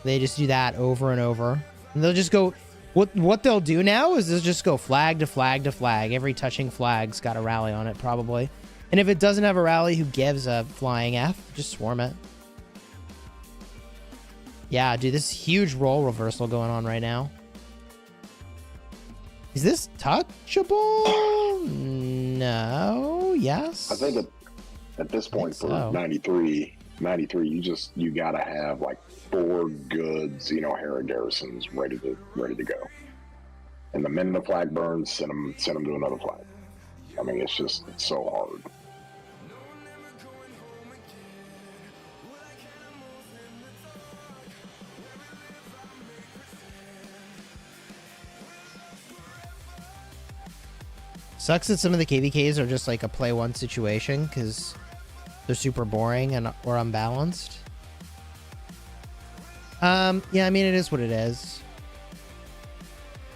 They just do that over and over. And they'll just go... What they'll do now is they'll just go flag to flag to flag. Every touching flag's got a rally on it, probably. And if it doesn't have a rally, who gives a flying F? Just swarm it. Yeah, dude, this huge role reversal going on right now. Is this touchable? No. Yes? I think at this point for so. 93, you gotta have like 4 good Hera garrisons ready to go. And the minute the flag burns, send them to another flag. I mean, it's so hard. Sucks that some of the KvKs are just like a play one situation because they're super boring or unbalanced. Yeah, I mean, it is what it is.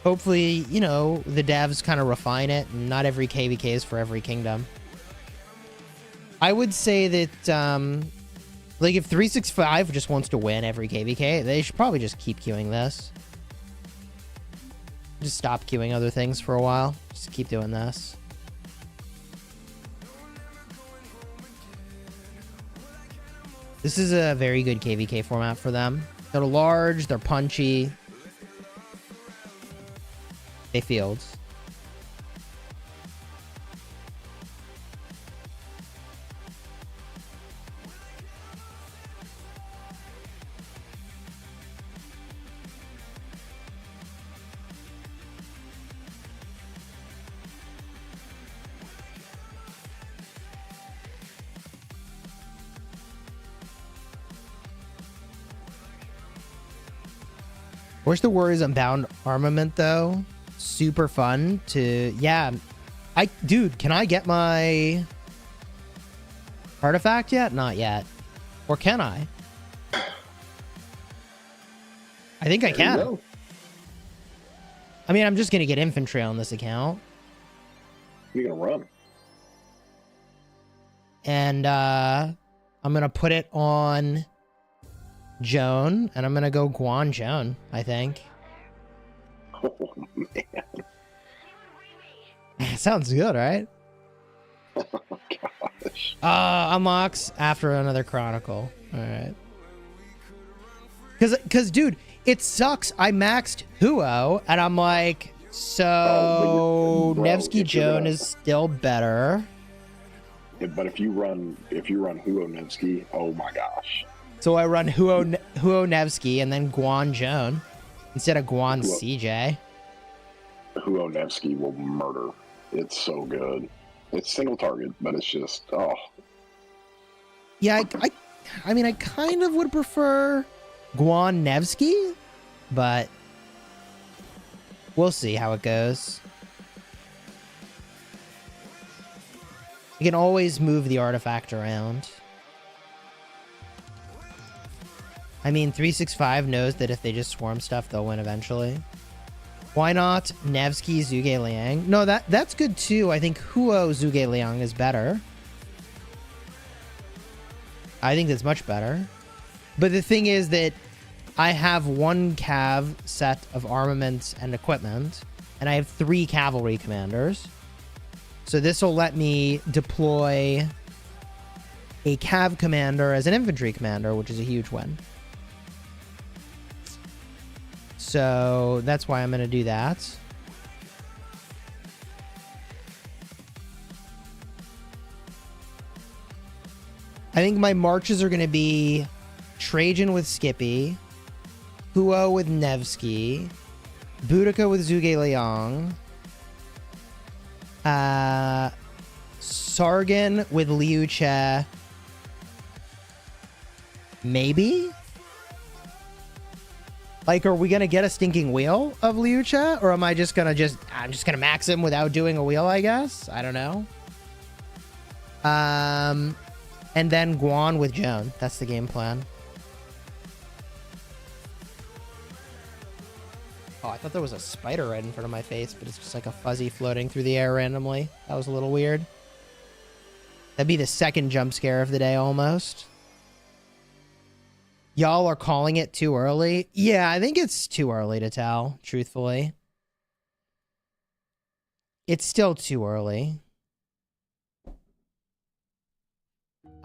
Hopefully, the devs kind of refine it and not every KvK is for every kingdom. I would say that, like, if 365 just wants to win every KvK, they should probably just keep queuing this. Just stop queuing other things for a while. Just keep doing this. This is a very good KvK format for them. They're large, they're punchy. They fields. Where's the Warriors Unbound armament, though? Super fun to... Yeah. Dude, can I get my artifact yet? Not yet. Or can I? I think I can. I mean, I'm just going to get infantry on this account. You're going to run. And I'm going to put it on... Joan, and I'm gonna go Guan Joan, I think. Oh, man. Sounds good, right? Oh, gosh. Unlocks after another Chronicle. Alright. Because, dude, it sucks. I maxed Huo, and I'm like, so Nevsky Joan is still better. Yeah, but if you run Huo Nevsky, oh my gosh. So I run Huo Nevsky and then Guan Joan instead of Guan CJ. Huo Nevsky will murder. It's so good. It's single target, but it's just, oh. Yeah, I mean, I kind of would prefer Guan Nevsky, but we'll see how it goes. You can always move the artifact around. I mean, 365 knows that if they just swarm stuff, they'll win eventually. Why not Nevsky Zhuge Liang? No, that's good too. I think Huo Zhuge Liang is better. I think that's much better. But the thing is that I have 1 cav set of armaments and equipment, and I have 3 cavalry commanders. So this will let me deploy a cav commander as an infantry commander, which is a huge win. So that's why I'm going to do that. I think my marches are going to be Trajan with Skippy, Huo with Nevsky. Boudica with Zhuge Liang. Sargon with Liu Che. Maybe? Like, are we gonna get a stinking wheel of Liu Che? Or am I just gonna I'm just gonna max him without doing a wheel, I guess? I don't know. And then Guan with Joan. That's the game plan. Oh, I thought there was a spider right in front of my face, but it's just like a fuzzy floating through the air randomly. That was a little weird. That'd be the second jump scare of the day almost. Y'all are calling it too early? Yeah, I think it's too early to tell, truthfully. It's still too early.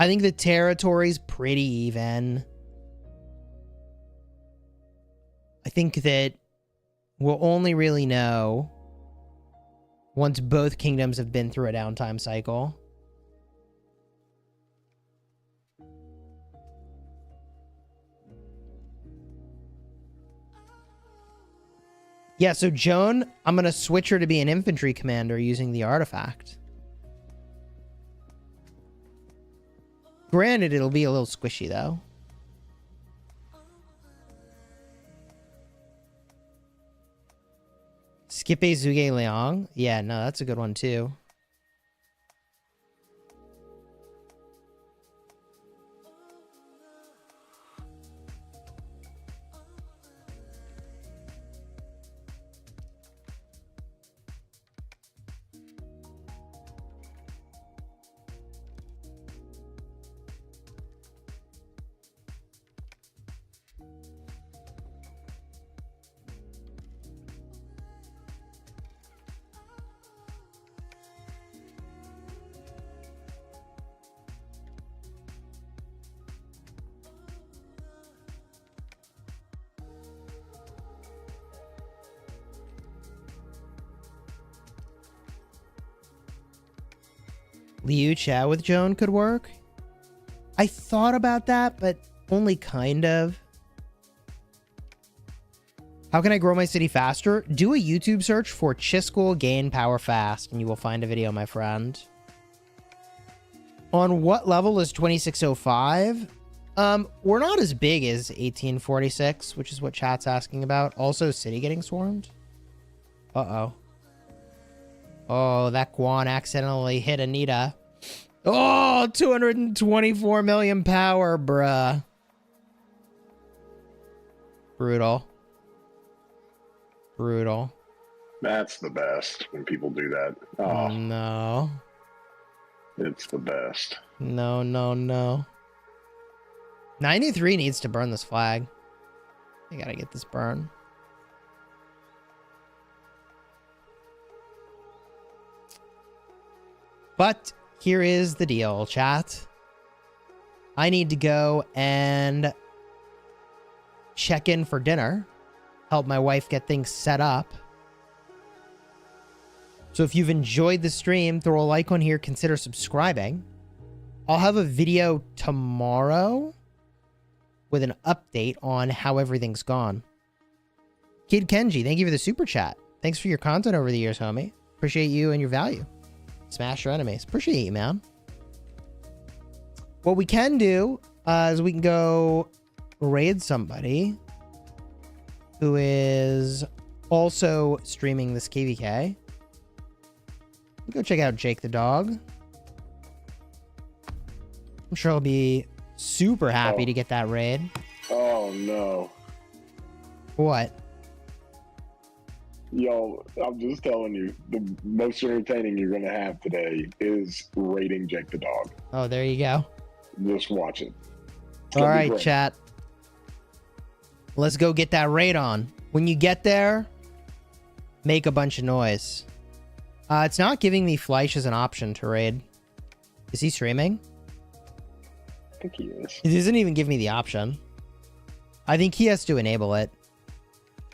I think the territory's pretty even. I think that we'll only really know once both kingdoms have been through a downtime cycle. Yeah, so Joan, I'm going to switch her to be an infantry commander using the artifact. Granted, it'll be a little squishy, though. Skip a Zhuge Liang? Yeah, no, that's a good one, too. Liu Che with Joan could work. I thought about that, but only kind of. How can I grow my city faster? Do a YouTube search for Chisgule gain power fast, and you will find a video, my friend. On what level is 2605? We're not as big as 1846, which is what chat's asking about. Also, city getting swarmed. Uh-oh. Oh, that Guan accidentally hit Anita. Oh, 224 million power, bruh. Brutal. Brutal. That's the best when people do that. Oh, no. it's the best. No, no, no. 93 needs to burn this flag. I gotta get this burn. But here is the deal, chat. I need to go and check in for dinner. Help my wife get things set up. So if you've enjoyed the stream, throw a like on here, consider subscribing. I'll have a video tomorrow with an update on how everything's gone. Kid Kenji, thank you for the super chat. Thanks for your content over the years, homie. Appreciate you and your value. Smash your enemies. Appreciate you, man. What we can do is we can go raid somebody who is also streaming this KvK. Go check out Jake the dog. I'm sure he'll be super happy to get that raid. Oh, no. What? Yo, I'm just telling you, the most entertaining you're going to have today is raiding Jake the dog. Oh, there you go. Just watch it. All right, chat. Let's go get that raid on. When you get there, make a bunch of noise. It's not giving me Fleisch as an option to raid. Is he streaming? I think he is. It doesn't even give me the option. I think he has to enable it.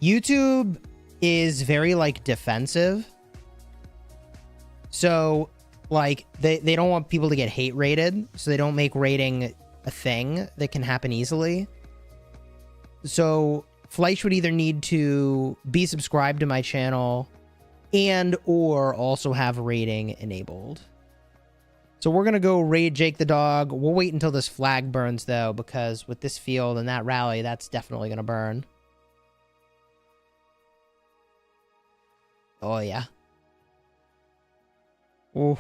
YouTube is very, like, defensive. So, like, they don't want people to get hate raided, so they don't make raiding a thing that can happen easily. So, Fleisch would either need to be subscribed to my channel and or also have raiding enabled. So we're going to go raid Jake the dog. We'll wait until this flag burns, though, because with this field and that rally, that's definitely going to burn. Oh, yeah. Ooh.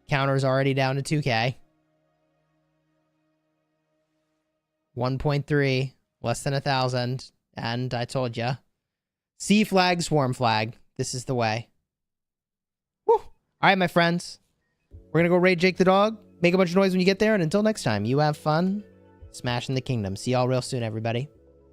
Counter's already down to 2K. 1.3. Less than 1,000. And I told ya. Sea flag, swarm flag. This is the way. Woo! All right, my friends. We're going to go raid Jake the dog. Make a bunch of noise when you get there. And until next time, you have fun smashing the kingdom. See y'all real soon, everybody.